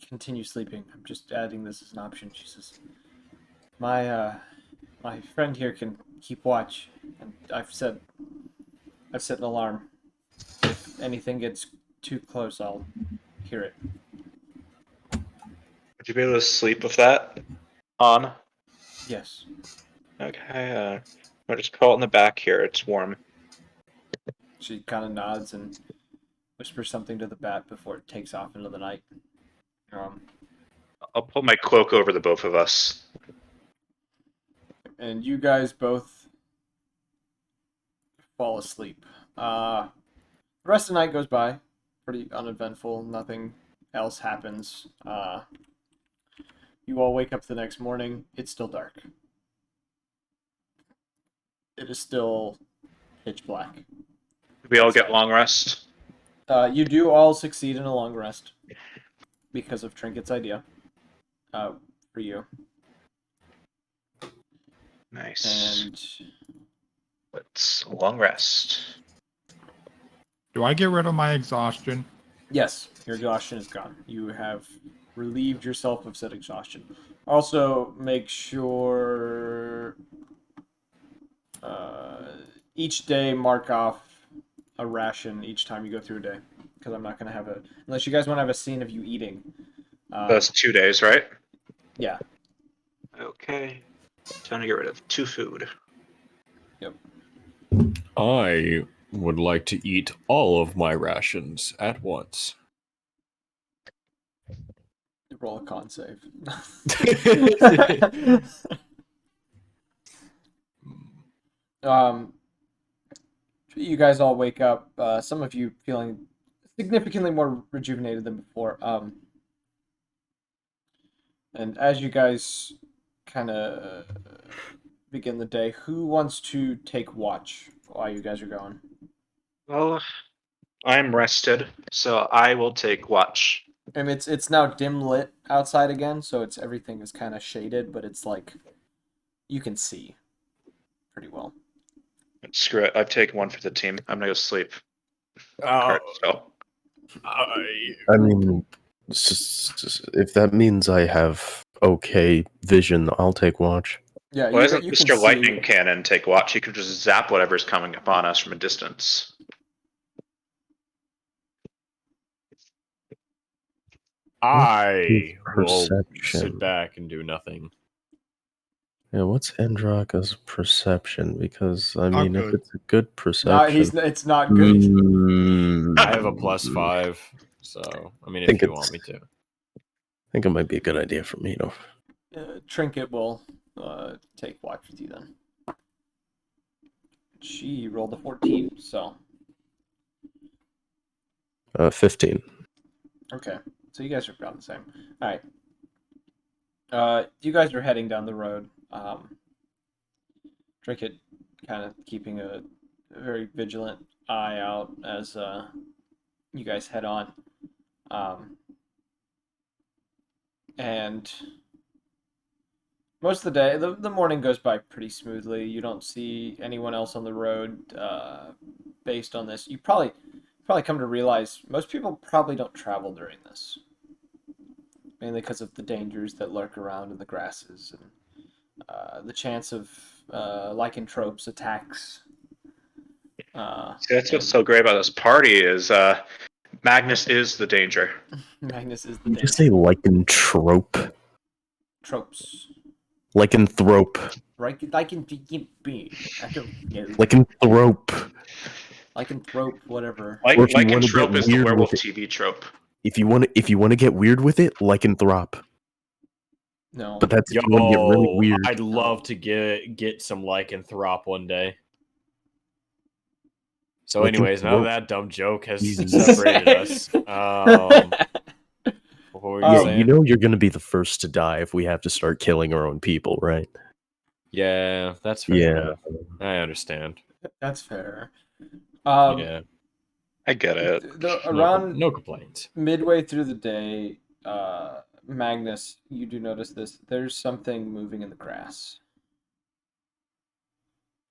continue sleeping, I'm just adding this as an option. She says, my friend here can keep watch, and I've set an alarm. If anything gets too close, I'll hear it. Would you be able to sleep with that on? Yes. Okay, I'll just call it in the back here. It's warm. She kind of nods and whispers something to the bat before it takes off into the night. I'll pull my cloak over the both of us. And you guys both fall asleep. The rest of the night goes by, pretty uneventful. Nothing else happens. You all wake up the next morning. It's still dark. It is still pitch black. We all get long rest. You do all succeed in a long rest because of Trinket's idea. For you. Nice. And Let's long rest. Do I get rid of my exhaustion? Yes, your exhaustion is gone. You have relieved yourself of said exhaustion. Also, make sure each day mark off a ration each time you go through a day, because I'm not going to have a unless you guys want to have a scene of you eating. That's 2 days, right? Yeah. Okay. Time to get rid of 2 food. Yep. I would like to eat all of my rations at once. Roll a con save. You guys all wake up. Some of you feeling significantly more rejuvenated than before. And as you guys kind of begin the day, who wants to take watch while you guys are going? Well, I'm rested, so I will take watch. And it's now dim lit outside again, so it's everything is kind of shaded, but it's like you can see pretty well. Screw it. I've taken one for the team. I'm gonna go sleep. Oh, So. I mean, if that means I have okay vision, I'll take watch. Yeah, Why doesn't you can Mr. Lightning see. Cannon take watch? He could just zap whatever's coming upon us from a distance. I will Perception. sit back and do nothing. Yeah, what's Andraka's perception? Because I Not mean, if good. it's a good perception, It's not good. I have a +5, so I mean, if you want me to. I think it might be a good idea for me to. Trinket will take watch with you then. She rolled a 14, so 15. okay. So you guys are about the same. All right. You guys are heading down the road. Trinket kind of keeping a very vigilant eye out as you guys head on. And most of the day, the morning goes by pretty smoothly. You don't see anyone else on the road. Based on this, you probably come to realize most people probably don't travel during this, mainly because of the dangers that lurk around in the grasses and the chance of lycanthropes attacks. See, that's what's so great about this party is Magnus is the danger. Magnus is the Did you danger. say lycanthrope? Tropes. Lycanthrope. Lycanthrope. I don't know. Lycanthrope. Lycanthrope, whatever. Or if you wanna get Lycanthrope is the weird werewolf with it. TV trope. If you want to get weird with it, lycanthrope. No. But that's if you want to get really Yo, weird. I'd love to get some lycanthrop one day. So, anyways, now that dumb joke has Jesus. separated us. What were you Yeah, saying? you know you're gonna be the first to die if we have to start killing our own people, right? Yeah, that's fair Yeah. enough. I understand. That's fair. Yeah, I get it. Around no complaints. midway through the day, Magnus, you do notice this. There's something moving in the grass.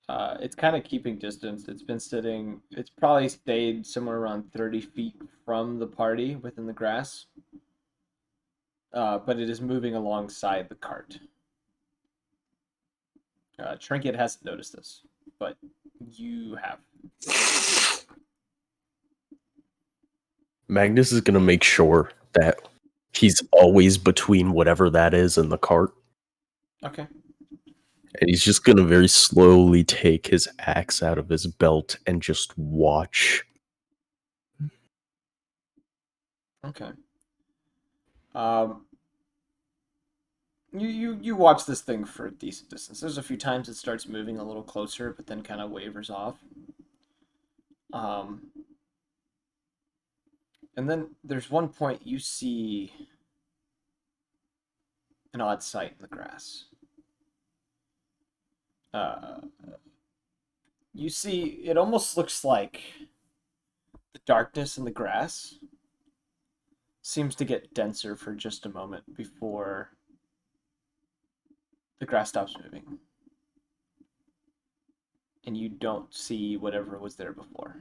It's kind of keeping distance. It's been sitting. It's probably stayed somewhere around 30 feet from the party within the grass. But it is moving alongside the cart. Trinket hasn't noticed this, but you have. Magnus is gonna make sure that he's always between whatever that is and the cart. Okay. And he's just gonna very slowly take his axe out of his belt and just watch. Okay. You watch this thing for a decent distance. There's a few times it starts moving a little closer, but then kind of wavers off. And then there's one point you see an odd sight in the grass. You see, it almost looks like the darkness in the grass seems to get denser for just a moment before the grass stops moving. And you don't see whatever was there before.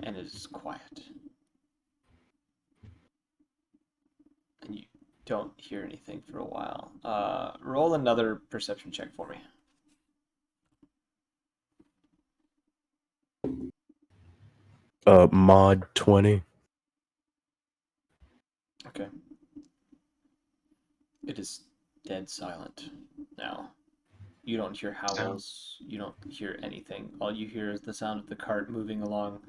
and it is quiet. And you don't hear anything for a while. Roll another perception check for me. Mod 20. Okay. It is dead silent now. You don't hear howls. You don't hear anything. All you hear is the sound of the cart moving along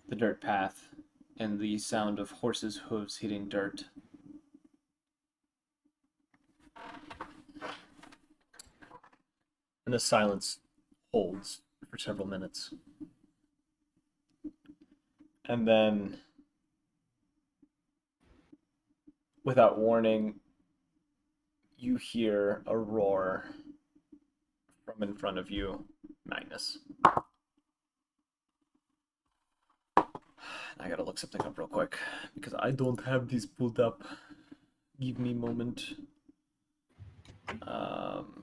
the dirt path and the sound of horses' hooves hitting dirt. And the silence holds for several minutes. And then, without warning, you hear a roar from in front of you, Magnus. I gotta look something up real quick, because I don't have these pulled up. Give me a moment.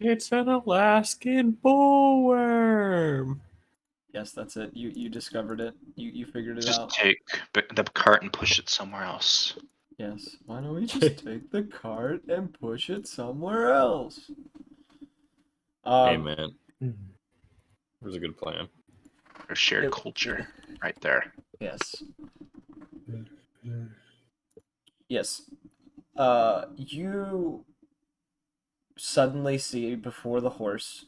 It's an Alaskan bullworm. Yes, that's it. You discovered it. You figured it Just out. take the cart and push it somewhere else. Yes. Why don't we just take the cart and push it somewhere else? Hey, man. There's a good plan. Or shared culture, right there. Yes. Yes. You suddenly see before the horse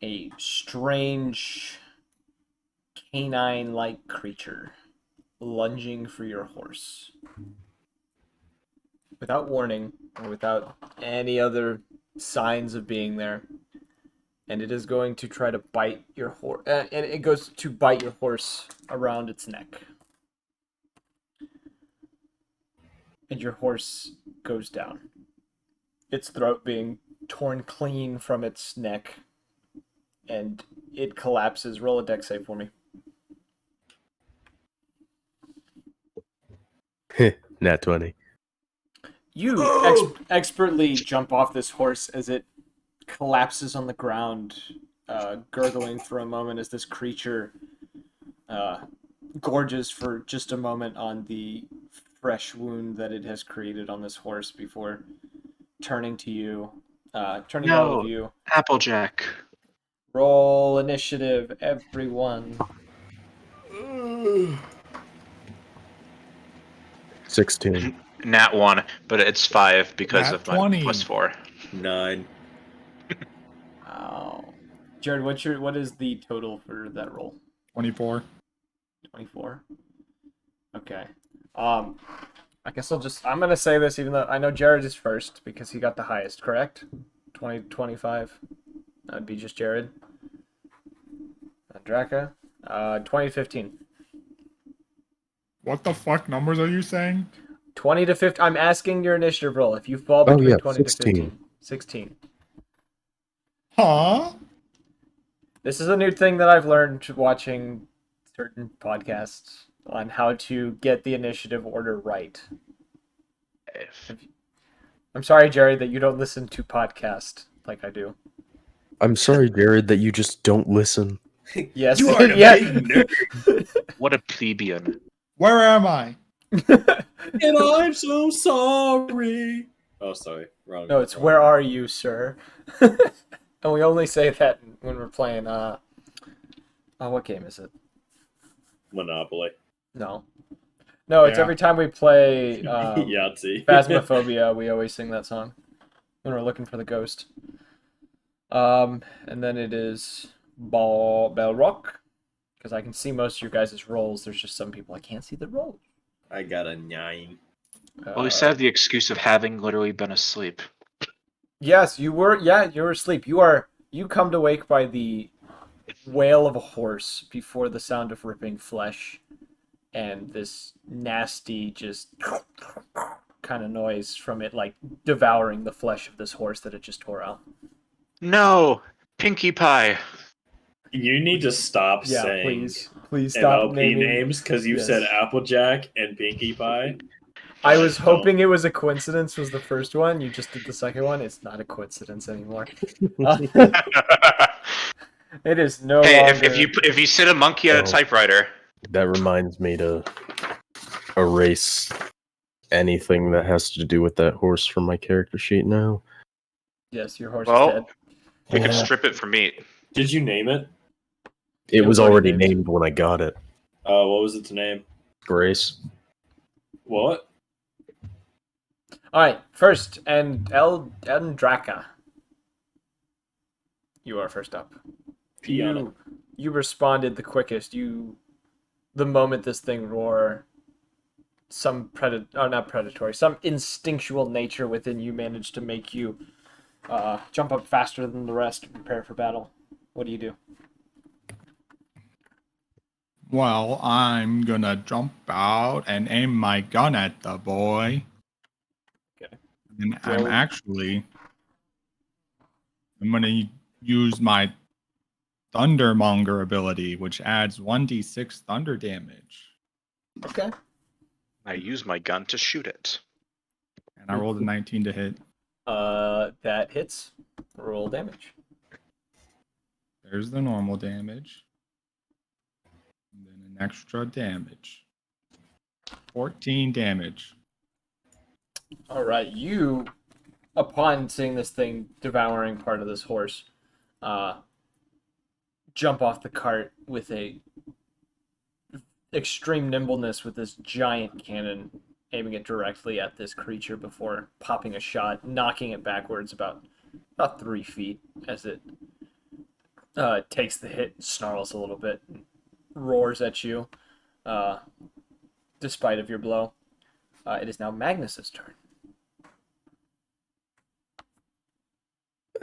a strange canine-like creature lunging for your horse. Without warning, or without any other signs of being there. And it is going to try to bite your horse. And it goes to bite your horse around its neck. And your horse goes down. Its throat being torn clean from its neck. And it collapses. Roll a dex save for me. Nat 20. You expertly jump off this horse as it collapses on the ground, gurgling for a moment as this creature gorges for just a moment on the fresh wound that it has created on this horse before turning to you, turning to all of you. Applejack. Roll initiative, everyone. 16. Nat 1, but it's 5 because Nat of my 20. +4. 9. Wow. Jared, what is the total for that roll? 24. 24. Okay. I guess I'm gonna say this even though I know Jared is first because he got the highest, correct? 25. That'd be just Jared. Draka. 20-15. What the fuck numbers are you saying? 20 to 15. I'm asking your initiative roll. If you fall between 20 16. to 15. 16. Huh? This is a new thing that I've learned watching certain podcasts on how to get the initiative order right. I'm sorry, Jerry, that you don't listen to podcasts like I do. I'm sorry, Jared, that you just don't listen. Yes. You are a yeah. big nerd. What a plebeian. Where am I? And I'm so sorry. Oh, sorry. Wrong. No, it's wrong. where are you, sir? And we only say that when we're playing, what game is it? Monopoly. No, it's Yeah. every time we play Yahtzee. Phasmophobia, we always sing that song when we're looking for the ghost. And then it is Balrock, because I can see most of your guys' rolls. There's just some people I can't see the rolls. I got a 9. Well, we said the excuse of having literally been asleep. Yes, you were. Yeah, you were asleep. You come to wake by the wail of a horse before the sound of ripping flesh and this nasty just kind of noise from it like devouring the flesh of this horse that it just tore out. No! Pinkie Pie! You need to stop Yeah, saying please stop MLP naming names because you Yes. said Applejack and Pinkie Pie. I was hoping it was a coincidence was the first one. You just did the second one. It's not a coincidence anymore. It is no Hey, longer. if you sit a monkey at a typewriter, that reminds me to erase anything that has to do with that horse from my character sheet now. Yes, your horse is dead. You can strip it for meat. Did you name it? It was already named when I got it. What was its name? Grace. What? All right, first, and Eldraka. You are first up. You responded the quickest. The moment this thing roar, some some instinctual nature within you managed to make you jump up faster than the rest to prepare for battle. What do you do? Well, I'm gonna jump out and aim my gun at the boy. Okay. And I'm gonna use my Thundermonger ability, which adds 1d6 thunder damage. Okay. I use my gun to shoot it. And I rolled a 19 to hit. That hits. Roll damage. There's the normal damage. And then an extra damage. 14 damage. All right, you, upon seeing this thing devouring part of this horse, jump off the cart with a extreme nimbleness with this giant cannon, aiming it directly at this creature before popping a shot, knocking it backwards about 3 feet as it takes the hit, snarls a little bit, and roars at you, despite of your blow. It is now Magnus's turn.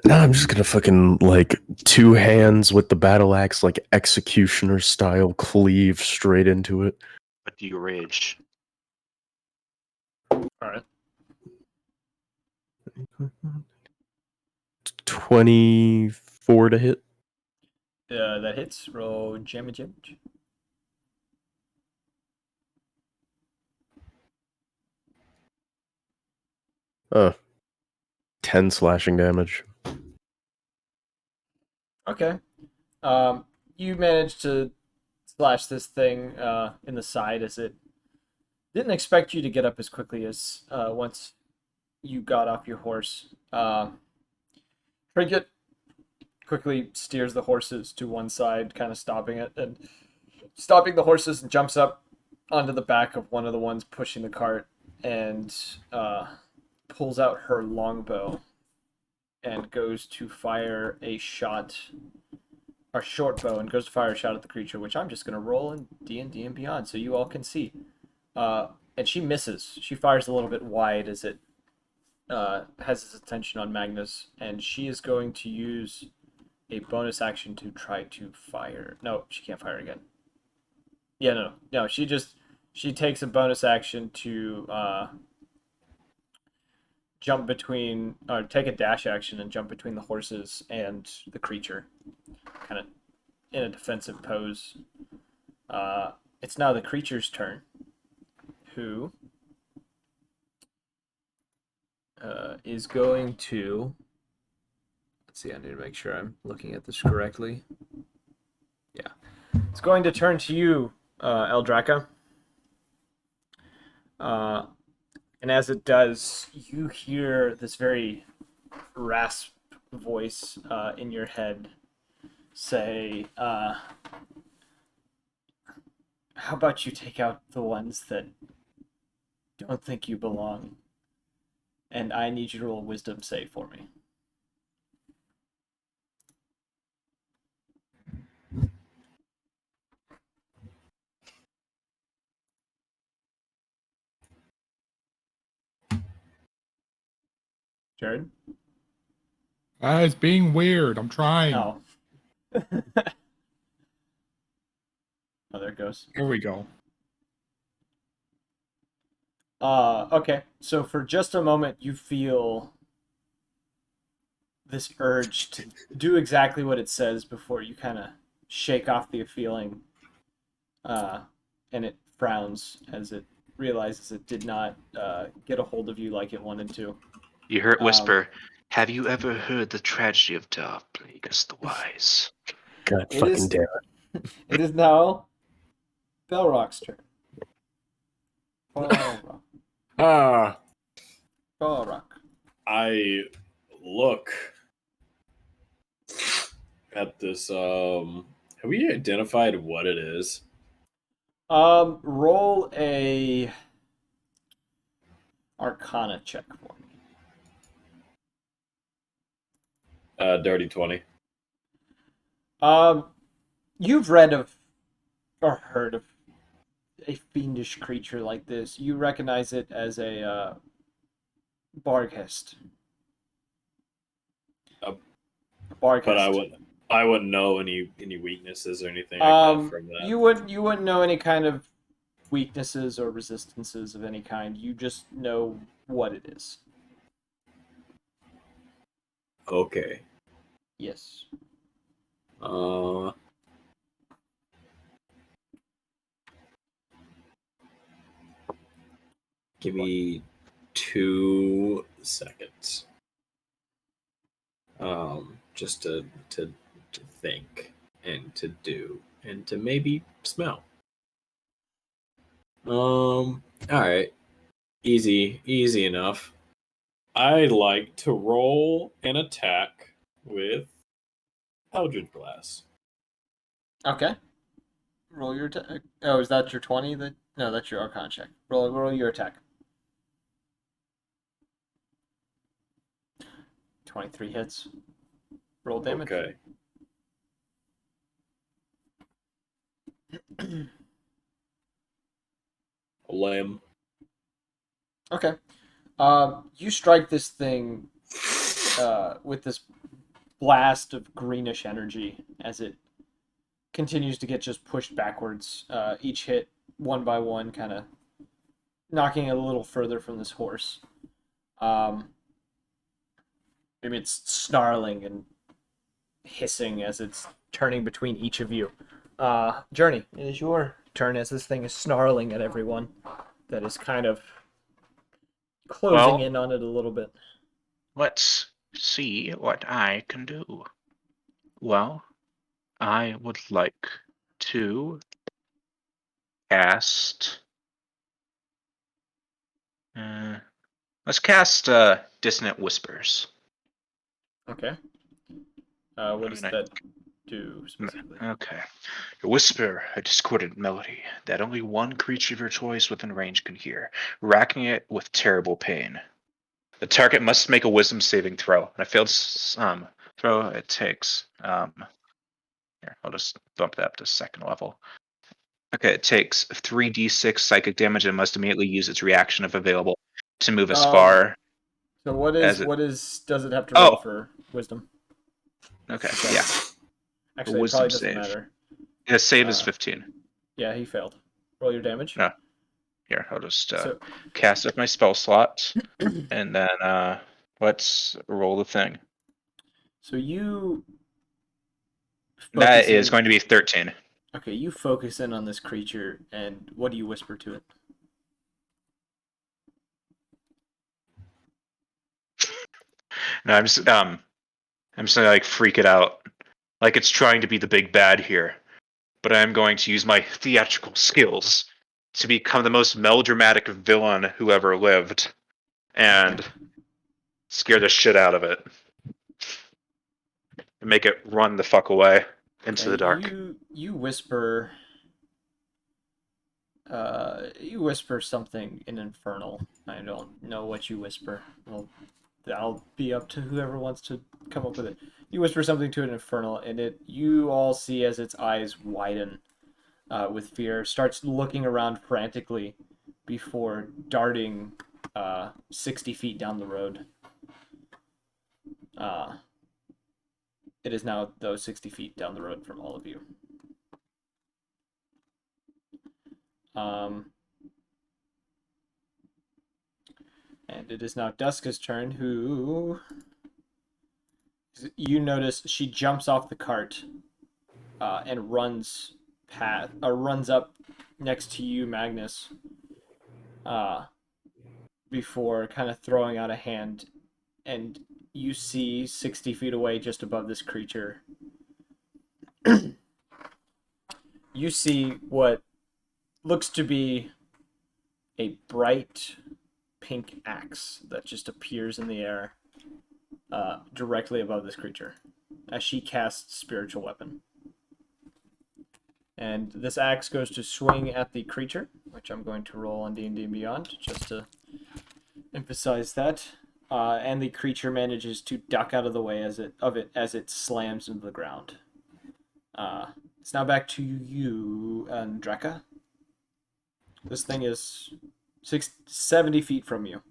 No, I'm just gonna fucking, like, two hands with the battle axe, like, executioner style, cleave straight into it. But do you rage? Alright. 24 to hit. That hits. Roll damage. 10 slashing damage. Okay. You managed to slash this thing in the side as it didn't expect you to get up as quickly as once you got off your horse. Trinket quickly steers the horses to one side, kind of stopping the horses, and jumps up onto the back of one of the ones pushing the cart and pulls out her longbow and goes to fire a short bow, and goes to fire a shot at the creature, which I'm just going to roll in D&D and Beyond so you all can see. And she misses. She fires a little bit wide as it has its attention on Magnus, and she is going to use a bonus action to try to fire. No, she can't fire again. Yeah, no. She takes a bonus action to jump between, or take a dash action and jump between the horses and the creature, kind of in a defensive pose. It's now the creature's turn, who is going to... Let's see, I need to make sure I'm looking at this correctly. Yeah. It's going to turn to you, Eldraka. And as it does, you hear this very rasp voice in your head say, how about you take out the ones that don't think you belong? And I need you to roll a wisdom save for me. Jared? It's being weird. I'm trying. Oh. Oh, there it goes. Here we go. Okay. So for just a moment, you feel this urge to do exactly what it says before you kind of shake off the feeling. And it frowns as it realizes it did not get a hold of you like it wanted to. You heard whisper, have you ever heard the tragedy of Dark Plagueis the Wise? God It fucking is- damn it. It is now Belrock's turn. Belrock. Ah, Belrock. I look at this. Have we identified what it is? Roll a Arcana check for me. Dirty 20. You've read of or heard of a fiendish creature like this. You recognize it as a Barghest. Uh, Barghest. But I wouldn't know any weaknesses or anything like that from that. You wouldn't know any kind of weaknesses or resistances of any kind. You just know what it is. Okay. Yes. Give me 2 seconds. Just to think and to do and to maybe smell. All right. Easy enough. I like to roll an attack with Eldritch Blast. Okay. Roll your attack. Oh, is that your 20? No, that's your Arcana check. Roll your attack. 23 hits. Roll damage. Okay. Limb. Okay. You strike this thing with this blast of greenish energy as it continues to get just pushed backwards. Each hit, one by one, kind of knocking it a little further from this horse. It's snarling and hissing as it's turning between each of you. Journey, it is your turn as this thing is snarling at everyone. That is kind of closing in on it a little bit. Let's see what I can do. Well, I would like to cast. Let's cast Dissonant Whispers. Okay. What does that do specifically? Okay. You whisper a discordant melody that only one creature of your choice within range can hear, racking it with terrible pain. The target must make a wisdom saving throw. And a failed throw, it takes. Here, I'll just bump that up to second level. Okay, it takes 3d6 psychic damage and must immediately use its reaction if available to move as far. So what does it have to roll for wisdom? Okay, yeah. Actually, it probably doesn't matter. Yeah, save is 15. Yeah, he failed. Roll your damage. No. Here, I'll just cast up my spell slot, and then let's roll the thing. So you. That is going to be 13. Okay, you focus in on this creature, and what do you whisper to it? No, I'm just gonna like freak it out, like it's trying to be the big bad here. But I am going to use my theatrical skills to become the most melodramatic villain who ever lived, and scare the shit out of it, and make it run the fuck away into the dark. You whisper. You whisper something in infernal. I don't know what you whisper. Well, that'll be up to whoever wants to come up with it. You whisper something to an infernal, and you all see as its eyes widen with fear, starts looking around frantically before darting 60 feet down the road. It is now, though, 60 feet down the road from all of you. And it is now Duska's turn, who... You notice she jumps off the cart and runs up next to you, Magnus, before kind of throwing out a hand, and you see 60 feet away, just above this creature, you see what looks to be a bright pink axe that just appears in the air directly above this creature as she casts spiritual weapon. And this axe goes to swing at the creature, which I'm going to roll on D&D Beyond just to emphasize that. And the creature manages to duck out of the way as it slams into the ground. It's now back to you, Dreka. This thing is 70 feet from you.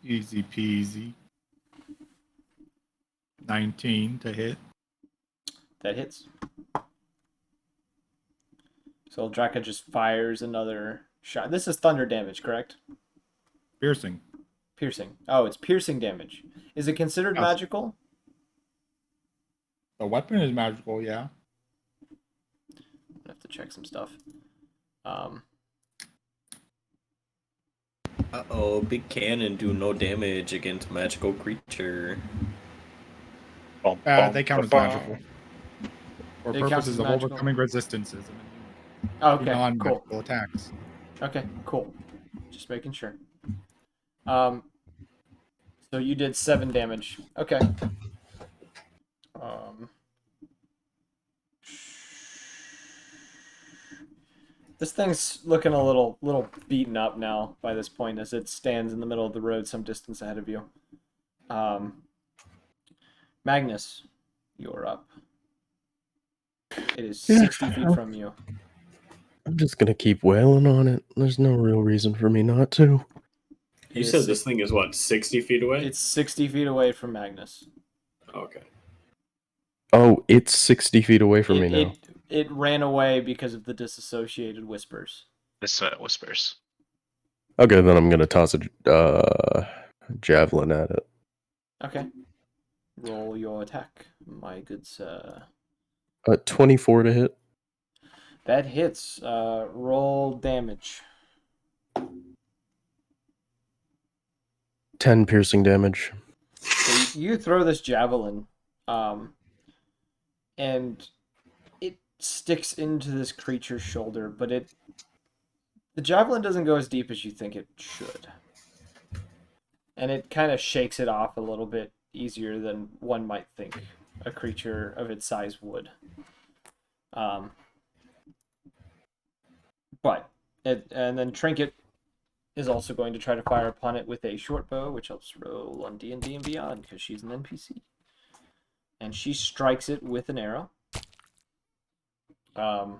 Easy peasy. 19 to hit. That hits. So Draka just fires another shot. This is thunder damage, correct? Piercing. Piercing. Oh, it's piercing damage. Is it considered Yes. magical? The weapon is magical, yeah. I have to check some stuff. Uh-oh, big cannon do no damage against magical creature. They count as magical. For They count purposes as of magical? overcoming resistances Okay, cool. non-magical attacks. Okay, cool. Just making sure. So you did 7 damage. Okay. This thing's looking a little beaten up now by this point as it stands in the middle of the road some distance ahead of you. Magnus, you're up. It is 60 feet from you. I'm just gonna keep wailing on it. There's no real reason for me not to. You said this thing is what, 60 feet away? It's 60 feet away from Magnus. Okay. Oh, it's 60 feet away from me now. It ran away because of the disassociated whispers. This whispers. Okay, then I'm gonna toss a javelin at it. Okay. Roll your attack, my good sir. 24 to hit. That hits. Roll damage. 10 piercing damage. So you throw this javelin, and it sticks into this creature's shoulder, but the javelin doesn't go as deep as you think it should. And it kind of shakes it off a little bit easier than one might think a creature of its size would. And then Trinket is also going to try to fire upon it with a short bow, which I'll just roll on D&D and Beyond because she's an NPC. And she strikes it with an arrow. And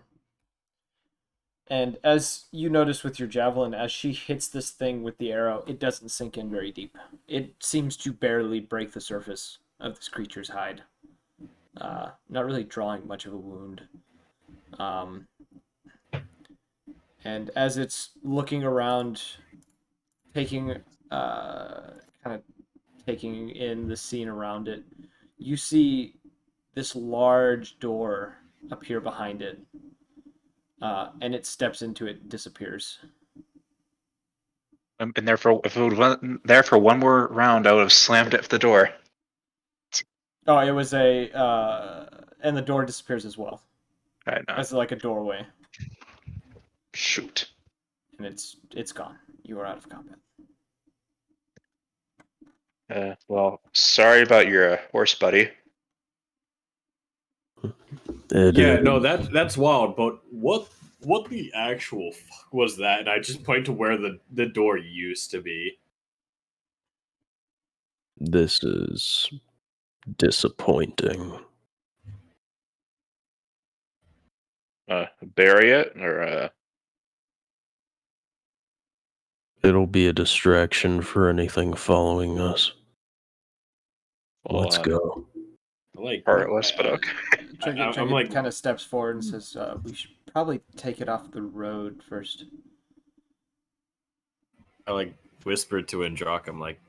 as you notice with your javelin, as she hits this thing with the arrow, it doesn't sink in very deep. It seems to barely break the surface of this creature's hide. Not really drawing much of a wound. And as it's looking around, taking in the scene around it, you see this large door appear behind it. And it steps into it and disappears. And therefore, if it would went there for one more round, I would have slammed it for the door. Oh, it was and the door disappears as well. I know. As like a doorway. Shoot. And it's gone. You are out of combat. Well, sorry about your horse, buddy. That's wild. But what the actual fuck was that? And I just point to where the door used to be. This is disappointing. Bury it, or It'll be a distraction for anything following us. Let's go. Like heartless, but okay. Trinket kind of steps forward and says, "We should probably take it off the road first." I whispered to Indrak, I'm like,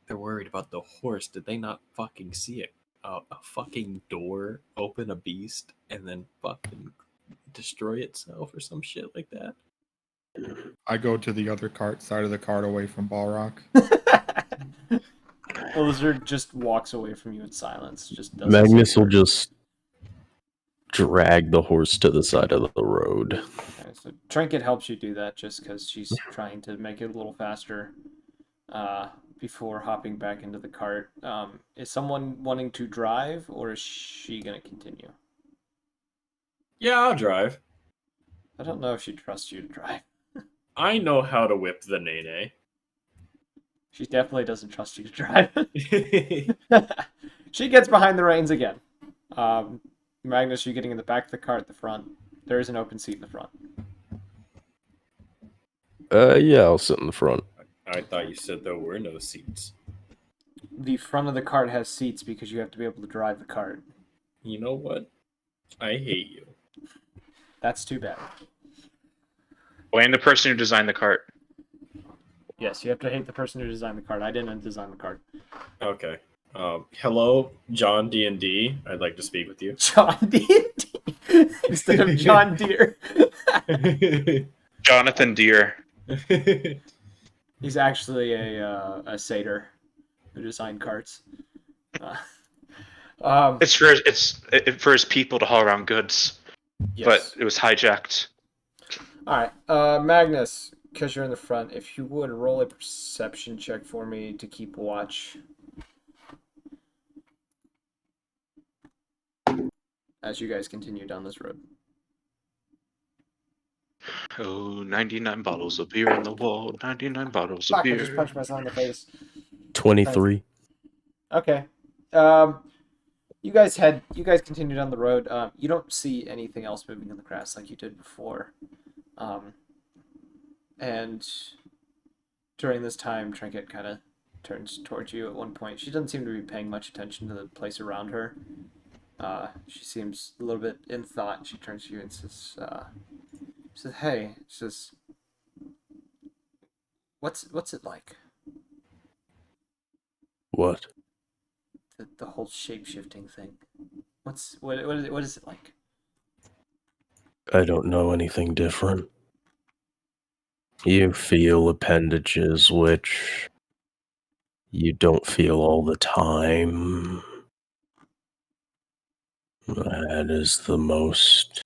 they're worried about the horse. Did they not fucking see it? A fucking door open a beast and then fucking destroy itself or some shit like that? I go to the other side of the cart away from Balrock. The lizard just walks away from you in silence. Just doesn't Magnus will just drag the horse to the side of the road. Okay, so Trinket helps you do that just because she's trying to make it a little faster before hopping back into the cart. Is someone wanting to drive, or is she going to continue? Yeah, I'll drive. I don't know if she trusts you to drive. I know how to whip the nene. She definitely doesn't trust you to drive. She gets behind the reins again. Magnus, you're getting in the back of the car at the front. There is an open seat in the front. Yeah, I'll sit in the front. I thought you said there were no seats. The front of the cart has seats because you have to be able to drive the cart. You know what? I hate you. That's too bad. Blame the person who designed the cart. Yes, you have to hate the person who designed the cart. I didn't design the cart. Okay. Hello, John D&D. I'd like to speak with you. John D&D instead of John Deere. Jonathan Deere. He's actually a satyr who designed carts. It's for his people to haul around goods, yes. but it was hijacked. All right, Magnus, because you're in the front, if you would roll a perception check for me to keep watch. As you guys continue down this road. Oh, 99 bottles of beer on the wall, 99 bottles of Fuck, I beer. just punched myself in the face. 23. Okay. You guys continue down the road. You don't see anything else moving in the grass like you did before. And during this time, Trinket kind of turns towards you at one point. She doesn't seem to be paying much attention to the place around her. She seems a little bit in thought. She turns to you and says, "Hey," she says, "What's it like? What? The whole shape-shifting thing. What is it like?" I don't know anything different. You feel appendages which you don't feel all the time. That is the most...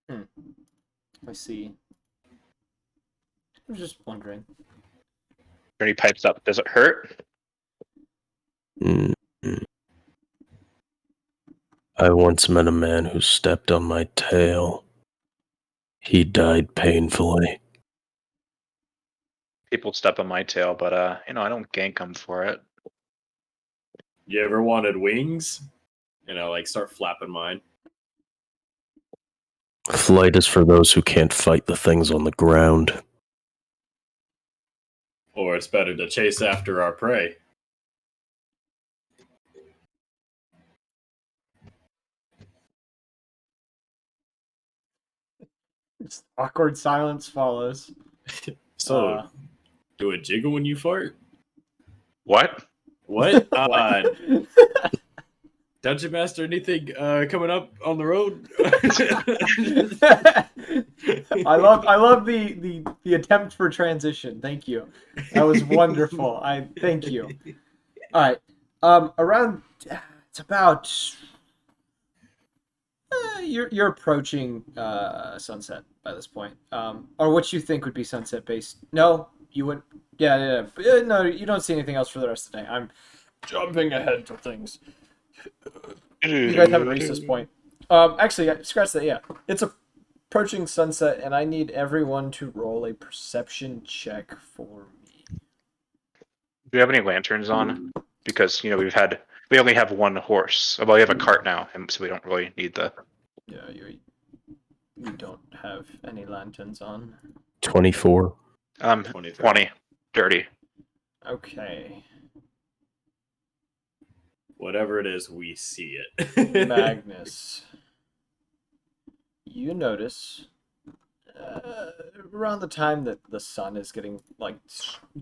I see. I was just wondering. Bernie pipes up. Does it hurt? Mm. I once met a man who stepped on my tail. He died painfully. People step on my tail, but I don't gank them for it. You ever wanted wings? Start flapping mine. Flight is for those who can't fight the things on the ground. Or it's better to chase after our prey. Just awkward silence follows. So, do it jiggle when you fart? What? What? Dungeon Master, anything coming up on the road? I love the attempt for transition. Thank you. That was wonderful. Thank you. All right. Around it's about you're approaching sunset by this point. Or what you think would be sunset based. No, you wouldn't. Yeah. No, you don't see anything else for the rest of the day. I'm jumping ahead to things. You guys haven't reached this point. Actually, scratch that. Yeah, it's approaching sunset, and I need everyone to roll a perception check for me. Do we have any lanterns on? Because we only have one horse. Well, we have a cart now, and so we don't really need the. Yeah, you don't have any lanterns on. 24. 20. Dirty. Okay. Whatever it is, we see it. Magnus, you notice around the time that the sun is getting,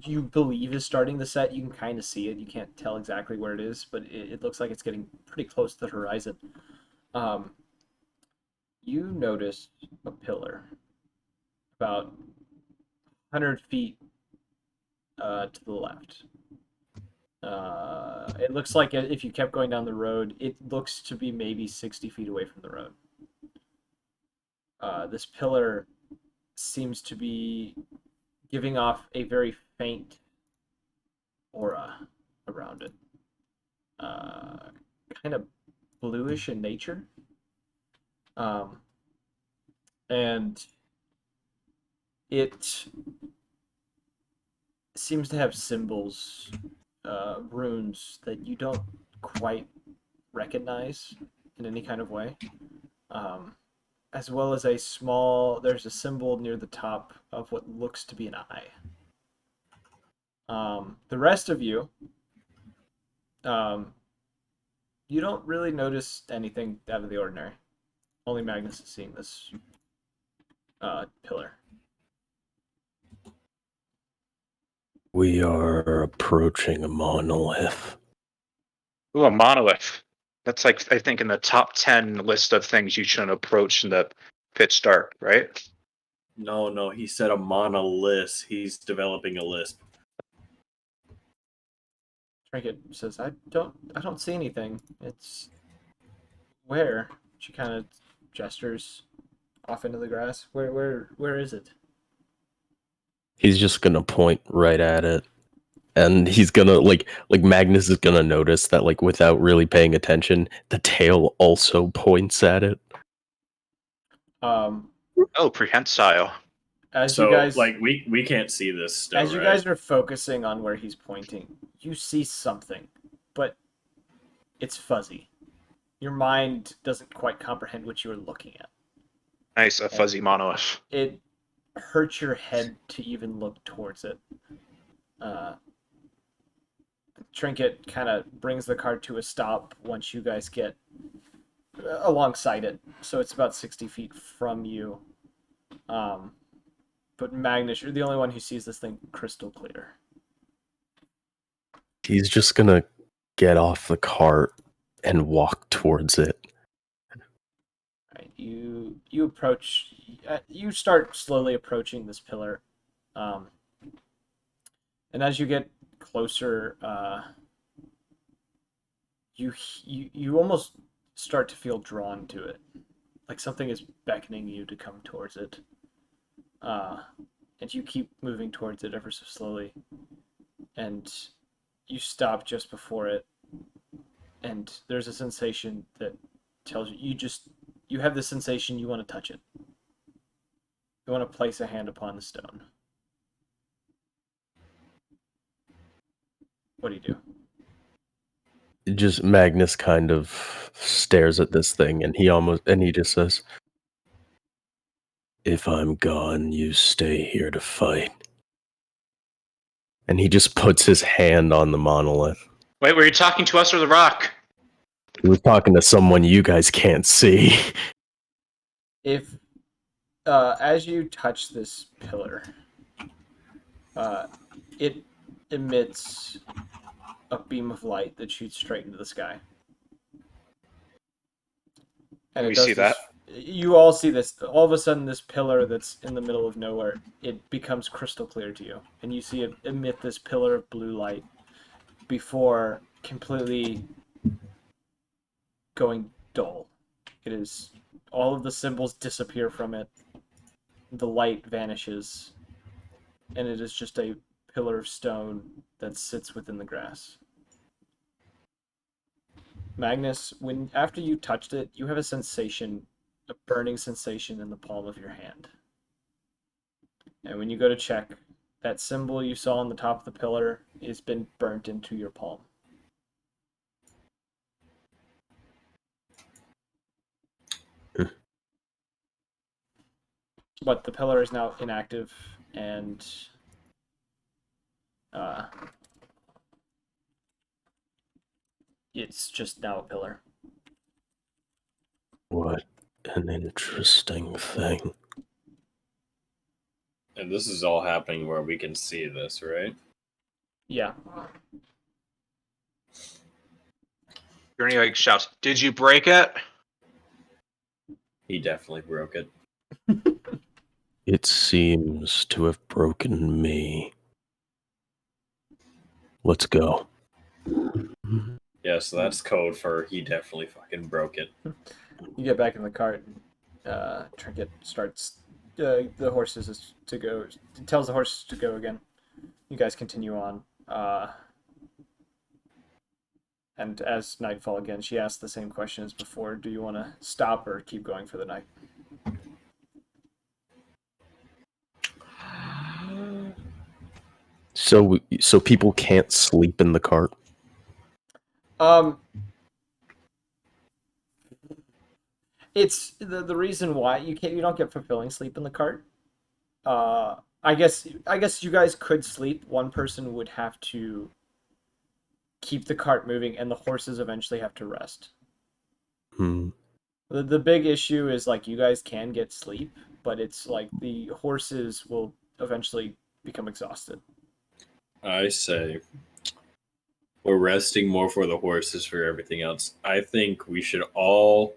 you believe is starting to set, you can kind of see it. You can't tell exactly where it is, but it looks like it's getting pretty close to the horizon. You notice a pillar about 100 feet to the left. It looks like if you kept going down the road, it looks to be maybe 60 feet away from the road. This pillar seems to be giving off a very faint aura around it. Kind of bluish in nature. And it seems to have symbols, runes that you don't quite recognize in any kind of way. As well as there's a symbol near the top of what looks to be an eye. The rest of you, you don't really notice anything out of the ordinary. Only Magnus is seeing this pillar. We are approaching a monolith. Ooh, a monolith. That's like, I think, in the top 10 list of things you shouldn't approach in the pitch dark, right? No, he said a monolith. He's developing a lisp. Trinket says, I don't see anything. It's where? She kind of gestures off into the grass. Where is it? He's just gonna point right at it. And he's gonna like Magnus is gonna notice that like without really paying attention, the tail also points at it. Oh, prehensile. As you guys like we can't see this still, as you guys are focusing on where he's pointing, you see something, but it's fuzzy. Your mind doesn't quite comprehend what you are looking at. Nice, a fuzzy monolith. It hurts your head to even look towards it. Trinket kind of brings the cart to a stop once you guys get alongside it. So it's about 60 feet from you. But Magnus, you're the only one who sees this thing crystal clear. He's just gonna get off the cart and walk towards it. Right, you approach. You start slowly approaching this pillar, and as you get closer, you almost start to feel drawn to it, like something is beckoning you to come towards it. And you keep moving towards it ever so slowly, and you stop just before it, and there's a sensation that tells you have the sensation you want to touch it. You want to place a hand upon the stone. What do you do? Just Magnus kind of stares at this thing, and he just says, "If I'm gone, you stay here to fight." And he just puts his hand on the monolith. Wait, were you talking to us or the rock? He was talking to someone you guys can't see. If, as you touch this pillar, it emits a beam of light that shoots straight into the sky. And we see that? You all see this. All of a sudden, this pillar that's in the middle of nowhere, it becomes crystal clear to you. And you see it emit this pillar of blue light before completely going dull. It is... all of the symbols disappear from it. The light vanishes. And it is just a pillar of stone that sits within the grass. Magnus, after you touched it, you have a sensation, a burning sensation in the palm of your hand. And when you go to check, that symbol you saw on the top of the pillar has been burnt into your palm. But the pillar is now inactive, and it's just now a pillar. What an interesting thing. And this is all happening where we can see this, right? Yeah. Gurney like shouts, "Did you break it?" He definitely broke it. It seems to have broken me. Let's go. Yeah, so that's code for he definitely fucking broke it. You get back in the cart and Trinket starts the horses to go. Tells the horses to go again. You guys continue on. And as nightfall again, she asks the same question as before. Do you want to stop or keep going for the night? So people can't sleep in the cart. It's the reason why you don't get fulfilling sleep in the cart. I guess you guys could sleep. One person would have to keep the cart moving, and the horses eventually have to rest. The big issue is like you guys can get sleep, but it's like the horses will eventually become exhausted. I say we're resting more for the horses for everything else. I think we should all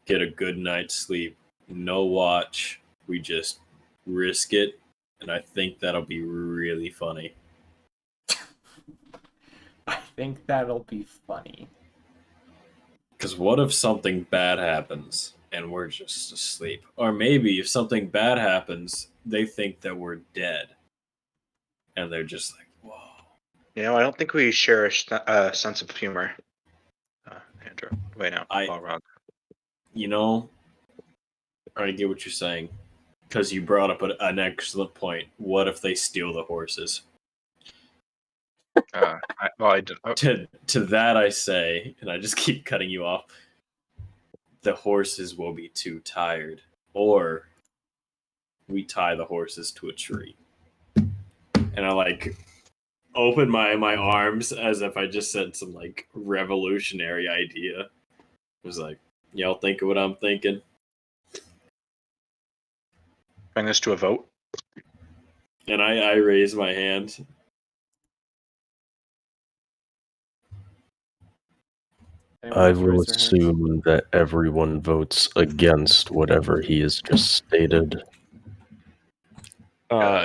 get a good night's sleep. No watch. We just risk it, and I think that'll be really funny. I think that'll be funny. Because what if something bad happens and we're just asleep? Or maybe if something bad happens, they think that we're dead. And they're just like, whoa. I don't think we share a sense of humor. Andrew. Wait, no. All wrong. I get what you're saying. Because you brought up an excellent point. What if they steal the horses? To that I say, and I just keep cutting you off, the horses will be too tired. Or we tie the horses to a tree. And I open my arms as if I just said some revolutionary idea. It was like, y'all think of what I'm thinking? Bring this to a vote. And I raise my hand. I will assume that everyone votes against whatever he has just stated.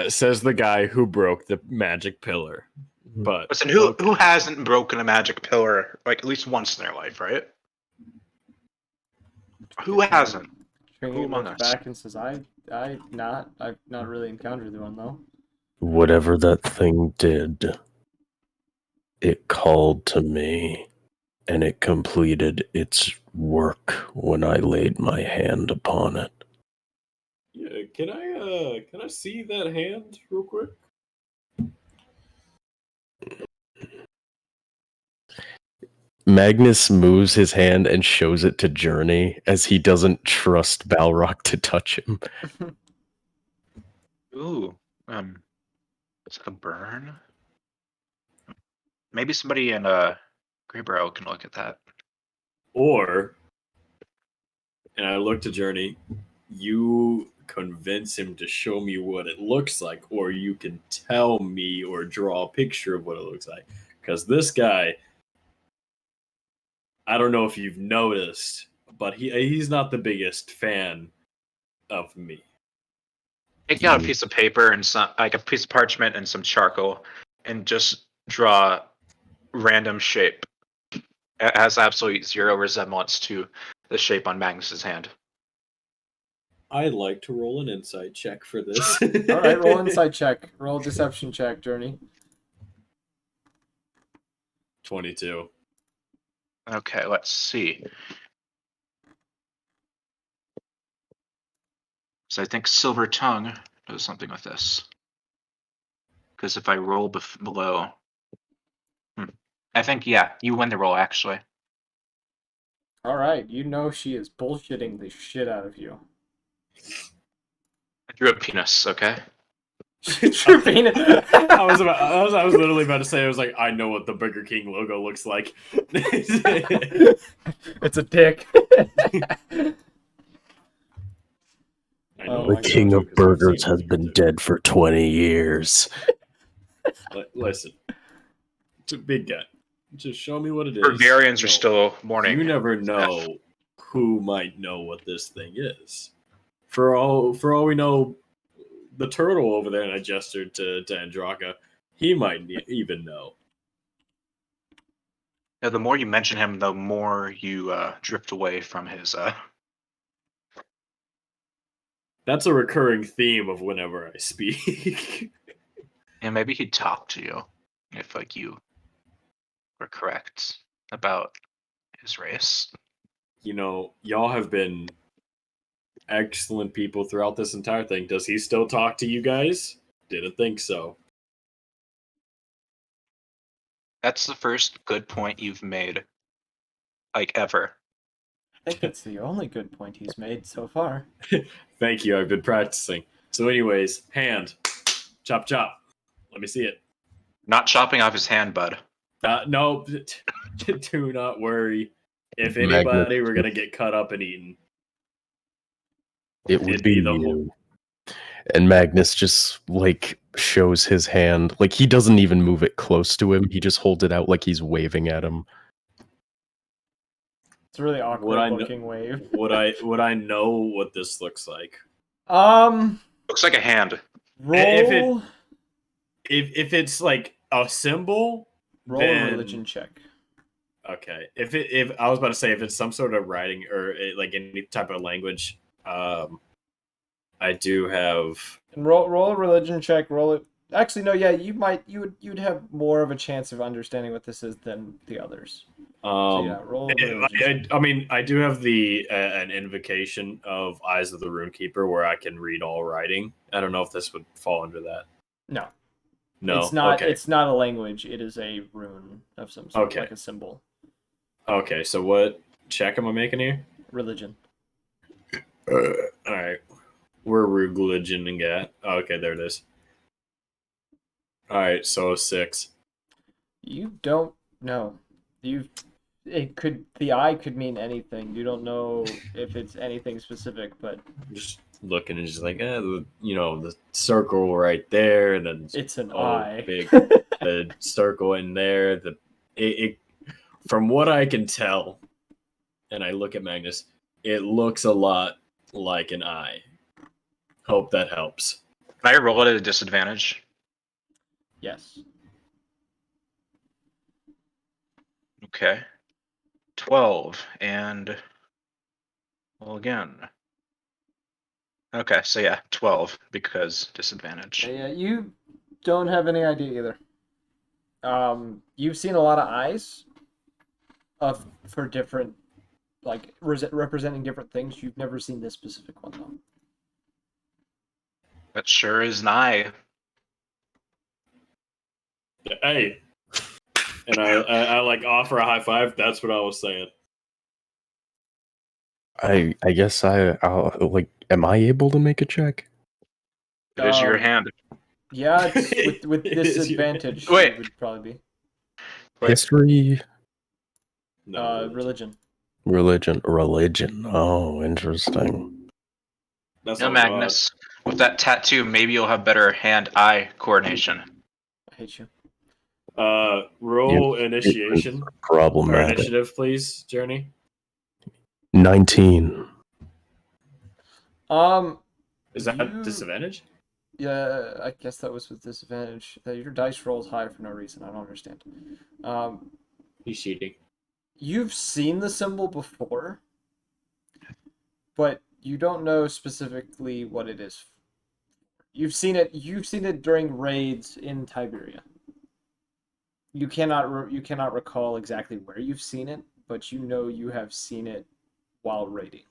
Says the guy who broke the magic pillar. But listen, who hasn't broken a magic pillar at least once in their life, right? Who hasn't? Who looks back and says, I've not really encountered one though. Whatever that thing did, it called to me, and it completed its work when I laid my hand upon it. Yeah, can I see that hand real quick? Magnus moves his hand and shows it to Journey as he doesn't trust Balrog to touch him. Ooh, it's like a burn. Maybe somebody in Greybrow can look at that. Or, and I look to Journey, you convince him to show me what it looks like, or you can tell me or draw a picture of what it looks like. Because this guy, I don't know if you've noticed, but he's not the biggest fan of me. Take out a piece of paper and a piece of parchment and some charcoal, and just draw random shape. It has absolutely zero resemblance to the shape on Magnus's hand. I'd like to roll an insight check for this. All right, roll insight check. Roll deception check, Journey. 22. Okay, let's see. So I think Silver Tongue does something with this. Because if I roll below... I think, you win the roll, actually. All right, she is bullshitting the shit out of you. I drew a penis, okay? True penis. I was literally about to say, I was like, I know what the Burger King logo looks like. It's a dick. The king of burgers has been dead for 20 years. Listen, it's a big guy. Just show me what it is. Barbarians are still mourning. You never know who might know what this thing is. For all we know, the turtle over there, and I gestured to Andraka, he might even know. Now, the more you mention him, the more you drift away from his. That's a recurring theme of whenever I speak. And maybe he'd talk to you if, like, you were correct about his race. You know, y'all have been excellent people throughout this entire thing. Does he still talk to you guys? Didn't think so. That's the first good point you've made, like, ever. I think that's the only good point he's made so far. Thank you. I've been practicing. So, anyways, hand. Chop, chop. Let me see it. Not chopping off his hand, bud. No, do not worry. If Magnus. anybody were going to get cut up and eaten, It would it'd be the you. And Magnus just, like, shows his hand. Like, he doesn't even move it close to him. He just holds it out like he's waving at him. It's a really awkward looking wave. Would I know what this looks like? Looks like a hand. Roll. If it's like a symbol, roll then... a religion check. Okay. If I was about to say if it's some sort of writing or like any type of language, I do have. And roll a religion check. Roll it. Actually, no. Yeah, you'd have more of a chance of understanding what this is than the others. So yeah, roll a religion check. I mean, I do have the an invocation of Eyes of the Runekeeper where I can read all writing. I don't know if this would fall under that. No. No, it's not. Okay. It's not a language. It is a rune of some sort, Okay. like a symbol. Okay, so what check am I making here? Religion. All right, we're religioning at. Okay, there it is. All right, so 6. You don't know. The eye could mean anything. You don't know if it's anything specific, but Just looking and just like, the circle right there, and then it's an eye. big the circle in there. It from what I can tell, and I look at Magnus, it looks a lot like an eye. Hope that helps. Can I roll it at a disadvantage? Yes. Okay. 12 and well again. Okay, so yeah, 12 because disadvantage. Yeah, you don't have any idea either. You've seen a lot of eyes for different, like, representing different things. You've never seen this specific one though. That sure is an eye. Hey, and I like offer a high five. That's what I was saying. I guess I'll like. Am I able to make a check? It is your hand. Yeah, it's with disadvantage. Wait. It would probably be. History. No, Religion. Religion. Oh, interesting. That's No, all Magnus. With that tattoo, maybe you'll have better hand-eye coordination. I hate you. Roll initiation. Or Problematic. initiative, please, Journey. 19. Is that disadvantage? Yeah, I guess that was with disadvantage. Your dice rolls high for no reason. I don't understand. He's cheating. You've seen the symbol before, but you don't know specifically what it is. You've seen it during raids in Tiberia. You cannot recall exactly where you've seen it, but you know you have seen it while raiding.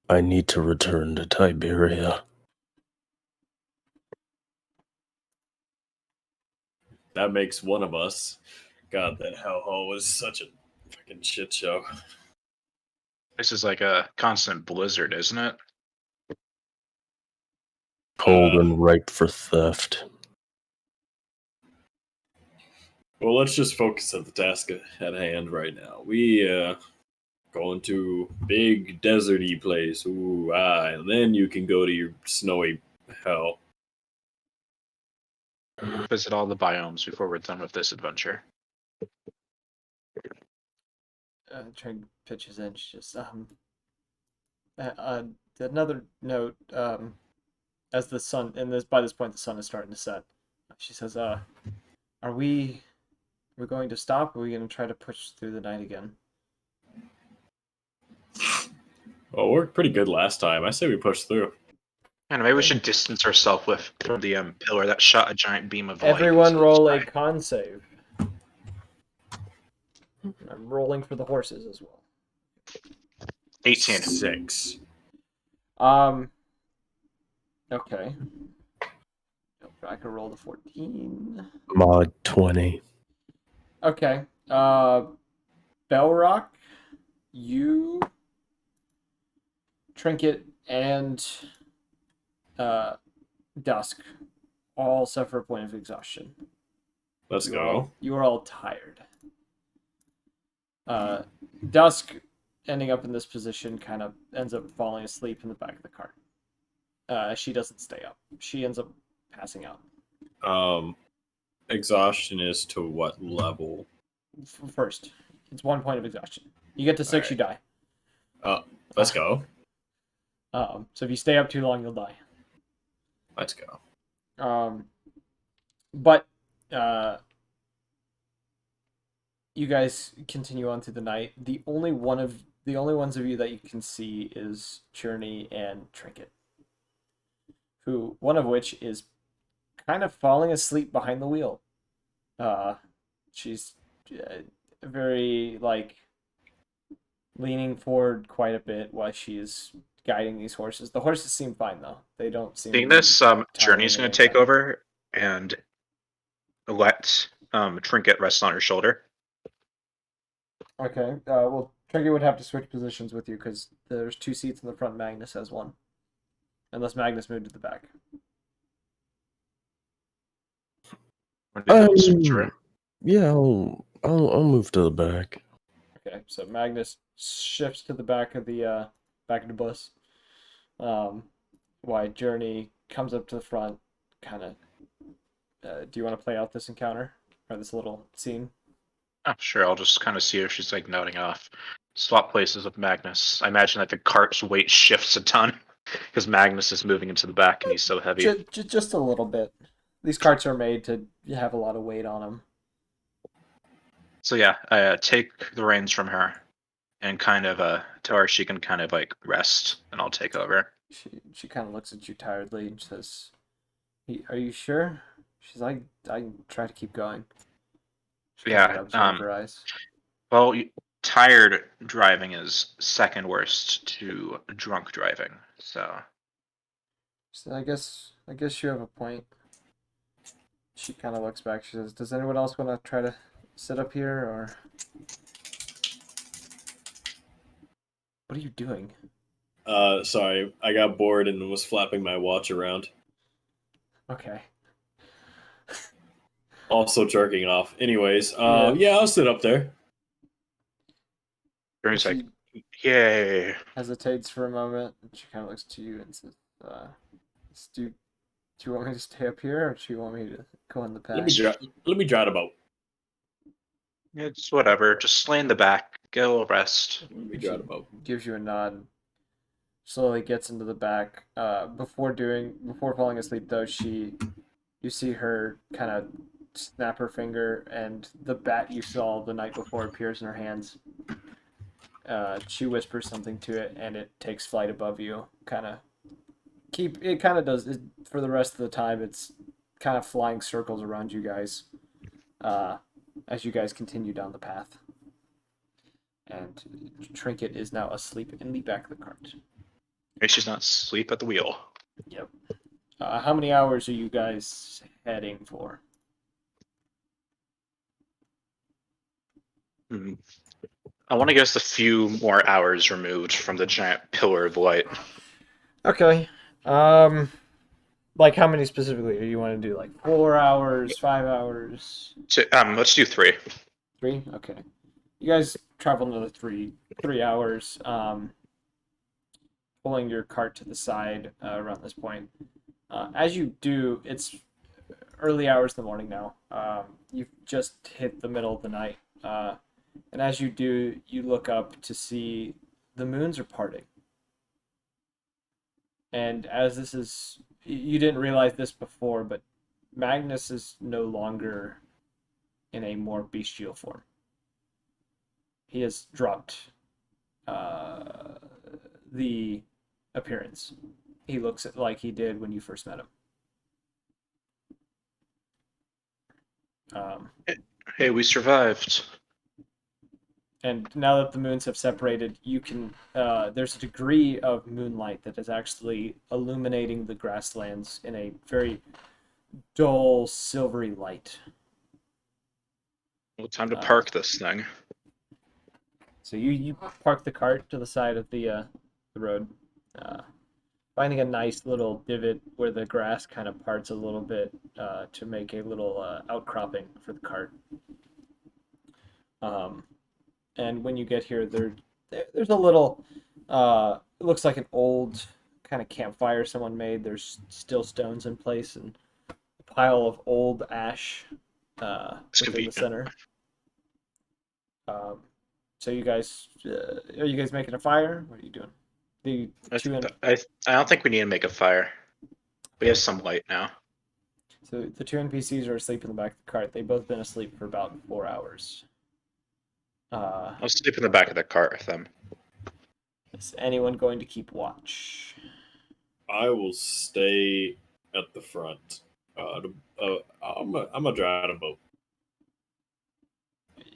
I need to return to Tiberia. That makes one of us. God, that hellhole was such a fucking shit show. This is like a constant blizzard, isn't it? Cold and ripe for theft. Well, let's just focus on the task at hand right now. We going to big deserty place. Ooh, and then you can go to your snowy hell. Visit all the biomes before we're done with this adventure. Trying to pitch his in. Just another note. As the sun, and by this point the sun is starting to set. She says, "Are we We're going to stop, or are we going to try to push through the night again? Well, it worked pretty good last time. I say we push through. And maybe we should distance ourselves from the pillar that shot a giant beam of light. Everyone into the roll a sky. con save. I'm rolling for the horses as well. 18. 6. Okay. I could roll the 14. Mod 20. Okay. Bellrock, you, Trinket, and Dusk all suffer a point of exhaustion. Let's go. You are all tired. Dusk, ending up in this position, kind of ends up falling asleep in the back of the cart. She doesn't stay up. She ends up passing out. Exhaustion is to what level? First, it's 1 point of exhaustion. You get to 6, you die. Let's go. So if you stay up too long, you'll die. Let's go. But you guys continue on through the night. The only ones of you that you can see is Journey and Trinket, one of which is kind of falling asleep behind the wheel. She's very leaning forward quite a bit while she's guiding these horses. The horses seem fine though. They don't seem. Seeing this, Journey's going to take over and let Trinket rest on her shoulder. Okay. Well, Trinket would have to switch positions with you because there's 2 seats in the front. Magnus has 1, unless Magnus moved to the back. Yeah, I'll move to the back. Okay, so Magnus shifts to the back of the bus. Why Journey comes up to the front, kind of. Do you want to play out this encounter or this little scene? Oh, sure. I'll just kind of see her. She's nodding off. Swap places with Magnus. I imagine that the cart's weight shifts a ton because Magnus is moving into the back and he's so heavy. Just a little bit. These carts are made to have a lot of weight on them. So yeah, I take the reins from her and kind of tell her she can kind of rest, and I'll take over. She kind of looks at you tiredly and says, "Are you sure?" She's like, "I can try to keep going." Yeah. Her eyes. Well, tired driving is second worst to drunk driving. So I guess you have a point. She kind of looks back. She says, "Does anyone else want to try to sit up here, or what are you doing?" Sorry, I got bored and was flapping my watch around. Okay. Also jerking off. Anyways, yeah, I'll sit up there. Journey's like, yay. Hesitates for a moment, and she kind of looks to you and says, do you want me to stay up here, or do you want me to go in the back?" Let me drive about. It's whatever. Just lay in the back. Get a little rest. Let me drive about. Gives you a nod. Slowly gets into the back. Before falling asleep, though, you see her kind of snap her finger, and the bat you saw the night before appears in her hands. She whispers something to it, and it takes flight above you. It kind of does it for the rest of the time. It's kind of flying circles around you guys, as you guys continue down the path. And Trinket is now asleep in the back of the cart. She's not asleep at the wheel. Yep. How many hours are you guys heading for? I want to guess a few more hours removed from the giant pillar of light. Okay. How many specifically? Do you want to do 4 hours, 5 hours? Let's do 3. 3? Okay. You guys travel another 3 hours, pulling your cart to the side around this point. As you do, it's early hours in the morning now. You've just hit the middle of the night. And as you do, you look up to see the moons are parting. And as this is, you didn't realize this before, but Magnus is no longer in a more bestial form. He has dropped the appearance. He looks like he did when you first met him. Hey, we survived. And now that the moons have separated, you can. There's a degree of moonlight that is actually illuminating the grasslands in a very dull, silvery light. Well, time to park this thing. So you park the cart to the side of the road, finding a nice little divot where the grass kind of parts a little bit to make a little outcropping for the cart. And when you get here, there's a little. It looks like an old kind of campfire someone made. There's still stones in place and a pile of old ash within the center. So you guys, are you guys making a fire? What are you doing? I don't think we need to make a fire. We have some light now. So the two NPCs are asleep in the back of the cart. They've both been asleep for about 4 hours. I'll sleep in the back of the cart with them. Is anyone going to keep watch? I will stay at the front. I'm gonna drive a boat.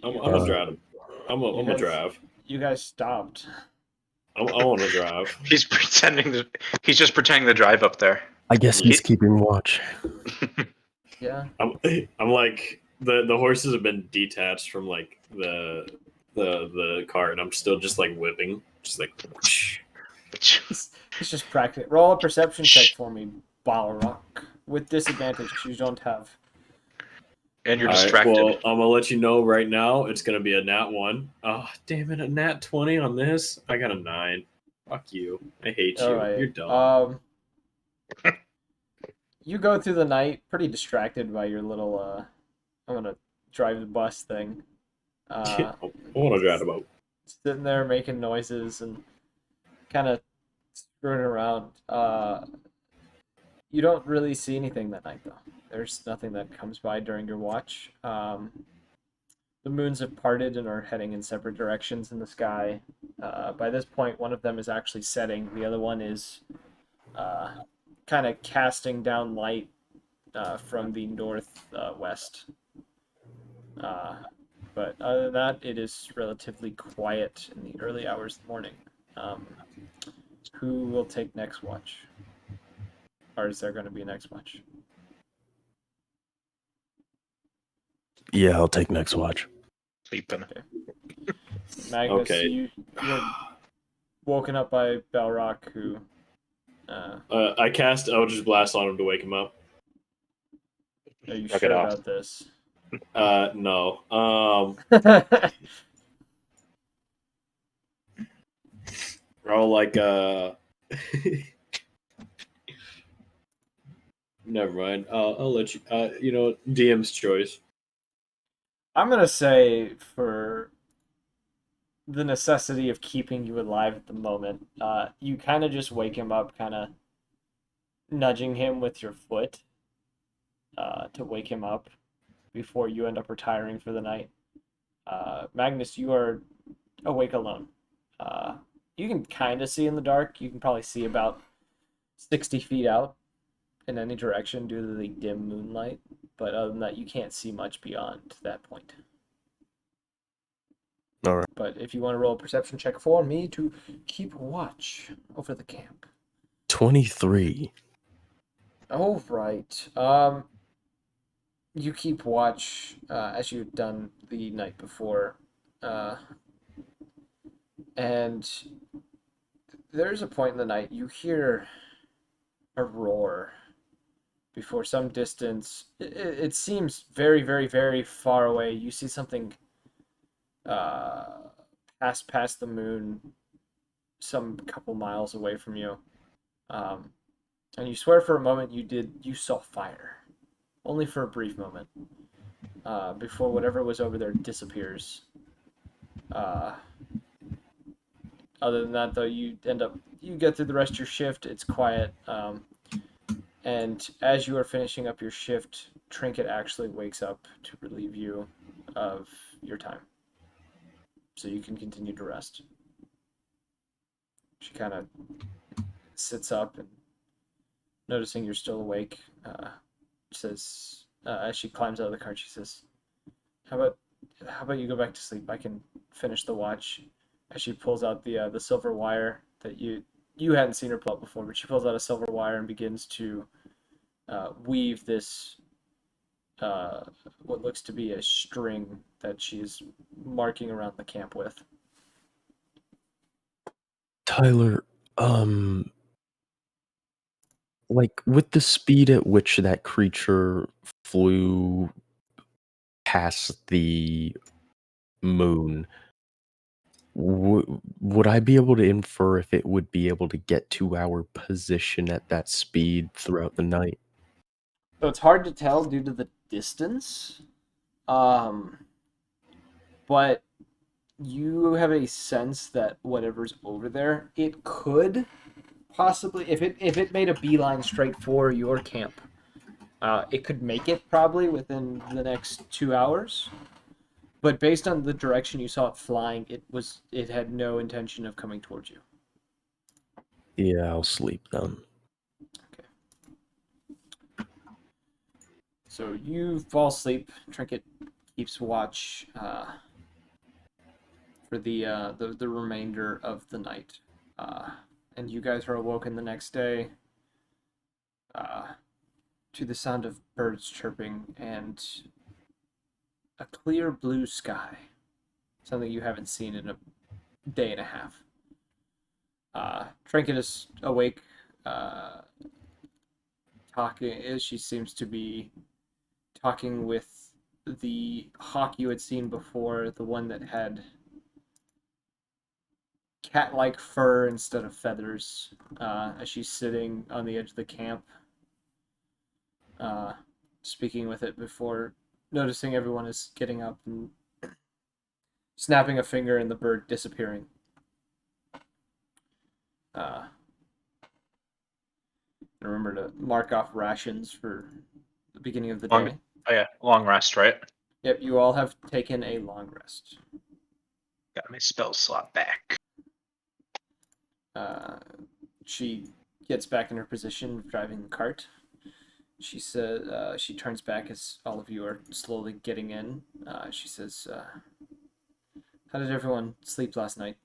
I'm gonna drive. I'm gonna drive. You guys stopped. I want to drive. He's just pretending to drive up there. I guess he's keeping watch. Yeah. I'm like the horses have been detached from like the cart, and I'm still just like whipping, just like. It's just practice. Roll a perception check for me, Balrock. With disadvantage, you don't have. And you're distracted. Well, I'm gonna let you know right now. It's gonna be a nat 1. Oh, damn it! A nat 20 on this. I got a 9. Fuck you. I hate you. Right. You're dumb. You go through the night pretty distracted by your little I'm gonna drive the bus thing. I want to drive the boat. Sitting there making noises and kind of screwing around. You don't really see anything that night, though. There's nothing that comes by during your watch. The moons have parted and are heading in separate directions in the sky. By this point, one of them is actually setting. The other one is kind of casting down light from the northwest. But other than that, it is relatively quiet in the early hours of the morning. Who will take next watch? Or is there going to be a next watch? Yeah, I'll take next watch. Sleeping. Okay. Magnus, you're woken up by Balrock, who... I cast Eldritch Blast on him to wake him up. Are you sure about this? No. Roll like Never mind. I'll let you. DM's choice. I'm gonna say for the necessity of keeping you alive at the moment, you kind of just wake him up, kind of nudging him with your foot to wake him up before you end up retiring for the night. Magnus, you are awake alone. You can kind of see in the dark. You can probably see about 60 feet out in any direction due to the dim moonlight. But other than that, you can't see much beyond that point. All right. But if you want to roll a perception check for me to keep watch over the camp. 23. All right. You keep watch as you've done the night before. And there's a point in the night you hear a roar before some distance. It seems very, very, very far away. You see something pass past the moon some couple miles away from you. And you swear for a moment you saw fire. Only for a brief moment. Before whatever was over there disappears. Other than that, though, you get through the rest of your shift. It's quiet. And as you are finishing up your shift, Trinket actually wakes up to relieve you. of your time. So you can continue to rest. She kind of sits up and, noticing you're still awake, says, as she climbs out of the cart, she says, how about you go back to sleep? I can finish the watch. As she pulls out the silver wire that you hadn't seen her pull out before, but she pulls out a silver wire and begins to weave this what looks to be a string that she's marking around the camp with. Tyler, like with the speed at which that creature flew past the moon, would I be able to infer if it would be able to get to our position at that speed throughout the night? So it's hard to tell due to the distance, but you have a sense that whatever's over there, it could possibly, if it made a beeline straight for your camp, it could make it probably within the next 2 hours. But based on the direction you saw it flying, it had no intention of coming towards you. Yeah, I'll sleep then. Okay. So you fall asleep. Trinket keeps watch for the remainder of the night, and you guys are awoken the next day to the sound of birds chirping and a clear blue sky, something you haven't seen in a day and a half. Trinket is awake, talking, as she seems to be talking with the hawk you had seen before, the one that had cat-like fur instead of feathers, as she's sitting on the edge of the camp, speaking with it before noticing everyone is getting up and snapping a finger and the bird disappearing. Remember to mark off rations for the beginning of the day. Oh yeah, long rest, right? Yep, you all have taken a long rest. Got my spell slot back. She gets back in her position driving the cart. She says, she turns back as all of you are slowly getting in. She says, how did everyone sleep last night?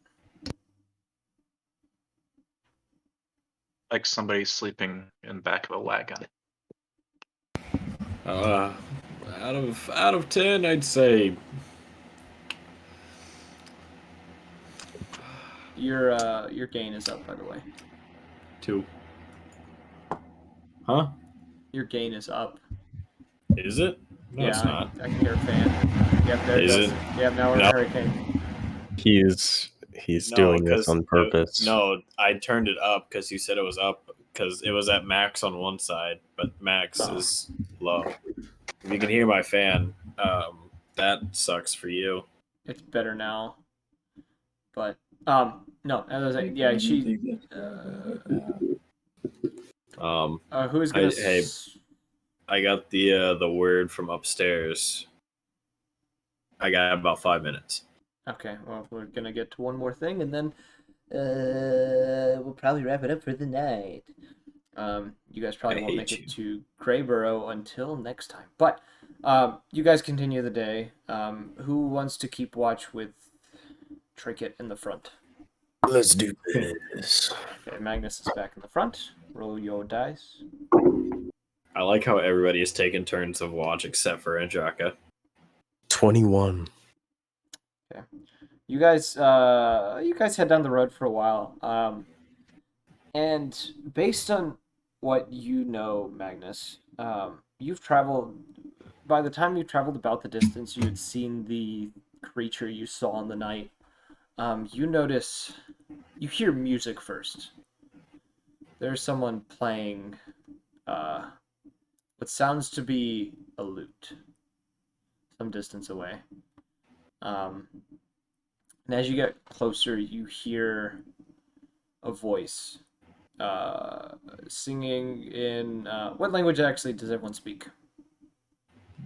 Like somebody sleeping in the back of a wagon. Out of 10, I'd say Your gain is up, by the way. 2. Huh? Your gain is up. Is it? No, it's not. I can hear a fan. Yep, there it Is goes. it? Yep, now we're in a hurricane. He's doing this on purpose. No, I turned it up because you said it was up because it was at max on one side, but max is low. If you can hear my fan, that sucks for you. It's better now. But no, as I was saying, yeah, she. Who's gonna? I got the word from upstairs. I got about 5 minutes. Okay, well, we're gonna get to one more thing, and then we'll probably wrap it up for the night. You guys probably won't make it to Greyborough until next time. But you guys continue the day. Who wants to keep watch with Trinket in the front? Let's do this. Okay, Magnus is back in the front. Roll your dice. I like how everybody is taking turns of watch except for Andraka. 21. Okay. You guys head down the road for a while. And based on what you know, Magnus, you've traveled. By the time you traveled about the distance you had seen the creature you saw in the night, you hear music first. There's someone playing what sounds to be a lute some distance away. And as you get closer, you hear a voice singing in what language actually does everyone speak?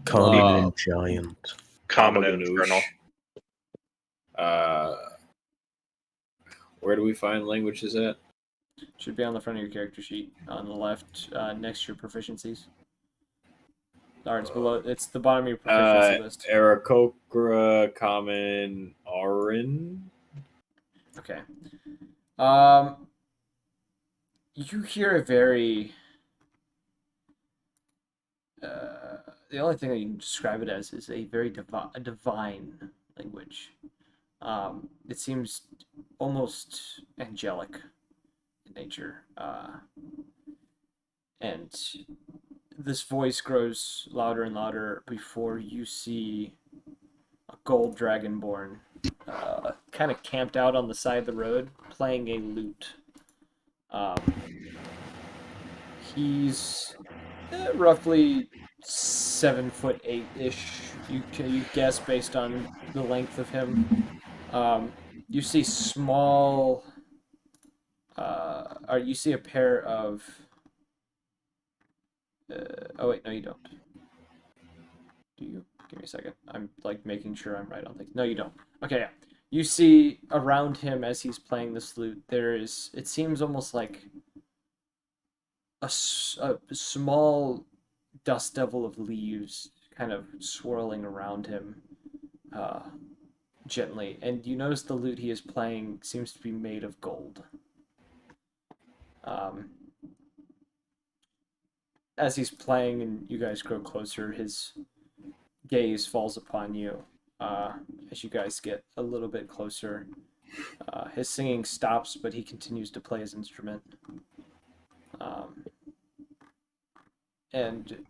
Common and giant. Common and Infernal. Where do we find languages at? Should be on the front of your character sheet on the left, next to your proficiencies. Or it's below. It's the bottom of your proficiency list. Aarakocra, Common, Arin. Okay. You hear a very. The only thing that you can describe it as is a very divine language. It seems almost angelic in nature. And this voice grows louder and louder before you see a gold dragonborn kind of camped out on the side of the road playing a lute. He's roughly 7'8" you guess based on the length of him. You see small or you see a pair of oh wait, no you don't. Do you? Give me a second. I'm like making sure I'm right on things. No, you don't. Okay, yeah. You see around him as he's playing this flute, there is, it seems almost like a small dust devil of leaves kind of swirling around him gently. And you notice the lute he is playing seems to be made of gold. As he's playing and you guys grow closer, his gaze falls upon you as you guys get a little bit closer. His singing stops, but he continues to play his instrument. And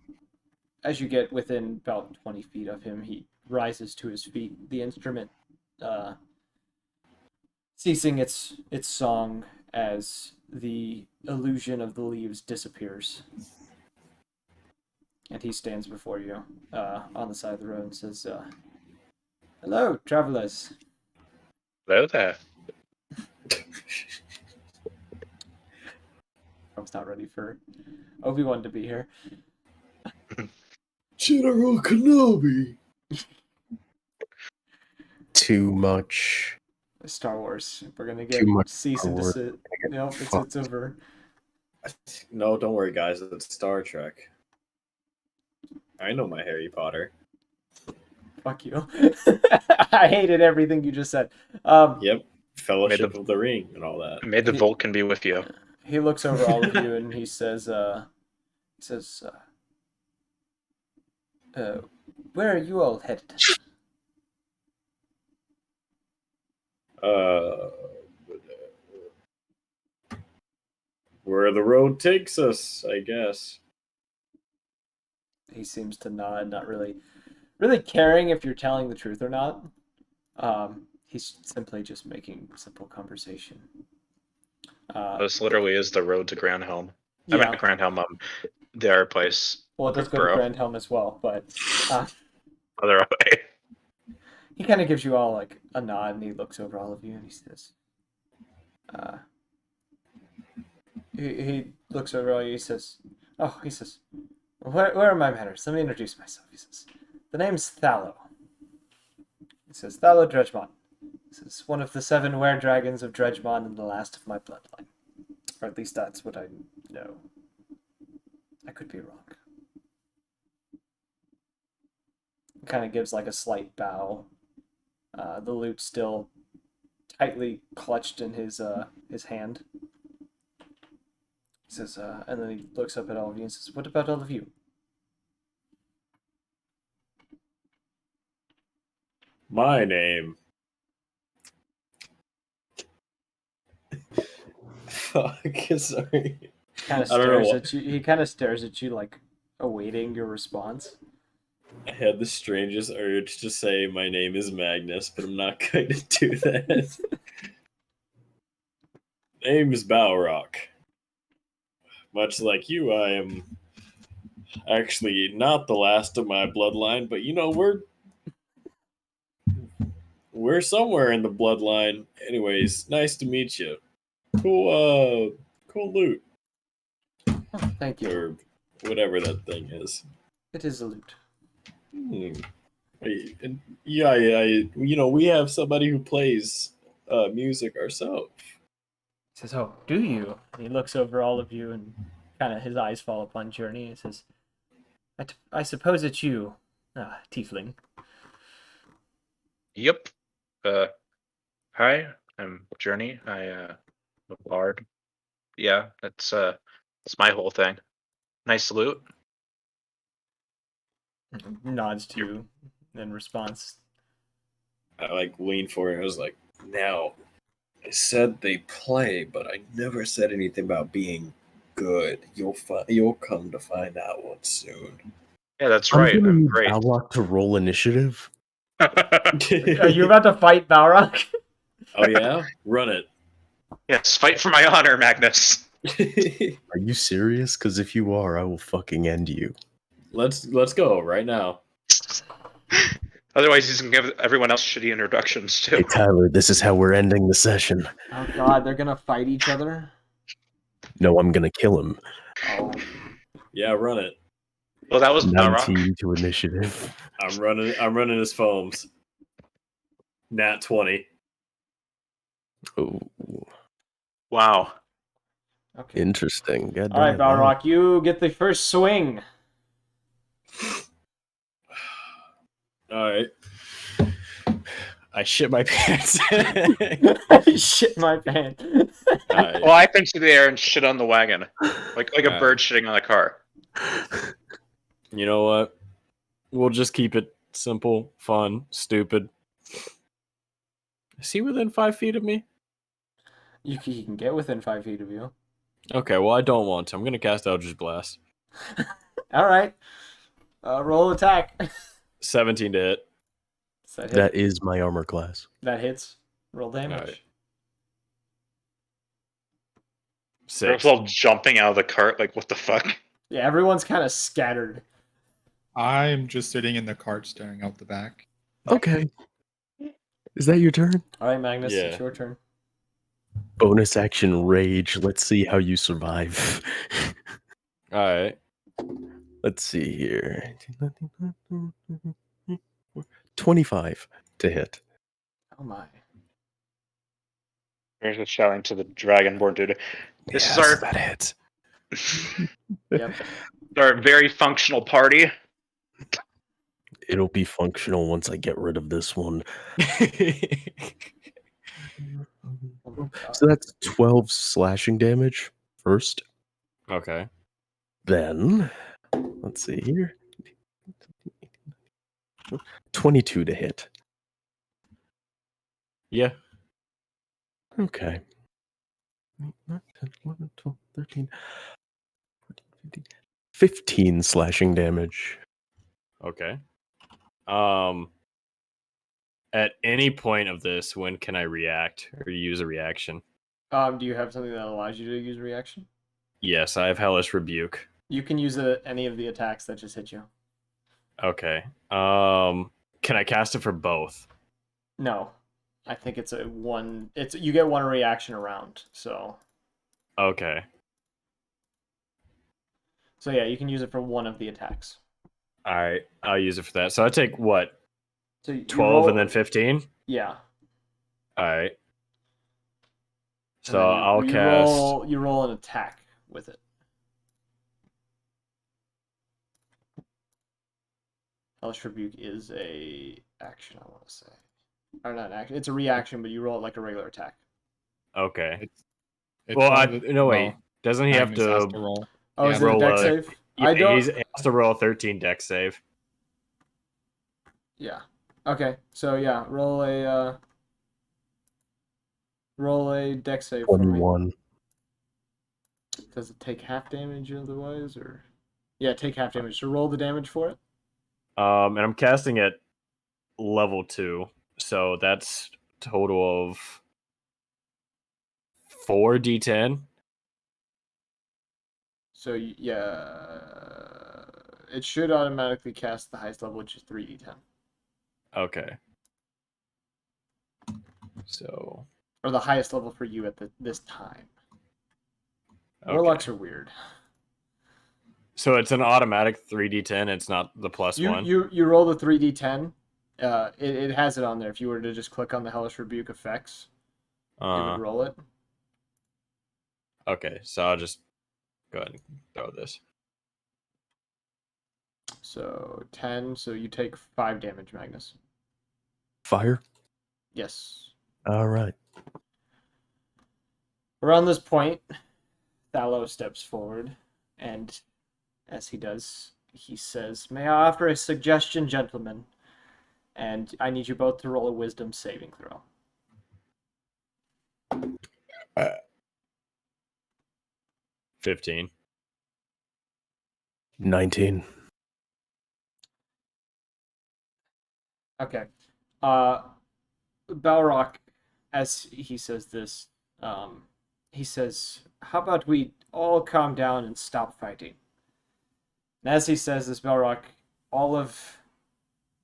as you get within about 20 feet of him, he rises to his feet. The instrument ceasing its song as the illusion of the leaves disappears. And he stands before you on the side of the road and says, hello, travelers. Hello there. I was not ready for Obi-Wan to be here. General Kenobi. Too much. Star Wars. We're going to get cease and desist. Nope, it's over. No, don't worry, guys. It's Star Trek. I know my Harry Potter. Fuck you. I hated everything you just said. Yep. Fellowship of the Ring and all that. May the Vulcan be with you. He looks over all of you and he says, where are you all headed? Where the road takes us, I guess. He seems to nod, not really caring if you're telling the truth or not. He's simply just making simple conversation. This literally is the road to Grandhelm. Yeah. I mean, Grandhelm, their place. Well, it does go to Grandhelm as well, but other way. He kind of gives you all like a nod, and he looks over all of you, and he says, he looks over all you. He says, where are my manners? Let me introduce myself. He says, the name's Thallo. He says, Thallo Dredgemont. This is one of the 7 were-dragons of Dredgemont and the last of my bloodline. Or at least that's what I know. I could be wrong. He kind of gives like a slight bow. The lute still tightly clutched in his hand. He says, and then he looks up at all of you and says, what about all of you? My name. Fuck, sorry. Kind of stares at you. He kind of stares at you, like awaiting your response. I had the strangest urge to say my name is Magnus, but I'm not going to do that. Name is Balrog. Much like you, I am actually not the last of my bloodline, but you know, we're somewhere in the bloodline. Anyways, nice to meet you. Cool loot. Oh, thank you. Or whatever that thing is. It is a loot. Yeah, we have somebody who plays music ourselves. He says, "Oh, do you?" And he looks over all of you, and kind of his eyes fall upon Journey. He says, "I suppose it's you, Tiefling." Yep. Hi, I'm Journey. I'm a bard. Yeah, that's my whole thing. Nice salute. Nods to you in response. I lean forward. I was like, now, I said they play, but I never said anything about being good. You'll come to find out one soon. Yeah, that's I'm right. gonna I'm need great. Balrock to roll initiative. Are you about to fight Balrog? Oh yeah, run it. Yes, fight for my honor, Magnus. Are you serious? Because if you are, I will fucking end you. Let's go right now. Otherwise, he's gonna give everyone else shitty introductions too. Hey Tyler, this is how we're ending the session. Oh God, they're gonna fight each other. No, I'm gonna kill him. Oh, Yeah, run it. Well, that was Balrog. 19 to initiative. I'm running his foams. Nat 20. Oh, Wow. okay. interesting. God All right, damn, wow. Balrog, you get the first swing. All right. I shit my pants. Shit my pants. Well, I think to the air and shit on the wagon, like a bird shitting on a car. You know what? We'll just keep it simple, fun, stupid. Is he within 5 feet of me? He can get within 5 feet of you. Okay, well, I don't want to. I'm going to cast Eldritch Blast. All right. Roll attack. 17 to hit. That is my armor class. That hits. Roll damage. Right. They're 6. all jumping out of the cart, like what the fuck? Yeah, everyone's kind of scattered. I'm just sitting in the cart staring out the back. Okay. Is that your turn? All right, Magnus, Yeah. it's your turn. Bonus action rage. Let's see how you survive. All right. Let's see here. 25 to hit. Oh my. There's a shouting to the Dragonborn dude. This Yes, is our that hits. Yep. our very functional party. It'll be functional once I get rid of this one. So that's 12 slashing damage first. Okay. Then, let's see here. 22 to hit. Yeah. Okay. 9, 10, 11, 12, 13, 14, 15, 15 slashing damage. Okay. At any point of this, when can I react or use a reaction? Do you have something that allows you to use a reaction? Yes, I have Hellish Rebuke. You can use any of the attacks that just hit you. Okay. Can I cast it for both? No. I think it's a one. It's you get one reaction around. So Okay. yeah, you can use it for one of the attacks. All right. I'll use it for that. So I take what? So 12 and then 15? Yeah. All right. And So then I'll cast. You roll an attack with it. Hellish Rebuke is a action, I want to say. Or not an action. It's a reaction, but you roll it like a regular attack. Okay. It's Well, one of the- no, wait. Doesn't he have Magnus has to roll? Oh, Yeah, is it a roll deck a- save? Yeah, I don't. he has to roll a 13 dex save. Yeah. Okay. So yeah, roll a deck save for me. 21. Does it take half damage otherwise, or? Yeah, take half damage. So roll the damage for it. And I'm casting at level 2, so that's total of 4d10. So yeah, it should automatically cast the highest level, which is 3d10, Okay. So or the highest level for you at this time. okay. Warlocks are weird. So it's an automatic 3d10. It's not the plus You one. you roll the 3d10, It has it on there. If you were to just click on the Hellish Rebuke effects, it would roll it. Okay, so I'll just go ahead and throw this. So 10. So you take 5 damage, Magnus. Fire? Yes. All right. Around this point, Thallo steps forward, and as he does, he says, "May I offer a suggestion, gentlemen? And I need you both to roll a wisdom saving throw." 15. 19. Okay. Balrock, as he says this, he says, "How about we all calm down and stop fighting?" And as he says this, Balrock, all of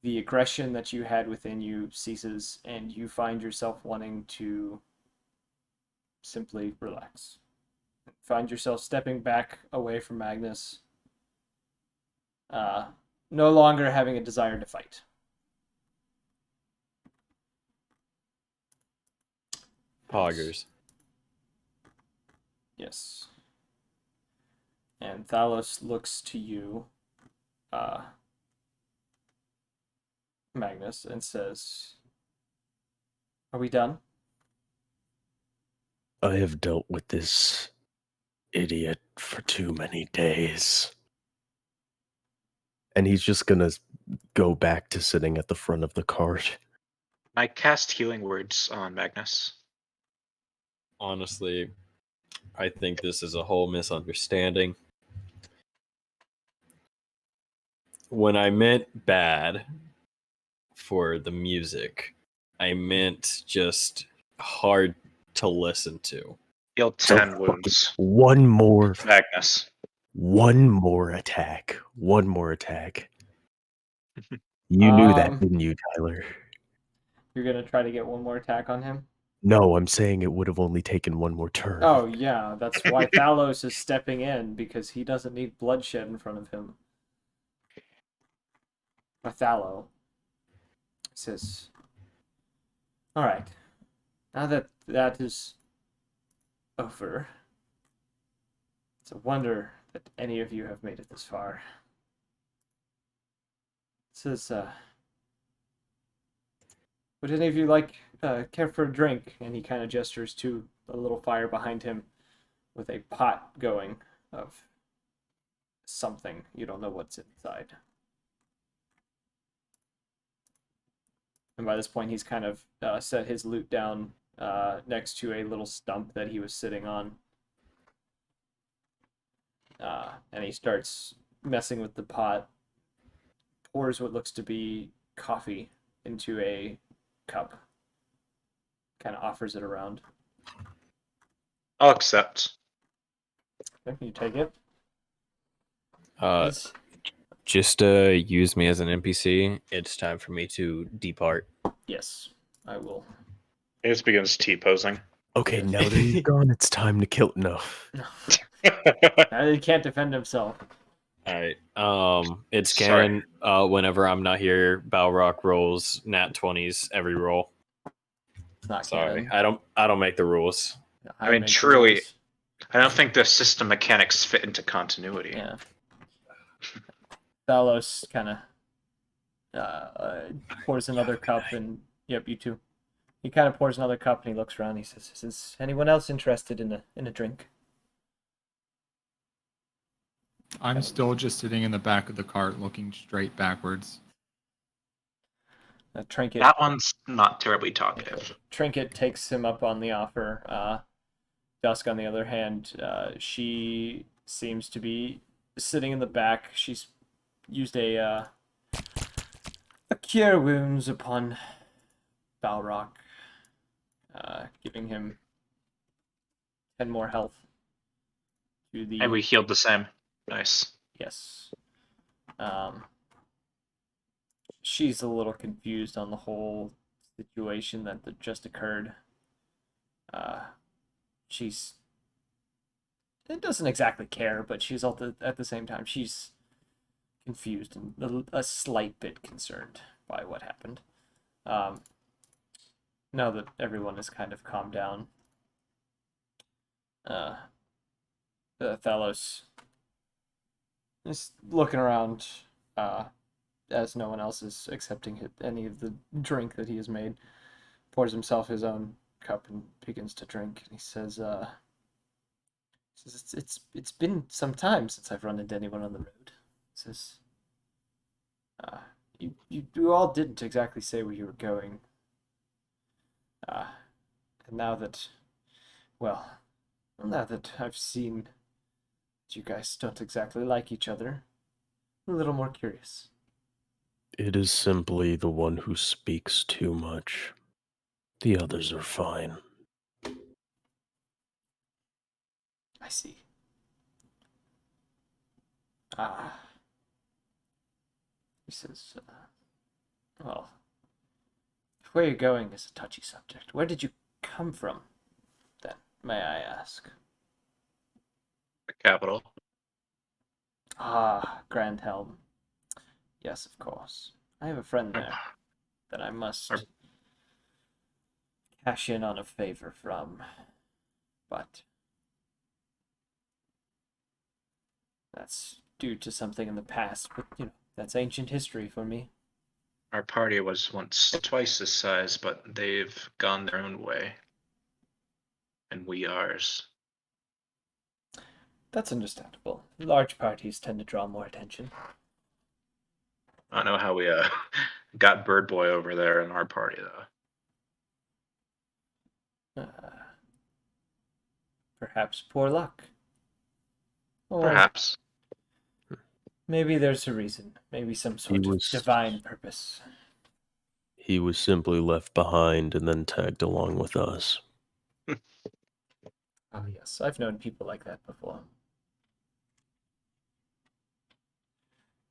the aggression that you had within you ceases, and you find yourself wanting to simply relax. Find yourself stepping back away from Magnus, no longer having a desire to fight. Poggers. Yes. And Thalos looks to you, Magnus, and says, "Are we done?" I have dealt with this idiot for too many days. And he's just gonna go back to sitting at the front of the cart. I cast healing words on Magnus. Honestly, I think this is a whole misunderstanding. When I meant bad for the music, I meant just hard to listen to. Heal So 10 wounds. One more Magnus. One more attack. One more attack. You knew that, didn't you, Tyler? You're gonna try to get one more attack on him? No, I'm saying it would have only taken one more turn. Oh, yeah, that's why Thalos is stepping in, because he doesn't need bloodshed in front of him. Thallo says, "Alright, now that that is over, it's a wonder that any of you have made it this far. Says, would any of you care for a drink?" And he kind of gestures to a little fire behind him with a pot going of something. You don't know what's inside. And by this point, he's kind of set his loot down next to a little stump that he was sitting on. And he starts messing with the pot, pours what looks to be coffee into a cup, kind of offers it around. I'll accept. Okay, you take it. Just use me as an NPC. It's time for me to depart. Yes, I will. He just begins T-posing. Okay, now that he's gone, it's time to kill. No. He can't defend himself. Alright. It's Sorry. canon. Whenever I'm not here, Balrock rolls nat 20s every roll. It's not Sorry. canon. I don't make the rules. I mean, make truly, rules. I don't think the system mechanics fit into continuity. Yeah. Thalos kind of pours another cup, and yep, you too. He kind of pours another cup, and he looks around. He says, "Is anyone else interested in a drink?" I'm still just sitting in the back of the cart, looking straight backwards. Trinket. That one's not terribly talkative. Trinket takes him up on the offer. Dusk, on the other hand, she seems to be sitting in the back. She's used a cure wounds upon Balrock, giving him 10 more health. And we healed the same. Nice. Yes. She's a little confused on the whole situation that just occurred. It doesn't exactly care, but she's at the same time, she's confused and a slight bit concerned. by what happened. Now that everyone has kind of calmed down, Thalos is looking around as no one else is accepting any of the drink that he has made. Pours himself his own cup and begins to drink. And he says, it's been some time since I've run into anyone on the road. He says, you all didn't exactly say where you were going. And now that, now that I've seen that you guys don't exactly like each other, I'm a little more curious. It is simply the one who speaks too much. The others are fine. I see. He says, well, where you're going is a touchy subject. Where did you come from, then, may I ask? The capital. Grand Helm. Yes, of course. I have a friend there that I must cash in on a favor from, but that's due to something in the past, but, that's ancient history for me. Our party was once twice this size, but they've gone their own way. And we ours. That's understandable. Large parties tend to draw more attention. I don't know how we got Bird Boy over there in our party, though. Perhaps poor luck. Or Perhaps. maybe there's a reason. Maybe some sort of divine purpose. He was simply left behind and then tagged along with us. Yes, I've known people like that before.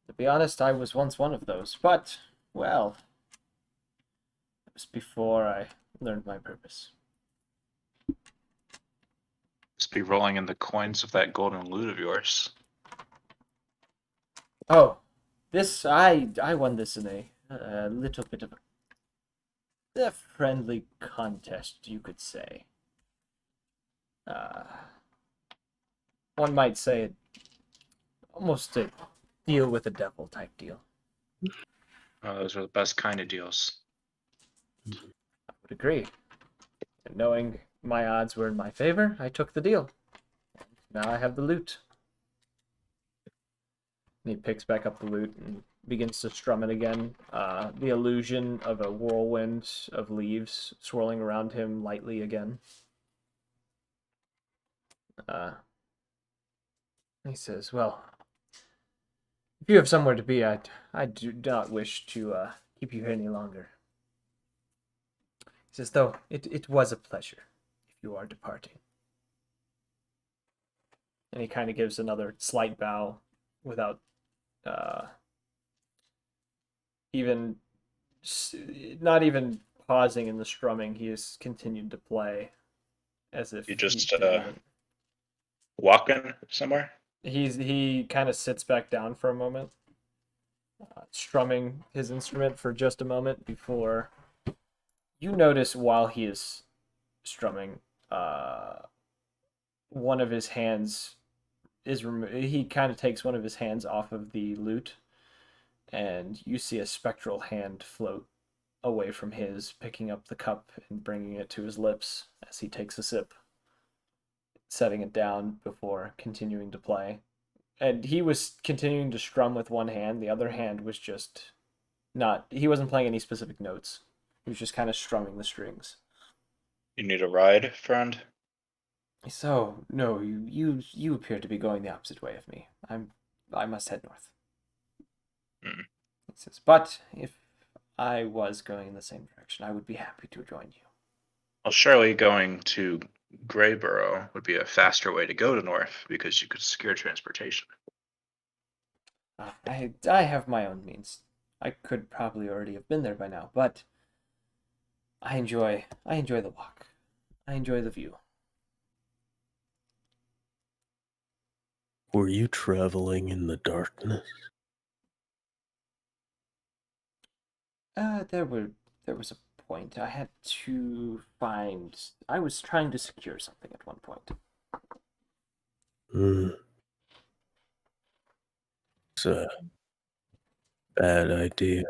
To be honest, I was once one of those, but, well, it was before I learned my purpose. Just be rolling in the coins of that golden loot of yours. Oh, this, I won this in a little bit of a friendly contest, you could say. One might say almost a deal with the devil type deal. Oh, those are the best kind of deals. I would agree. And knowing my odds were in my favor, I took the deal. Now I have the loot. And he picks back up the loot and begins to strum it again. The illusion of a whirlwind of leaves swirling around him lightly again. He says, well, if you have somewhere to be, I do not wish to keep you here any longer. He says, though, it was a pleasure if you are departing. And he kind of gives another slight bow without not even pausing in the strumming. He has continued to play as if you just walking somewhere. He kind of sits back down for a moment, strumming his instrument for just a moment before you notice while he is strumming, one of his hands he kind of takes one of his hands off of the lute, and you see a spectral hand float away from his, picking up the cup and bringing it to his lips as he takes a sip, setting it down before continuing to play. And he was continuing to strum with one hand. The other hand was just he wasn't playing any specific notes. He was just kind of strumming the strings. You need a ride, friend? So, no, you appear to be going the opposite way of me. I must head north. Mm. He says, but if I was going in the same direction, I would be happy to join you. Well, surely going to Greyborough would be a faster way to go to north because you could secure transportation. I have my own means. I could probably already have been there by now, but I enjoy the walk. I enjoy the view. Were you traveling in the darkness? There was a point. I had to find. I was trying to secure something at one point. It's a bad idea.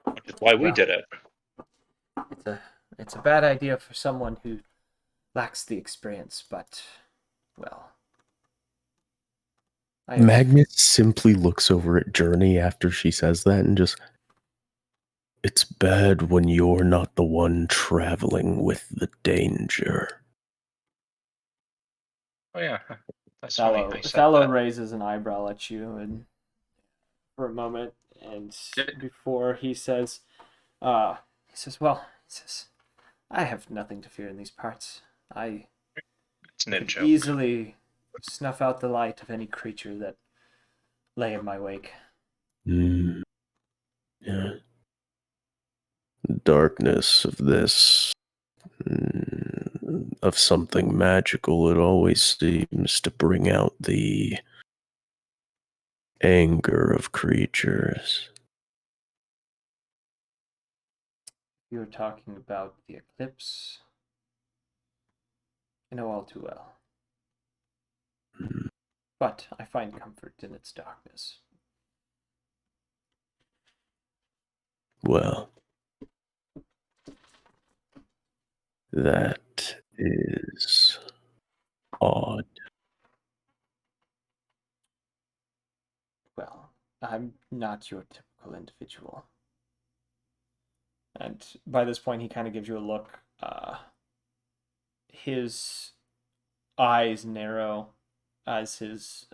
Which is why we did it. It's a bad idea for someone who lacks the experience, but well, Magnus simply looks over at Journey after she says that and just, it's bad when you're not the one traveling with the danger. Oh yeah, that's funny. I said Thallow that. raises an eyebrow at you and for a moment, and before he says, "Well," he says, "I have nothing to fear in these parts. I It's could ninja. easily snuff out the light of any creature that lay in my wake." Yeah. The darkness of this, of something magical, it always seems to bring out the anger of creatures. You're talking about the eclipse. I know all too well. But I find comfort in its darkness. Well, that is odd. Well, I'm not your typical individual. And by this point, he kind of gives you a look. His eyes narrow as his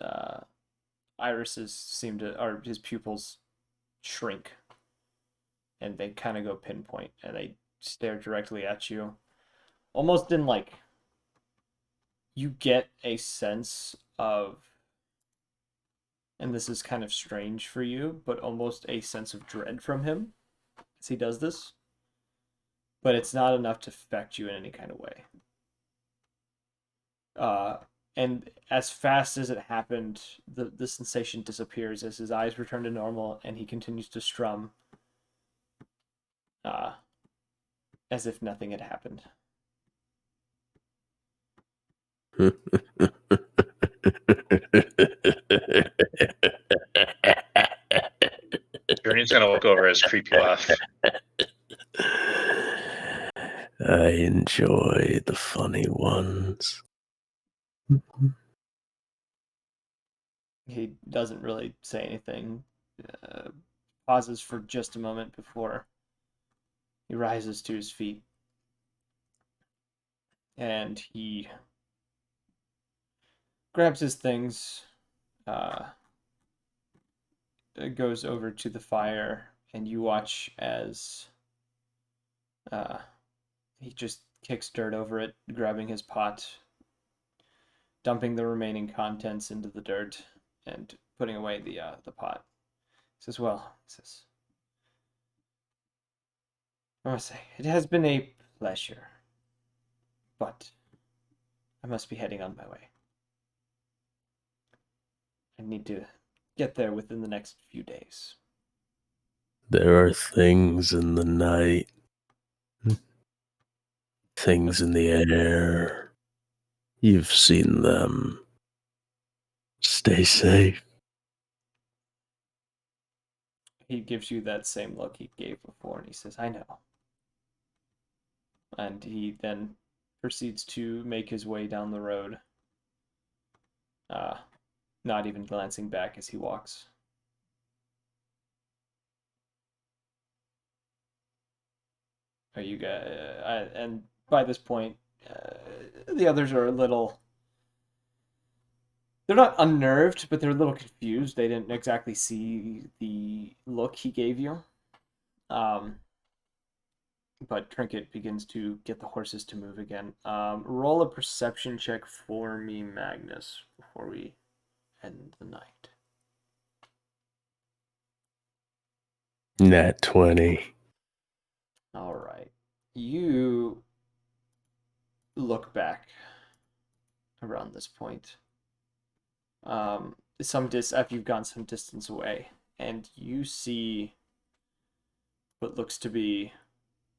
irises seem to, or his pupils shrink. And they kind of go pinpoint and they stare directly at you. Almost in like, you get a sense of, and this is kind of strange for you, but almost a sense of dread from him as he does this. But it's not enough to affect you in any kind of way. And as fast as it happened, the sensation disappears as his eyes return to normal and he continues to strum as if nothing had happened. Journey's gonna look over his creepy laugh. I enjoy the funny ones. He doesn't really say anything. Pauses for just a moment before he rises to his feet. And he grabs his things, goes over to the fire, and you watch as he just kicks dirt over it, grabbing his pot, dumping the remaining contents into the dirt, and putting away the pot. He says, "Well," he says, "I must say, it has been a pleasure, but I must be heading on my way. I need to get there within the next few days." There are things in the night, things in the air. You've seen them. Stay safe. He gives you that same look he gave before, and he says, "I know." And he then proceeds to make his way down the road, not even glancing back as he walks. Are you guys? And by this point, the others are a little. They're not unnerved, but they're a little confused. They didn't exactly see the look he gave you. But Trinket begins to get the horses to move again. Roll a perception check for me, Magnus, before we end the night. Nat 20. All right. You look back around this point. After you've gone some distance away, and you see what looks to be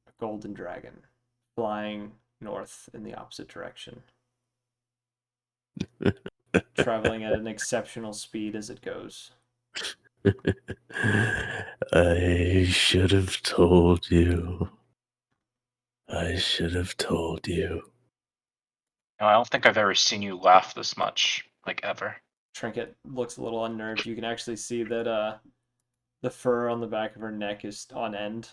a golden dragon flying north in the opposite direction, traveling at an exceptional speed as it goes. I should have told you. I should have told you. No, I don't think I've ever seen you laugh this much, like ever. Trinket looks a little unnerved. You can actually see that the fur on the back of her neck is on end.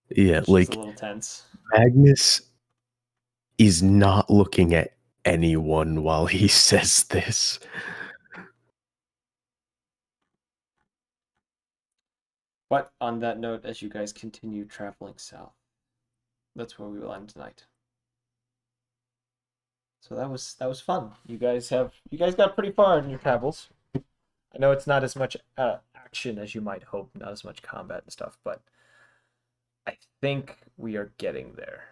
Yeah, She's like a little tense. Magnus is not looking at anyone while he says this. But on that note, as you guys continue traveling south, that's where we will end tonight. So that was fun. You guys got pretty far in your travels. I know it's not as much action as you might hope, not as much combat and stuff, but I think we are getting there.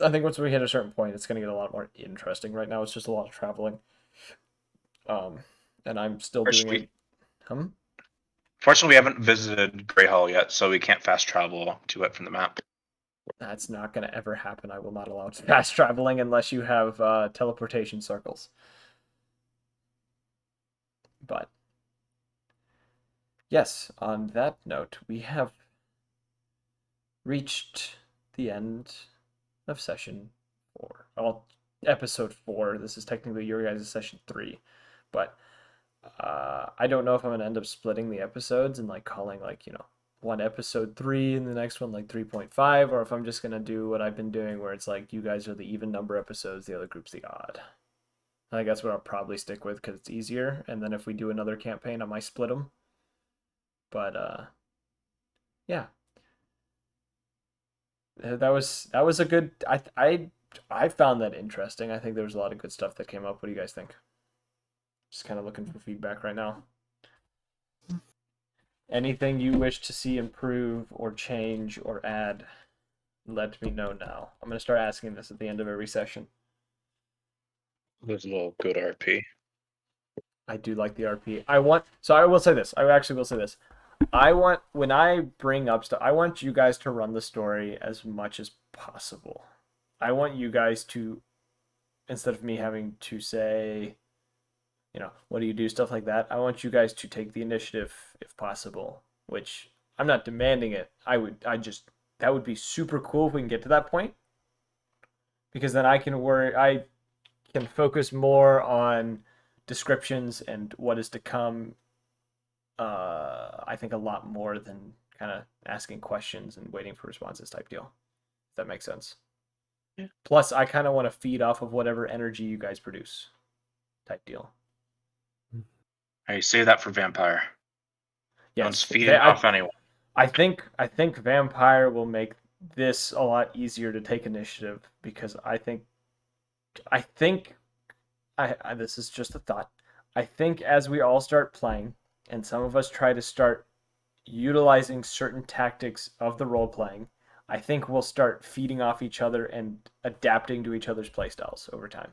I think once we hit a certain point, it's going to get a lot more interesting. Right now, it's just a lot of traveling. And I'm still doing it. Fortunately, we haven't visited Grey Hall yet, so we can't fast travel to it from the map. That's not going to ever happen. I will not allow fast traveling unless you have teleportation circles. But yes, on that note, we have reached the end of session 4. Well, episode 4. This is technically your guys' session 3. But I don't know if I'm going to end up splitting the episodes and like calling like, one episode 3 and the next one like 3.5, or if I'm just going to do what I've been doing where it's like you guys are the even number episodes, the other group's the odd. I think that's what I'll probably stick with because it's easier. And then if we do another campaign, I might split them. But yeah, that was a good. I found that interesting. I think there was a lot of good stuff that came up. What do you guys think? Just kind of looking for feedback right now. Anything you wish to see improve or change or add, let me know now. I'm going to start asking this at the end of every session. There's a little good RP. I do like the RP. I will say this. I actually will say this. When I bring up stuff, I want you guys to run the story as much as possible. I want you guys to, instead of me having to say, what do you do, stuff like that, I want you guys to take the initiative if possible, which I'm not demanding it. That would be super cool if we can get to that point, because then I can focus more on descriptions and what is to come. I think a lot more than kind of asking questions and waiting for responses type deal. If that makes sense. Yeah. Plus, I kind of want to feed off of whatever energy you guys produce type deal. I say that for Vampire. Yes, Don't feed it off anyone. I think Vampire will make this a lot easier to take initiative because this is just a thought. I think as we all start playing, and some of us try to start utilizing certain tactics of the role playing, I think we'll start feeding off each other and adapting to each other's playstyles over time.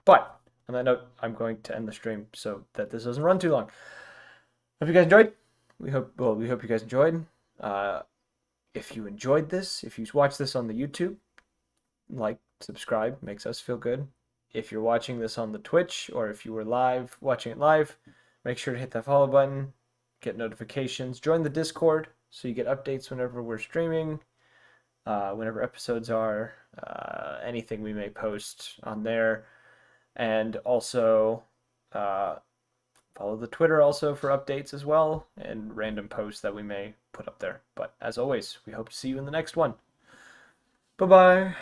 But on that note, I'm going to end the stream so that this doesn't run too long. Hope you guys enjoyed. We hope you guys enjoyed. If you enjoyed this, if you watched this on the YouTube, like, subscribe, makes us feel good. If you're watching this on the Twitch, or if you were watching it live, make sure to hit that follow button, get notifications, join the Discord so you get updates whenever we're streaming, whenever episodes are, anything we may post on there, and also follow the Twitter also for updates as well, and random posts that we may put up there. But as always, we hope to see you in the next one. Bye-bye.